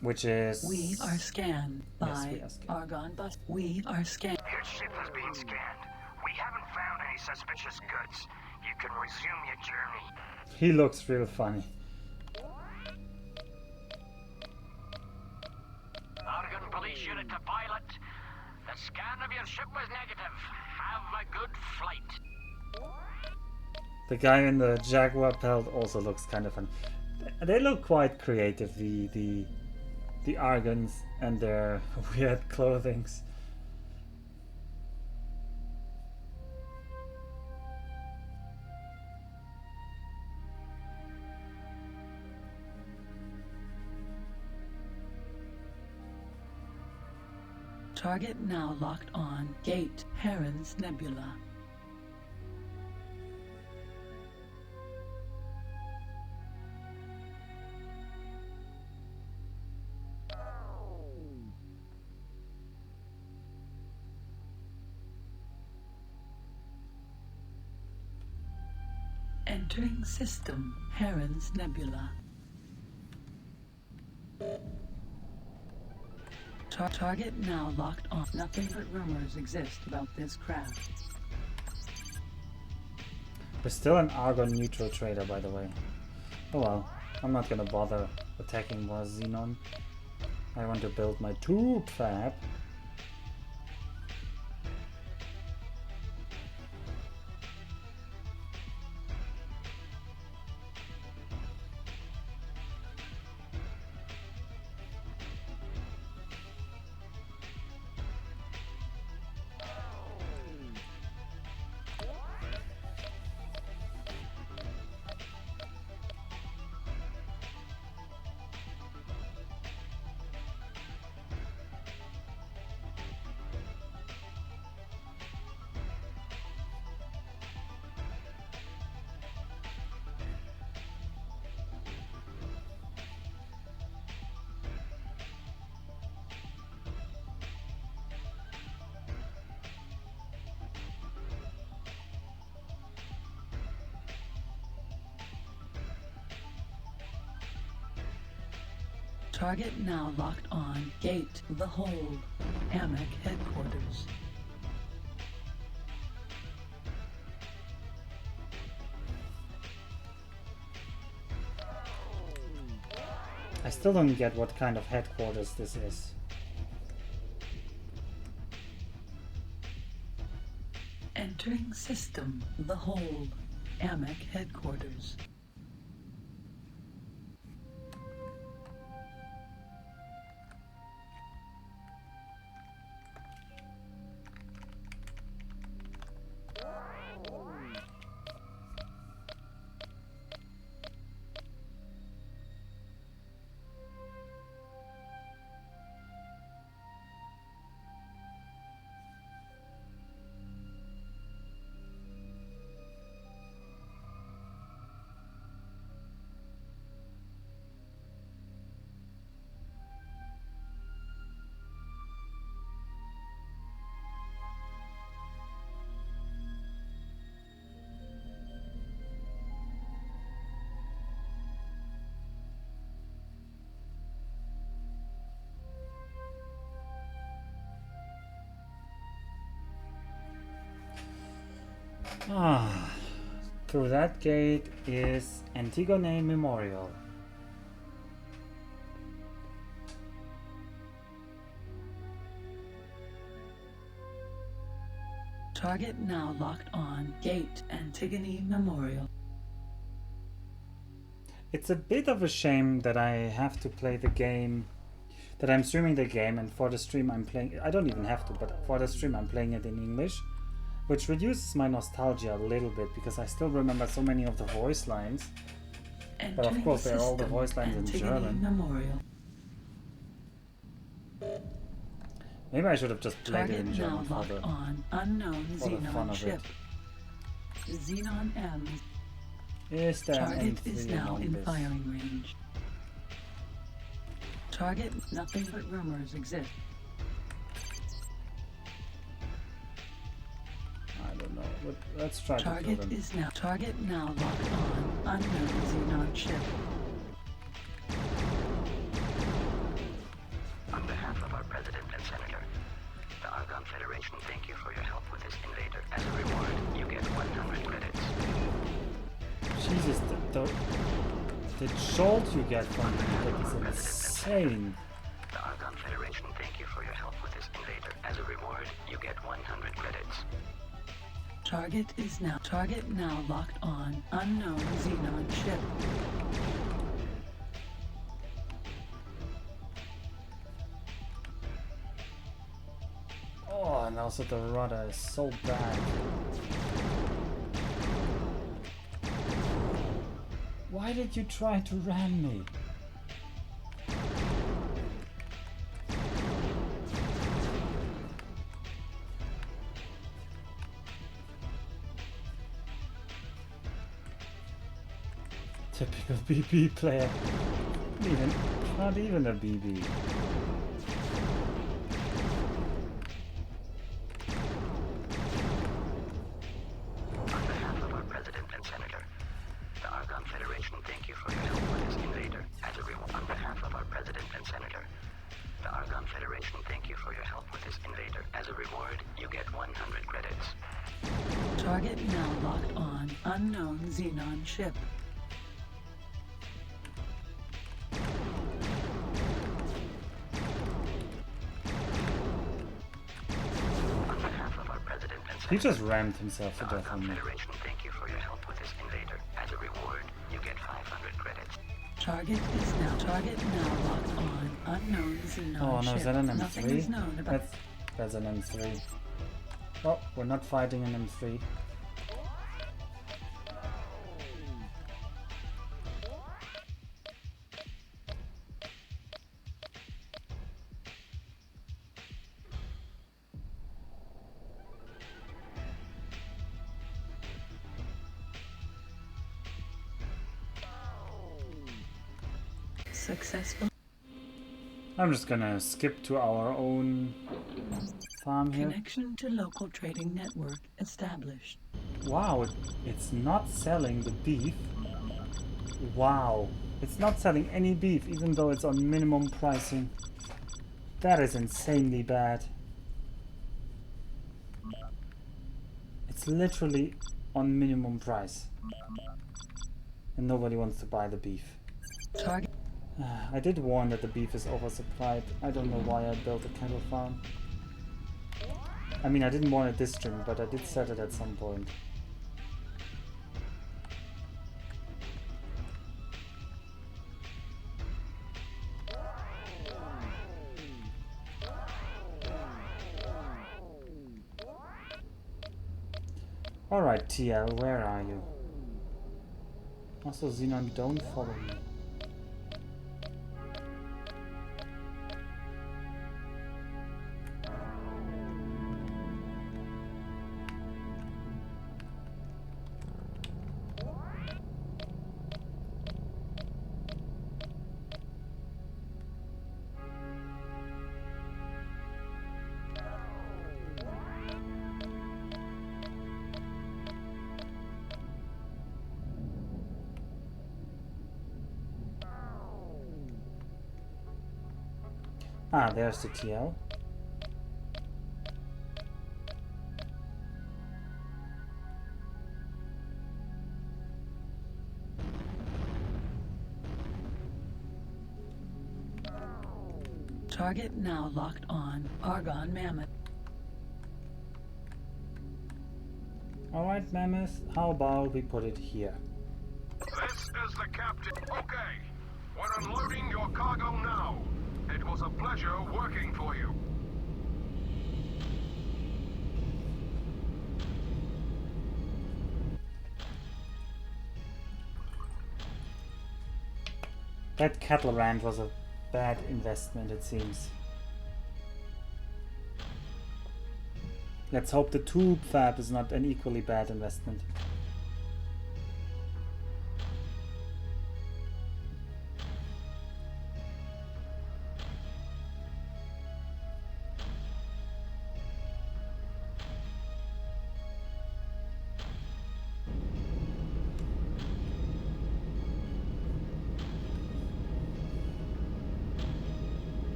Which is... We are scanned by Yes, we are scanned. Argonne bus. We are scanned. Your ship is being scanned. We haven't found any suspicious goods. You can resume your journey. He looks real funny. Argon Police Unit to pilot. The scan of your ship was negative. Have a good flight. The guy in the Jaguar pelt also looks kind of fun. They look quite creative, the Argons and their weird clothings. Target now locked on. Gate Heron's Nebula. Entering system. Heron's Nebula. Target now locked on. Nothing but rumors exist about this craft. There's still an Argon neutral trader, by the way. Oh well, I'm not gonna bother attacking more Xenon. I want to build my tube fab. Target now locked on. Gate the hold. AMEC headquarters. I still don't get what kind of headquarters this is. Entering system. The hold. AMEC headquarters. Ah, through that gate is Antigone Memorial. Target now locked on. Gate Antigone Memorial. It's a bit of a shame that I have to play the game, that I'm streaming the game, and for the stream I'm playing, I don't even have to, but for the stream I'm playing it in English, which reduces my nostalgia a little bit because I still remember so many of the voice lines. But of course they're all the voice lines in German. Memorial. Maybe I should have just played it Target in now German for locked the, on. Unknown for the fun Xenon of ship. it. Xenon M. Is there an Target M3 is now among in this? firing range. Target, nothing but rumors exist. I don't know, but let's try to kill Target them. is now locked on. Unknown Xenon ship. On behalf of our President and Senator, the Argon Federation thank you for your help with this invader. As a reward, you get 100 credits. Jesus, the jolt you get from it is insane. The Argon Federation thank you for your help with this invader. As a reward, you get 100 credits. Target now locked on. Unknown Xenon ship. Oh, and also the rudder is so bad. Why did you try to ram me? Typical BB player. Not even a BB. On behalf of our President and Senator, the Argon Federation thank you for your help with this invader. As a reward, on behalf of our President and Senator, the Argon Federation thank you for your help with this invader. As a reward, you get 100 credits. Target now locked on. Unknown Xenon ship. On behalf of our President and He Senator, just rammed himself to the death on Argon me. Federation thank you for your help with this invader. As a reward, you get 500 credits. Target now locked on. Unknown Xenon Oh no, ship. is that an Nothing is M3? known about. That's an M3. Oh, we're not fighting an M3. Successful. I'm just gonna skip to our own farm here. Connection to local trading network established. Wow, it's not selling the beef. Wow. It's not selling any beef, even though it's on minimum pricing. That is insanely bad. It's literally on minimum price. And nobody wants to buy the beef. Target. I did warn that the beef is oversupplied. I don't know why I built a cattle farm. I mean, I didn't warn it this stream, but I did set it at some point. Alright, TL, where are you? Also, Xenon, don't follow me. Ah, there's the TL. Target now locked on. Argon Mammoth. Alright, Mammoth, how about we put it here? This is the captain. Okay, we're unloading your cargo now. It was a pleasure working for you. That cattle ranch was a bad investment, it seems. Let's hope the tube fab is not an equally bad investment.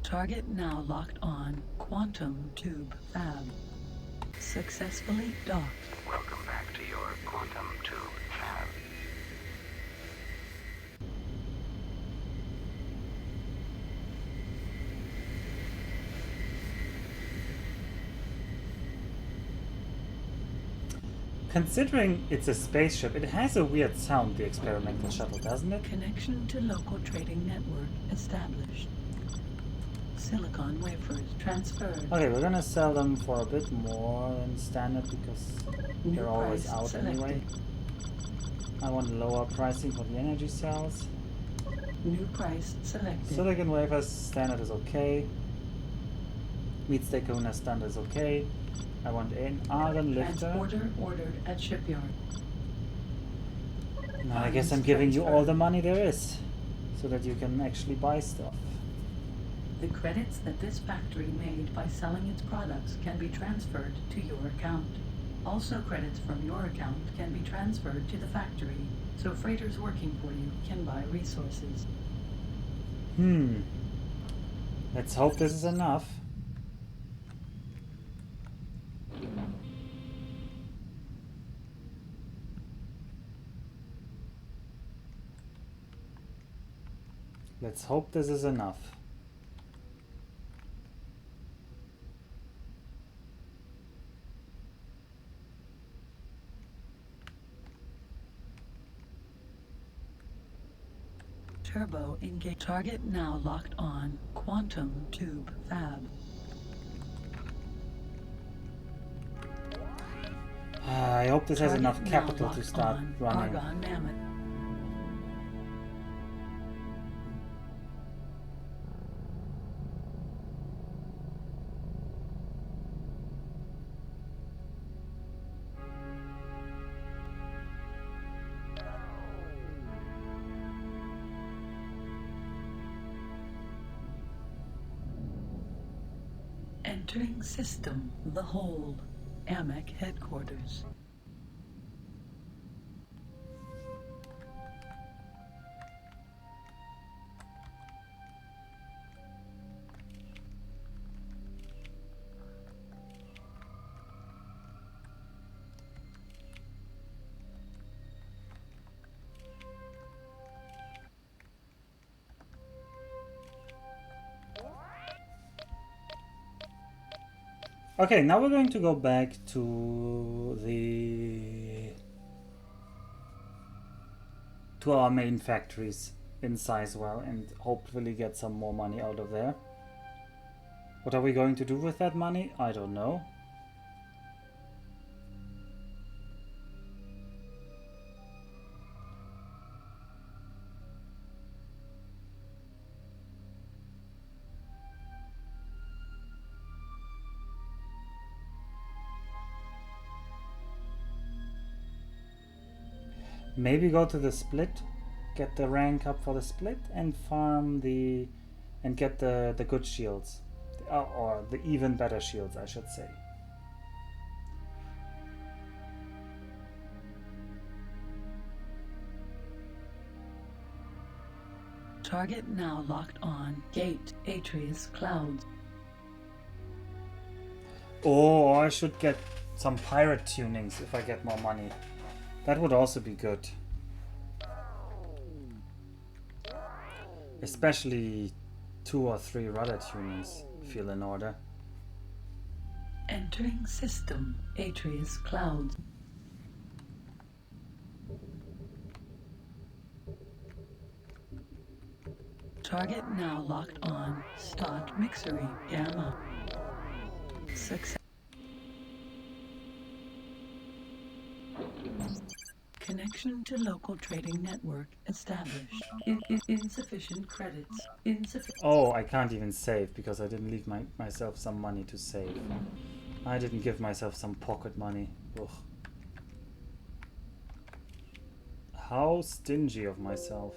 Target now locked on. Quantum Tube Fab. Successfully docked. Welcome back to your quantum tube fab. Considering it's a spaceship, it has a weird sound, the experimental shuttle, doesn't it? Connection to local trading network established. Silicon wafers transferred. Okay, we're gonna sell them for a bit more than standard because New they're always price out selected. anyway. I want lower pricing for the energy cells. New price selected. Silicon wafers standard is okay. Meat steak kahuna standard is okay. I want an argon lifter. Transporter ordered at shipyard. Now I guess I'm giving you all the money there is, so that you can actually buy stuff. The credits that this factory made by selling its products can be transferred to your account. Also, credits from your account can be transferred to the factory, so freighters working for you can buy resources. Let's hope this is enough. Let's hope this is enough. Turbo engage. Target now locked on. Quantum Tube Fab. I hope this has Target enough now capital to locked start on. running. Argon Mammoth. Entering system. The hold. AMEC headquarters. Okay, now we're going to go back to our main factories in Sizewell and hopefully get some more money out of there. What are we going to do with that money? I don't know. Maybe go to the split, get the rank up for the split, and farm and get the good shields, or the even better shields, I should say. Target now locked on. Gate Atreus Clouds. Oh, I should get some pirate tunings if I get more money. That would also be good. Especially 2 or 3 rudder tunings feel in order. Entering system. Atreus Clouds. Target now locked on. Stock Mixery Gamma. Success. Connection to local trading network established. Insufficient credits. Oh, I can't even save because I didn't leave myself some money to save. I didn't give myself some pocket money. Ugh. How stingy of myself.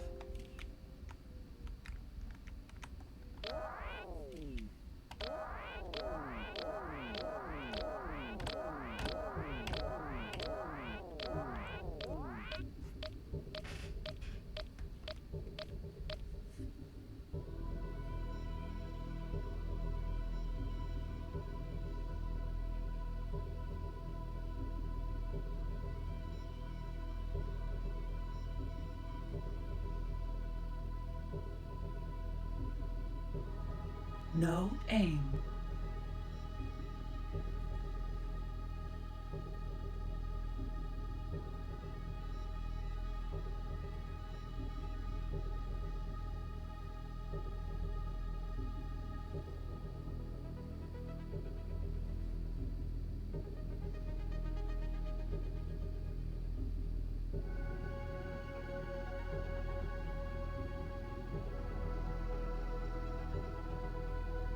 No aim.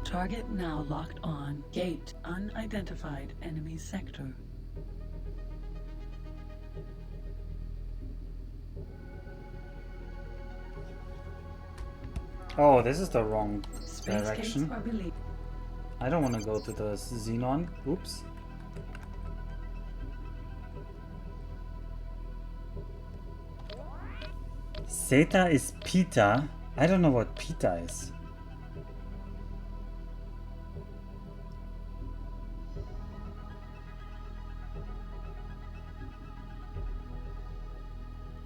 Target now locked on. Gate unidentified enemy sector. Oh, this is the wrong Space direction. gates are believed. I don't want to go to the Xenon. Oops. Zeta is Pita. I don't know what Pita is.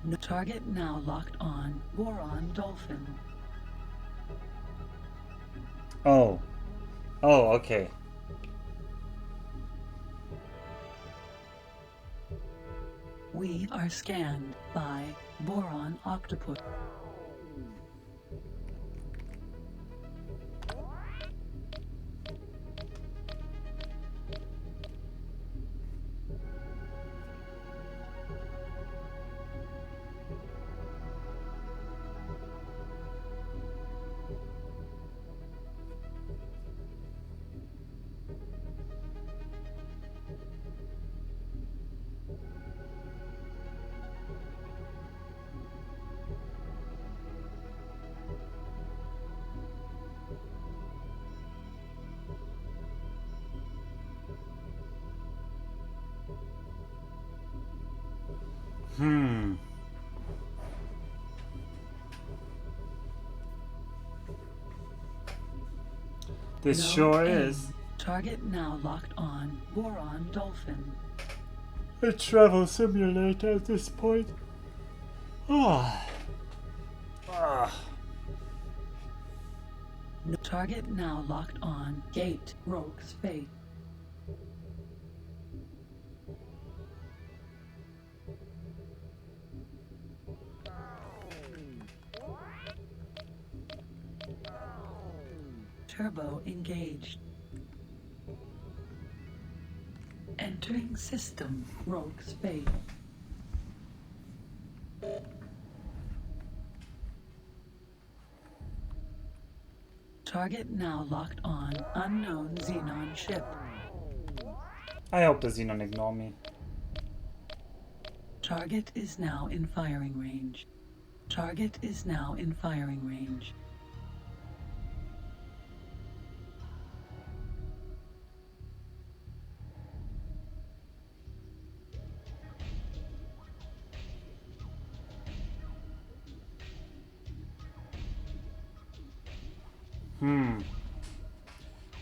No target now locked on. Boron Dolphin. Oh. Oh, okay. We are scanned by Boron Octopus. Hmm. This No sure aim. is Target now locked on. Boron Dolphin. a travel simulator at this point. Ah. Ah. No target now locked on. Gate. Rogue Space. Turbo engaged. Entering system. Rogue Space. Target now locked on. Unknown Xenon ship. I hope the Xenon ignore me. Target is now in firing range. Target is now in firing range.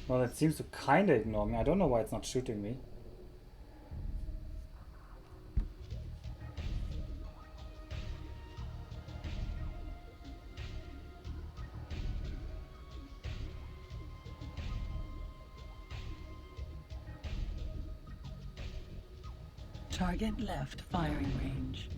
Well, it seems to kinda ignore me. I don't know why it's not shooting me. Target left firing range.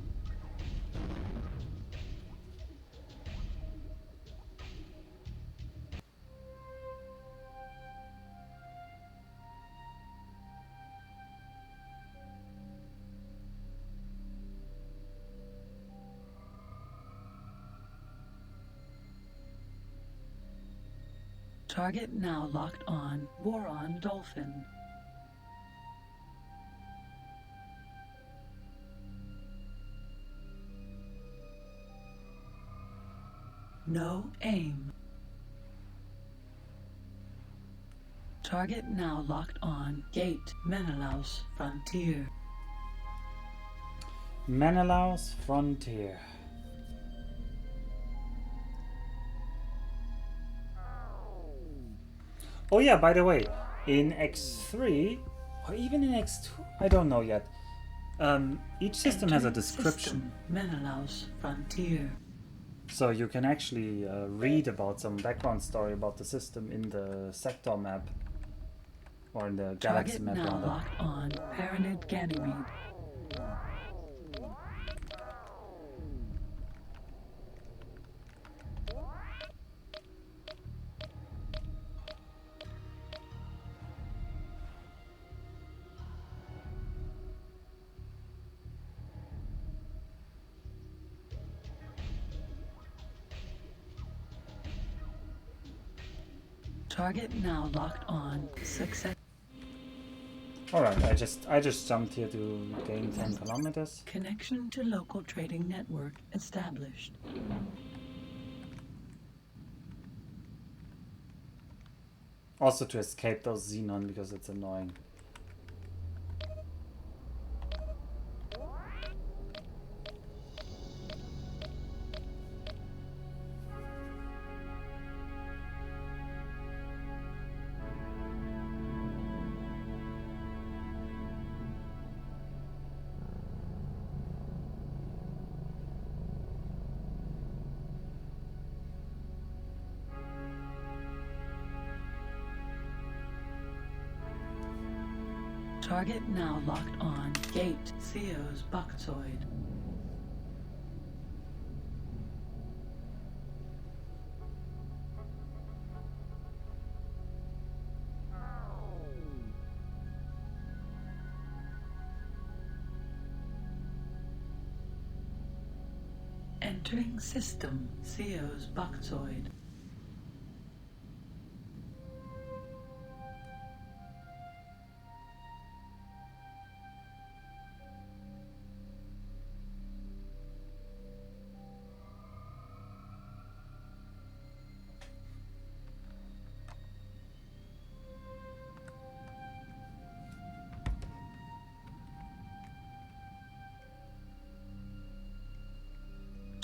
Target now locked on. Boron Dolphin. No aim. Target now locked on. Gate. Menelaus Frontier. Menelaus Frontier. Oh yeah, by the way, in X3, or even in X2, I don't know yet, each system has a Entering description. system. Menelaus Frontier. So you can actually read about some background story about the system in the sector map. Or in the galaxy Target map, now rather. locked on. Paranid Ganymede. Target now locked on. Success. Alright, I just jumped here to gain 10 kilometers. Connection to local trading network established. Also to escape those Xenon because it's annoying. Target now locked on. Gate. Theo's Boxoid. Entering system. Theo's Boxoid.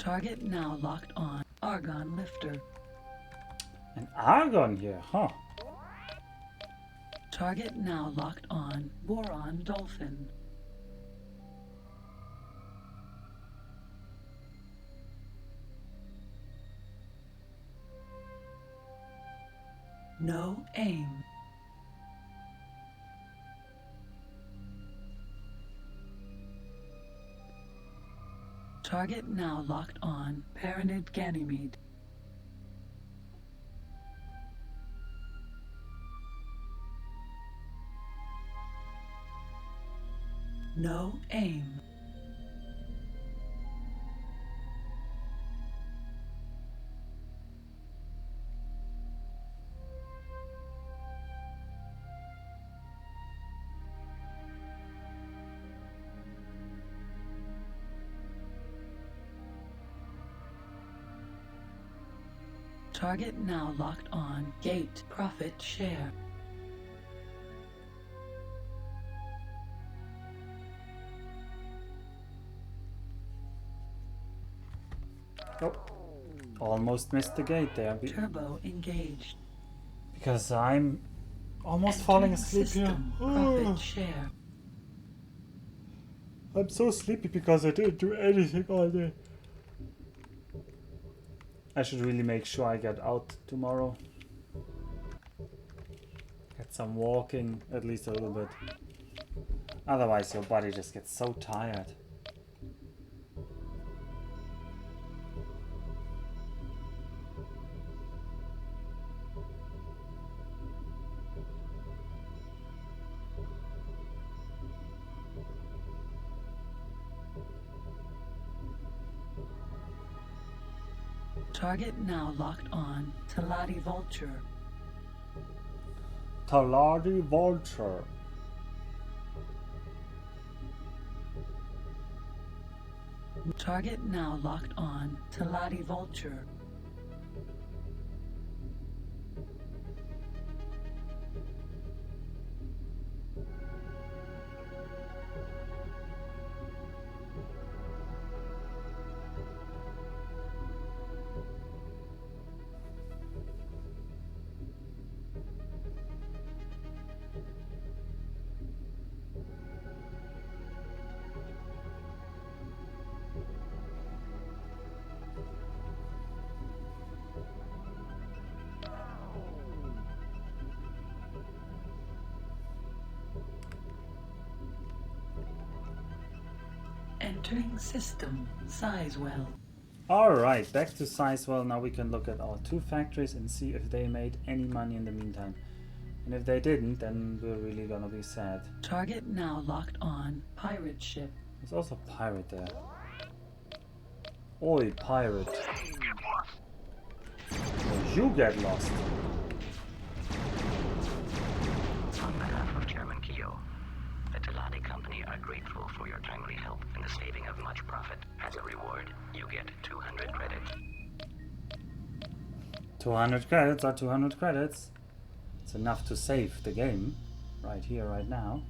Target now locked on. Argon lifter. An argon here, huh? Target now locked on. Boron dolphin. No aim. Target now locked on. Paranid Ganymede. No aim. Target now locked on. Gate profit share. Oh, almost missed the gate there. Turbo engaged. Because I'm almost falling asleep System here. profit share. I'm so sleepy because I didn't do anything all day. I should really make sure I get out tomorrow. Get some walking, at least a little bit. Otherwise your body just gets so tired. Target now locked on. Taladi Vulture. Taladi Vulture. Target now locked on. Taladi Vulture. Entering system. Sizewell. Alright, back to Sizewell. Now we can look at our two factories and see if they made any money in the meantime. And if they didn't, then we're really gonna be sad. Target now locked on. Pirate ship. There's also a pirate there. Oi, pirate. Well, you get lost. On behalf of Chairman Keogh, the Taladi Company are grateful for your timely help in the saving of much profit. As a reward, you get 200 credits. 200 credits are 200 credits. It's enough to save the game. Right here, right now.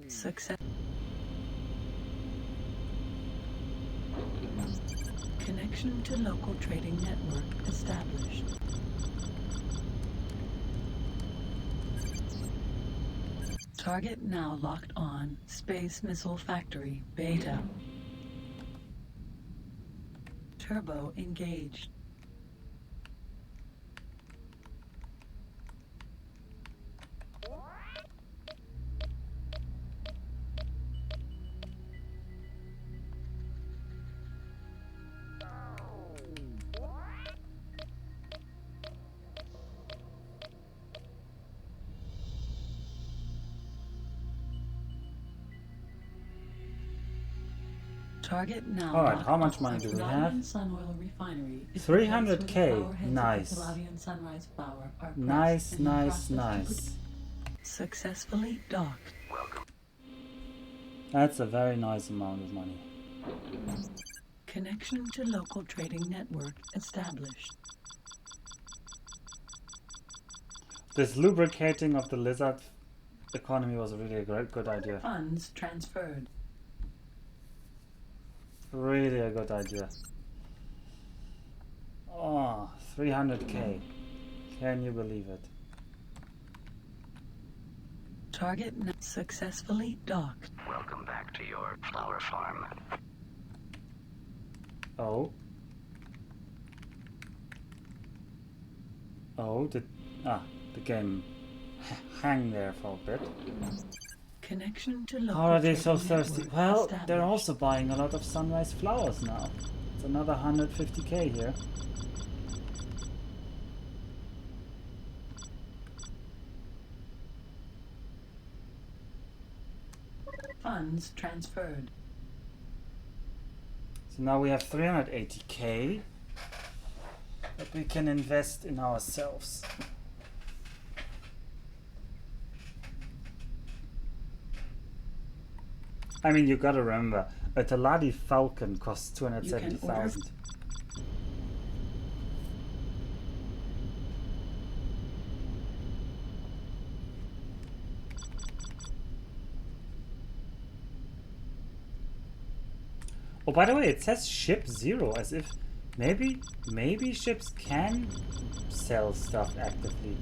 Success. Connection to local trading network established. Target now locked on. Space Missile Factory, Beta. Turbo engaged. Target now. Alright, how much money do we have? Sun Oil Refinery is 300k. Nice. Sunrise Flour are Nice, pressed in the nice, process to nice. successfully docked. Welcome. That's a very nice amount of money. Connection to local trading network established. This lubricating of the lizard economy was really a great, good idea. Funds transferred. really a good idea. Oh, 300k. Can you believe it? Target successfully docked. Welcome back to your flower farm. Oh. Oh, the game hang there for a bit. Connection to local How are they so trading thirsty? network Well, they're established. also buying a lot of sunrise flowers now. It's another 150k here. Funds transferred. So now we have 380k that we can invest in ourselves. I mean, you gotta remember, a Taladi Falcon costs 270,000. Oh, by the way, it says ship 0, as if maybe ships can sell stuff actively.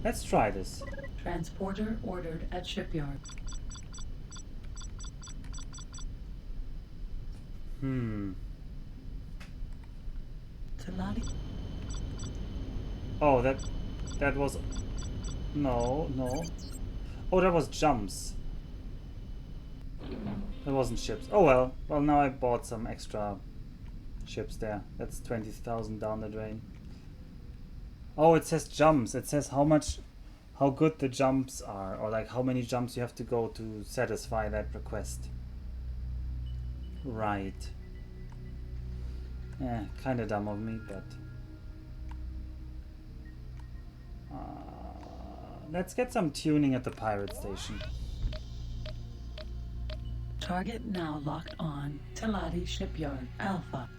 Let's try this. Transporter ordered at shipyard. Taladi. Oh, that was no. Oh, that was jumps. That wasn't ships. Oh well. Well, now I bought some extra ships there. That's 20,000 down the drain. Oh, it says jumps. It says how good the jumps are, or like how many jumps you have to go to satisfy that request. Right. Kind of dumb of me, but let's get some tuning at the pirate station. Target now locked on. Taladi Shipyard Alpha.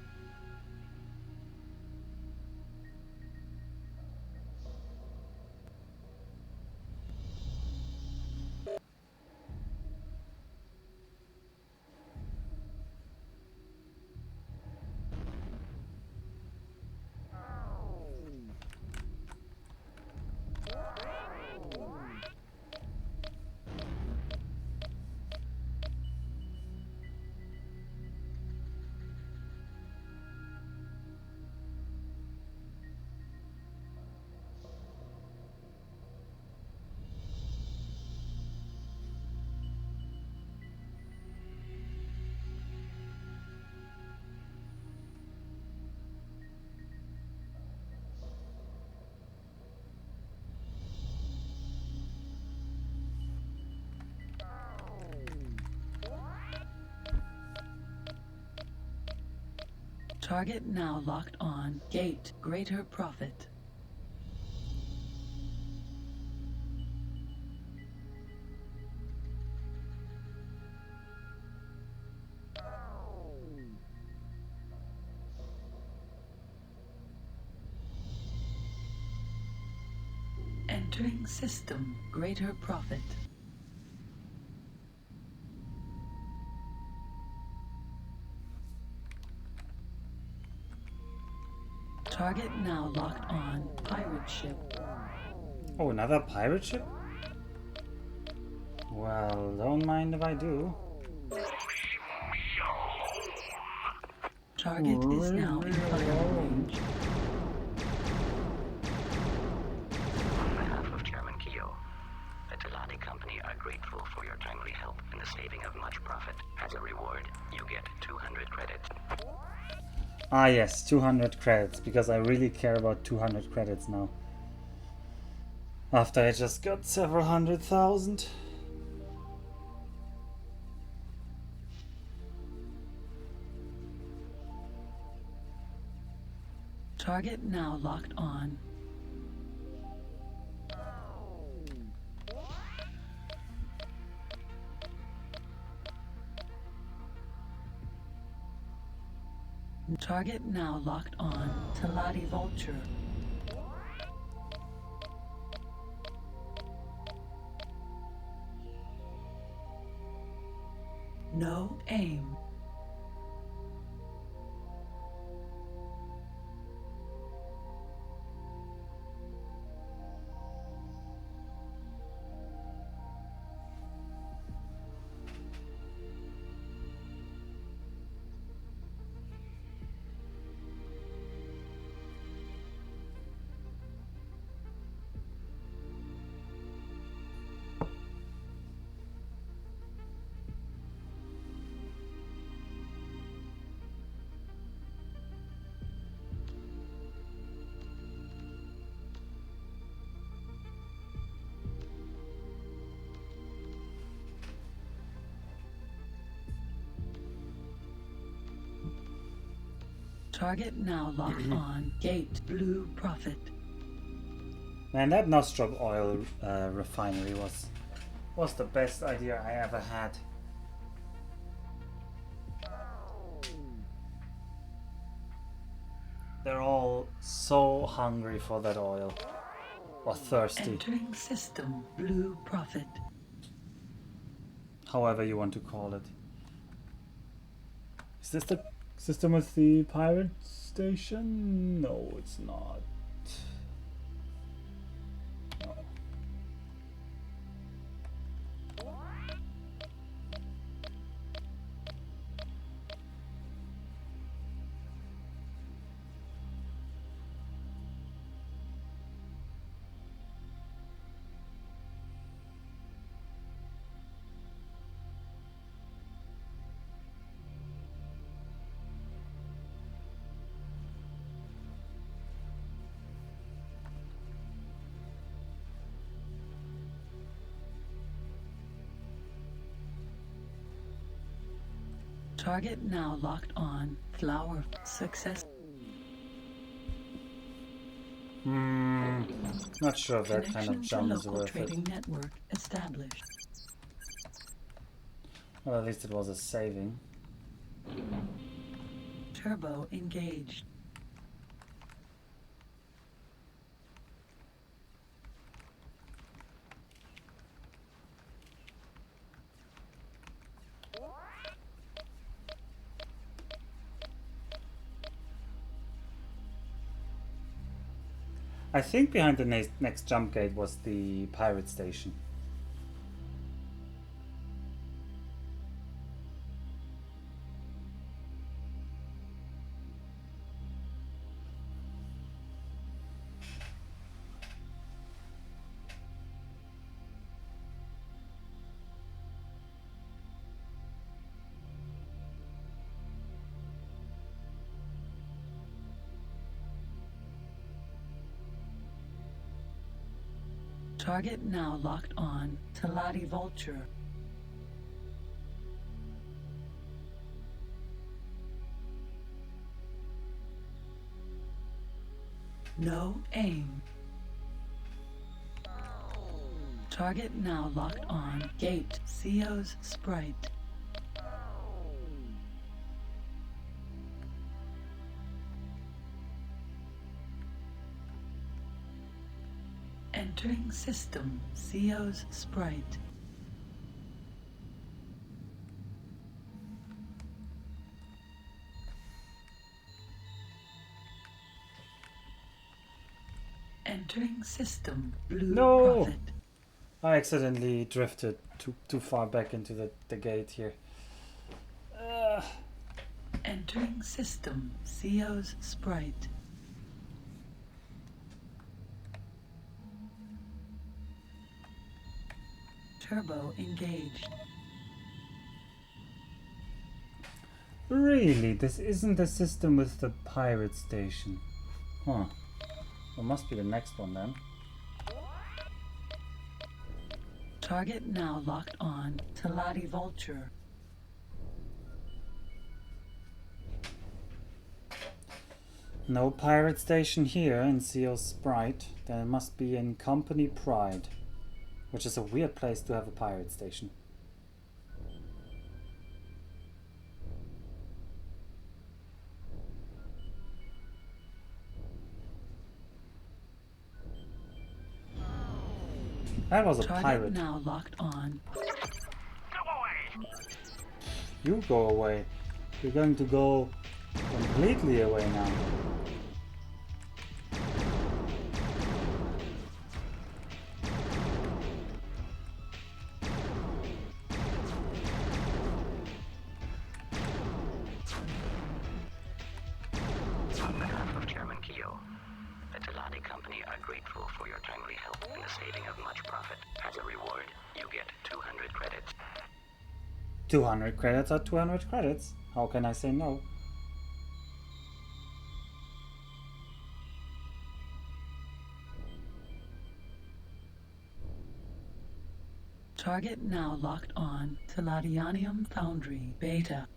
Target now locked on. Gate greater profit. Entering system greater profit. Target now locked on. Pirate ship. Oh, another pirate ship? Well, don't mind if I do. Target is now in firing range. On behalf of Chairman Keogh, the Taladi Company are grateful for your timely help in the saving of much profit. As a reward, you get 200 credits. Ah yes, 200 credits, because I really care about 200 credits now. After I just got several 100,000. Target now locked on. Target now locked on. Taladi Vulture. No aim. Target now locked on. Gate Blue Prophet. Man, that Nostrum oil refinery was the best idea I ever had. They're all so hungry for that oil. Or thirsty. Entering system Blue Prophet. However you want to call it. Is this the system with the pirate station? No, it's not. No. Target now locked on. Flower success. Not sure if that kind of Connection to jump is local worth trading it. network established. Well, at least it was a saving. Turbo engaged. I think behind the next jump gate was the pirate station. Target now locked on. Talati Vulture. No aim. Target now locked on. Gate CO's Sprite. Entering system CO's Sprite. Entering system Blue No! Prophet. I accidentally drifted too far back into the gate here. Entering system CO's Sprite. Turbo engaged. Really? This isn't the system with the pirate station. Huh. Well, must be the next one then. Target now locked on. Talati Vulture. No pirate station here in CO Sprite. Then it must be in Company Pride. Which is a weird place to have a pirate station. That was a Target pirate. now locked on. Go away! You go away. You're going to go completely away now. On behalf of Chairman Keogh, the Teladi Company are grateful for your timely help in the saving of much profit. As a reward, you get 200 credits. 200 credits are 200 credits. How can I say no? Target now locked on to Ladianium Foundry Beta.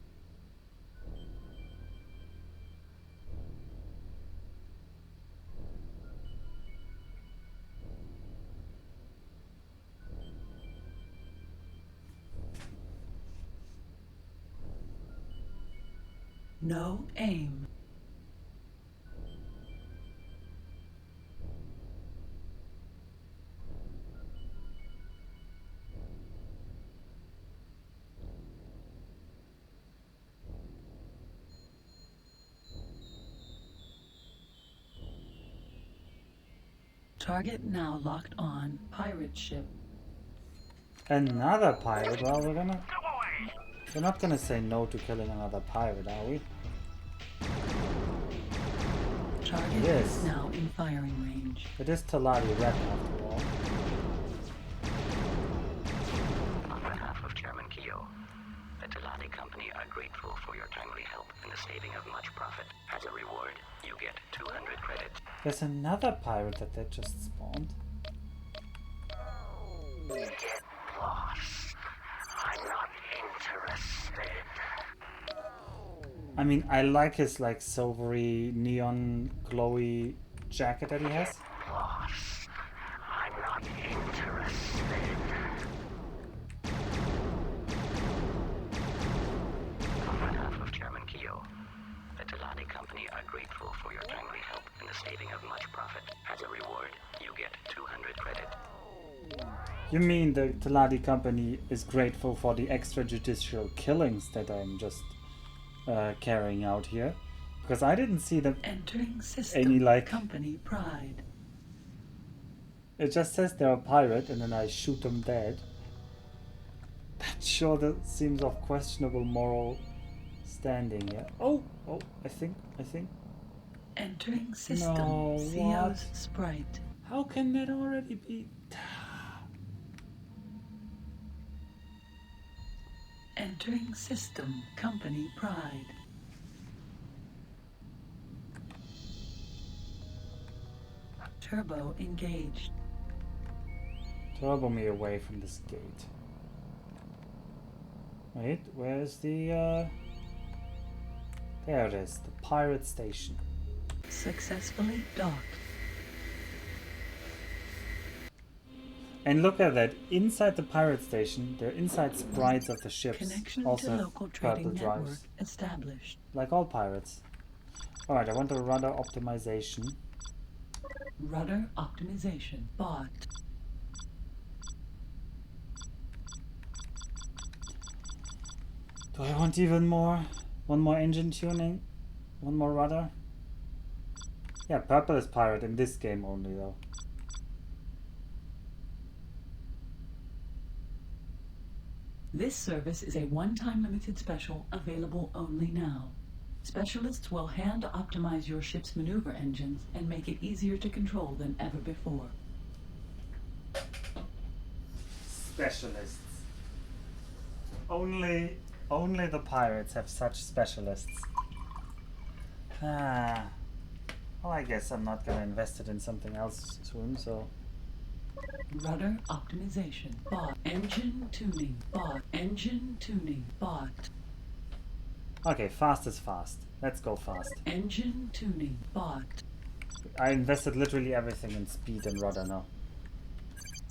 No aim. Target now locked on pirate ship. Another pirate? Well, Go away! we're not gonna say no to killing another pirate, are we? Target Yes. is now in firing range. It is Teladi Red after all. On behalf of Chairman Keogh, the Teladi Company are grateful for your timely help in the saving of much profit. As a reward, you get 200 credits. There's another pirate that they just spawned. Get lost. I'm not interested. I mean, I like his like silvery, neon, glowy jacket that he has. Lost. I'm not interested. On behalf of Chairman Keogh, the Teladi Company are grateful for your timely help in the saving of much profit. As a reward, you get 200 credits. You mean the Teladi Company is grateful for the extrajudicial killings that I'm just carrying out here? Because I didn't see them. Entering system. Any, like- Company pride. It just says they're a pirate and then I shoot them dead. That sure seems of questionable moral standing here. Oh, I think. Entering system. No, CO's what? sprite. How can that already be? Entering system. Company pride. Turbo engaged. Turbo me away from this gate. Wait, where's the there it is, the pirate station. Successfully docked. And look at that, inside the pirate station, the inside sprites of the ships Connection also to have local purple trading network drives. established. Like all pirates. Alright, I want a rudder optimization. Rudder optimization bought. Do I want even more? One more engine tuning? One more rudder? Yeah, purple is pirate in this game only though. This service is a one-time limited special available only now. Specialists will hand optimize your ship's maneuver engines and make it easier to control than ever before. Specialists. Only the pirates have such specialists. Well, I guess I'm not gonna invest it in something else soon, so... Rudder optimization bought. Engine tuning bought. Engine tuning bought. Okay, fast is fast. Let's go fast. Engine tuning bought. I invested literally everything in speed and rudder now.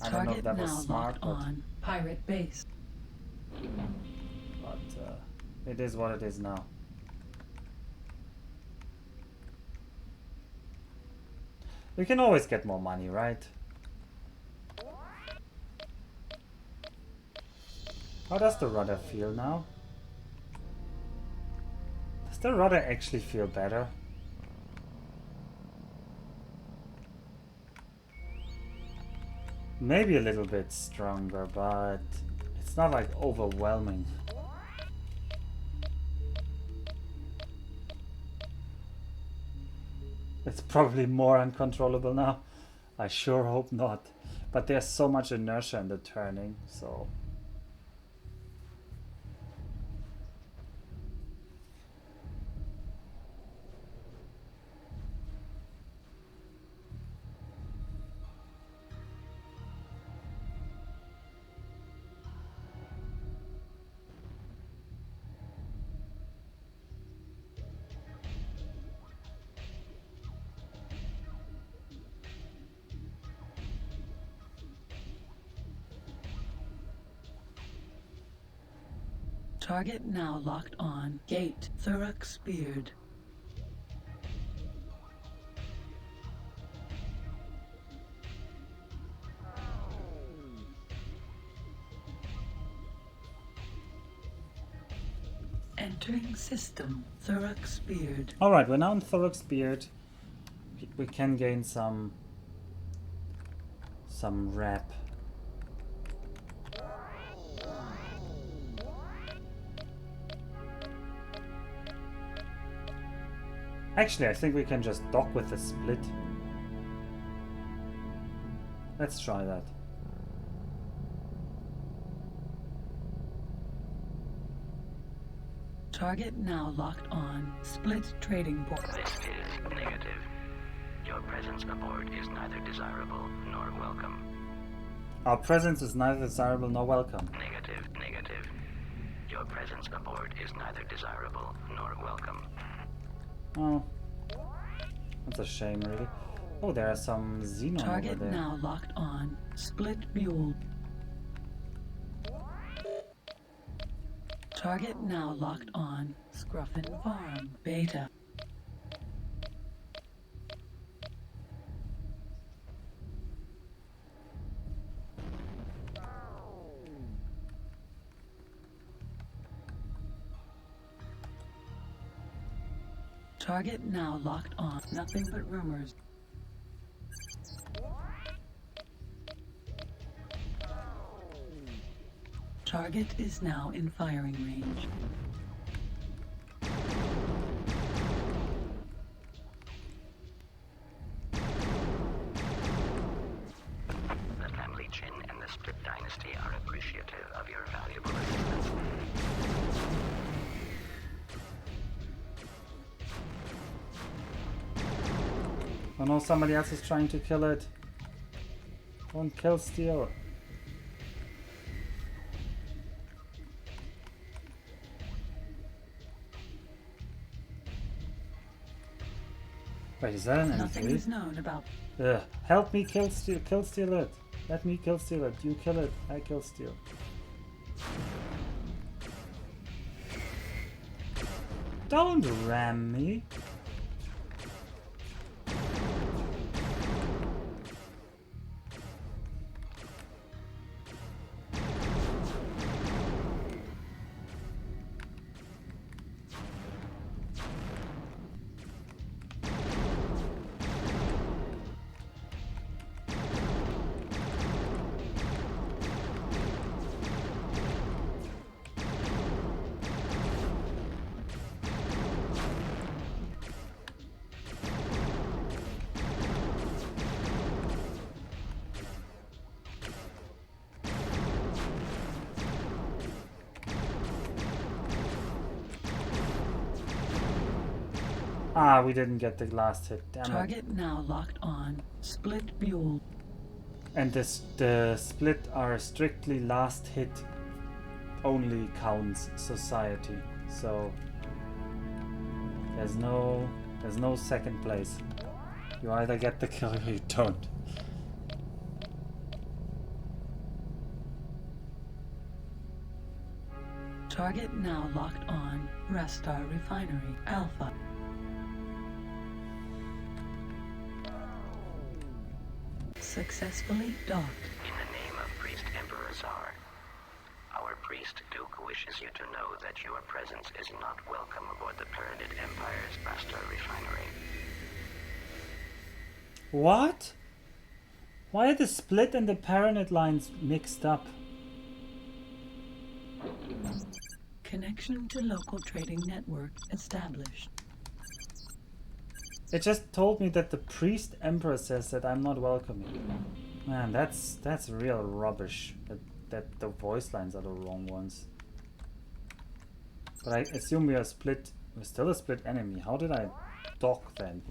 I don't know if Target that now was smart, locked but on pirate base. it is what it is now. We can always get more money, right? How does the rudder feel now? Does the rudder actually feel better? Maybe a little bit stronger, but it's not like overwhelming. It's probably more uncontrollable now. I sure hope not. But there's so much inertia in the turning, so... Target now locked on. Gate Thurrock speared. Entering system. Thurrock speared. Alright, we're now in Thurrock's Beard. We can gain some rep. Actually, I think we can just dock with the split. Let's try that. Target now locked on. Split trading port. This is negative. Your presence aboard is neither desirable nor welcome. Our presence is neither desirable nor welcome. Negative, negative. Your presence aboard is neither desirable nor welcome. Oh, that's a shame, really. Oh, there are some Xenon Target over there. now locked on. Split mule. Target now locked on. Scruffin Farm. Beta. Target now locked on. Nothing but rumors. Target is now in firing range. The family Chin and the Split Dynasty are appreciative of your valuable assistance. Oh no, somebody else is trying to kill it. Don't kill Steel. Wait, is that an Nothing MP? is known about. Ugh. Help me kill Steel. Kill Steel it. Let me kill Steel it. You kill it. I kill Steel. Don't ram me. Ah, we didn't get the last hit. Damn it. Target now locked on. Split mule. And the split are strictly last hit only counts society. So there's no second place. You either get the kill or you don't. Target now locked on. Rastar Refinery. Alpha. Successfully docked. In the name of Priest Emperor Czar, our priest priest Duke wishes you to know that your presence is not welcome aboard the Paranid Empire's master refinery. What? Why are the split and the Paranid lines mixed up? Connection to local trading network established. It just told me that the priest emperor says that I'm not welcome. Man, that's real rubbish. That the voice lines are the wrong ones. But I assume we are split. We're still a split enemy. How did I dock then?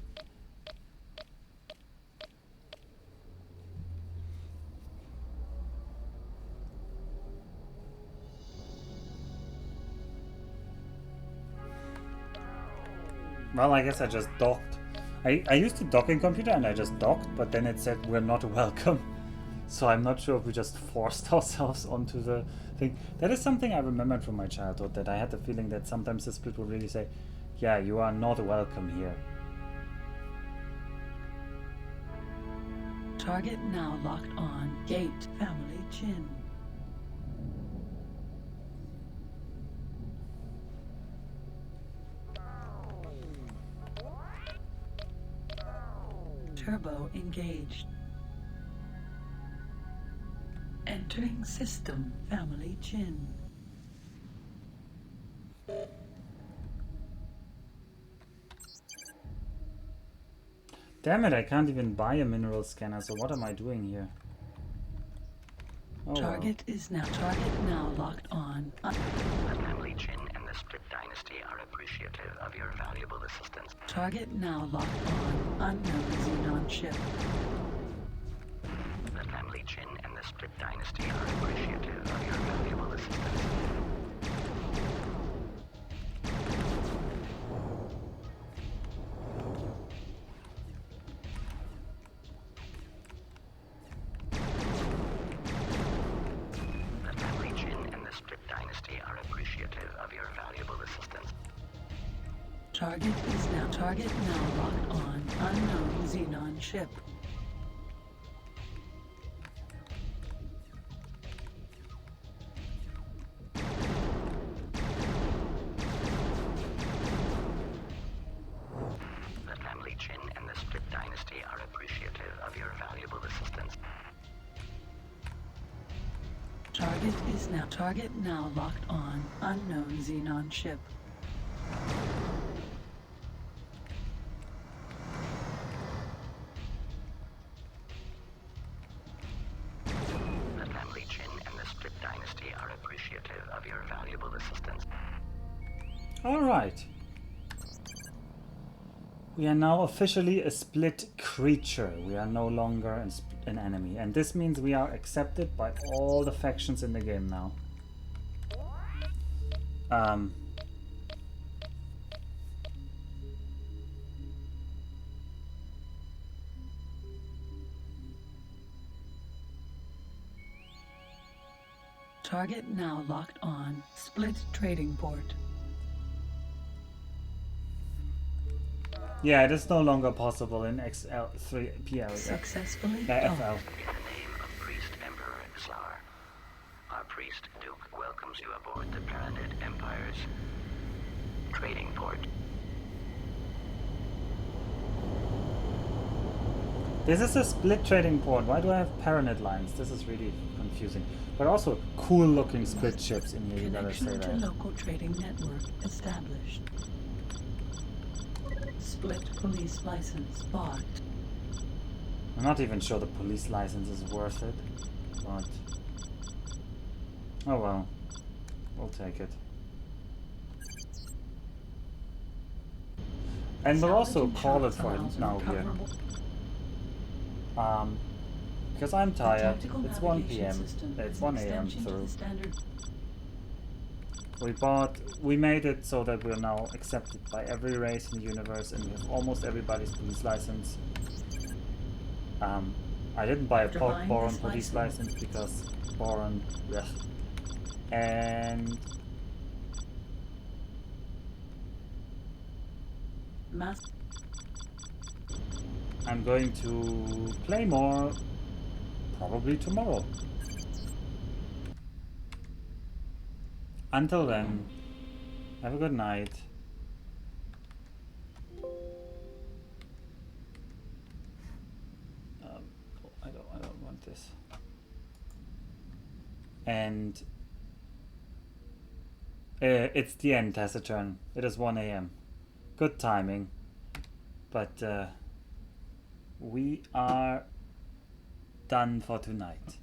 Well, I guess I just docked. I used a docking computer and I just docked, but then it said we're not welcome. So I'm not sure if we just forced ourselves onto the thing. That is something I remembered from my childhood, that I had the feeling that sometimes the split would really say, yeah, you are not welcome here. Target now locked on. Gate Family Chin. Turbo engaged. Entering system Family Chin. Damn it, I can't even buy a mineral scanner, so what am I doing here? Oh, Target now locked on. The Family Chin and the Split Dynasty are appreciative of your valuable assistance. Target now locked on. Unknown Xenon ship. The Family Chin and the Split Dynasty are appreciative of your valuable assistance. The Family Chin and the Split Dynasty are appreciative of your valuable assistance. Target now locked on. Unknown Xenon ship. The Family Chin and the Split Dynasty are appreciative of your valuable assistance. Target now locked on. Unknown Xenon ship. The Family Chin and the Split Dynasty are appreciative of your valuable assistance. alright. We are now officially a split creature. We are no longer an enemy. And this means we are accepted by all the factions in the game now. Target now locked on. Split trading port. Yeah, it is no longer possible in XL3PL. Successfully FL. docked. In the name of Priest Emperor Xlar, our Priest Duke welcomes you aboard the Paranid Empire's trading port. This is a split trading port. Why do I have Paranid lines? This is really confusing. But also cool looking split ships in here, you gotta say Connection to that. local trading network established. Split police license bought. I'm not even sure the police license is worth it, but oh well, we'll take it. And we'll also Salvaging call it shots for allows now here. recoverable- Because I'm tired. Tactical It's 1 navigation p.m. system It's is 1 an a.m. extension to through. the standard. We made it so that we're now accepted by every race in the universe, and we have almost everybody's police license. I didn't buy a Divine Boron this police license. license because Boron, ugh. And Mass I'm going to play more probably tomorrow. Until then, have a good night. Oh, I don't want this. And it's the end, taciturn. It is 1 a.m. Good timing. But we are done for tonight.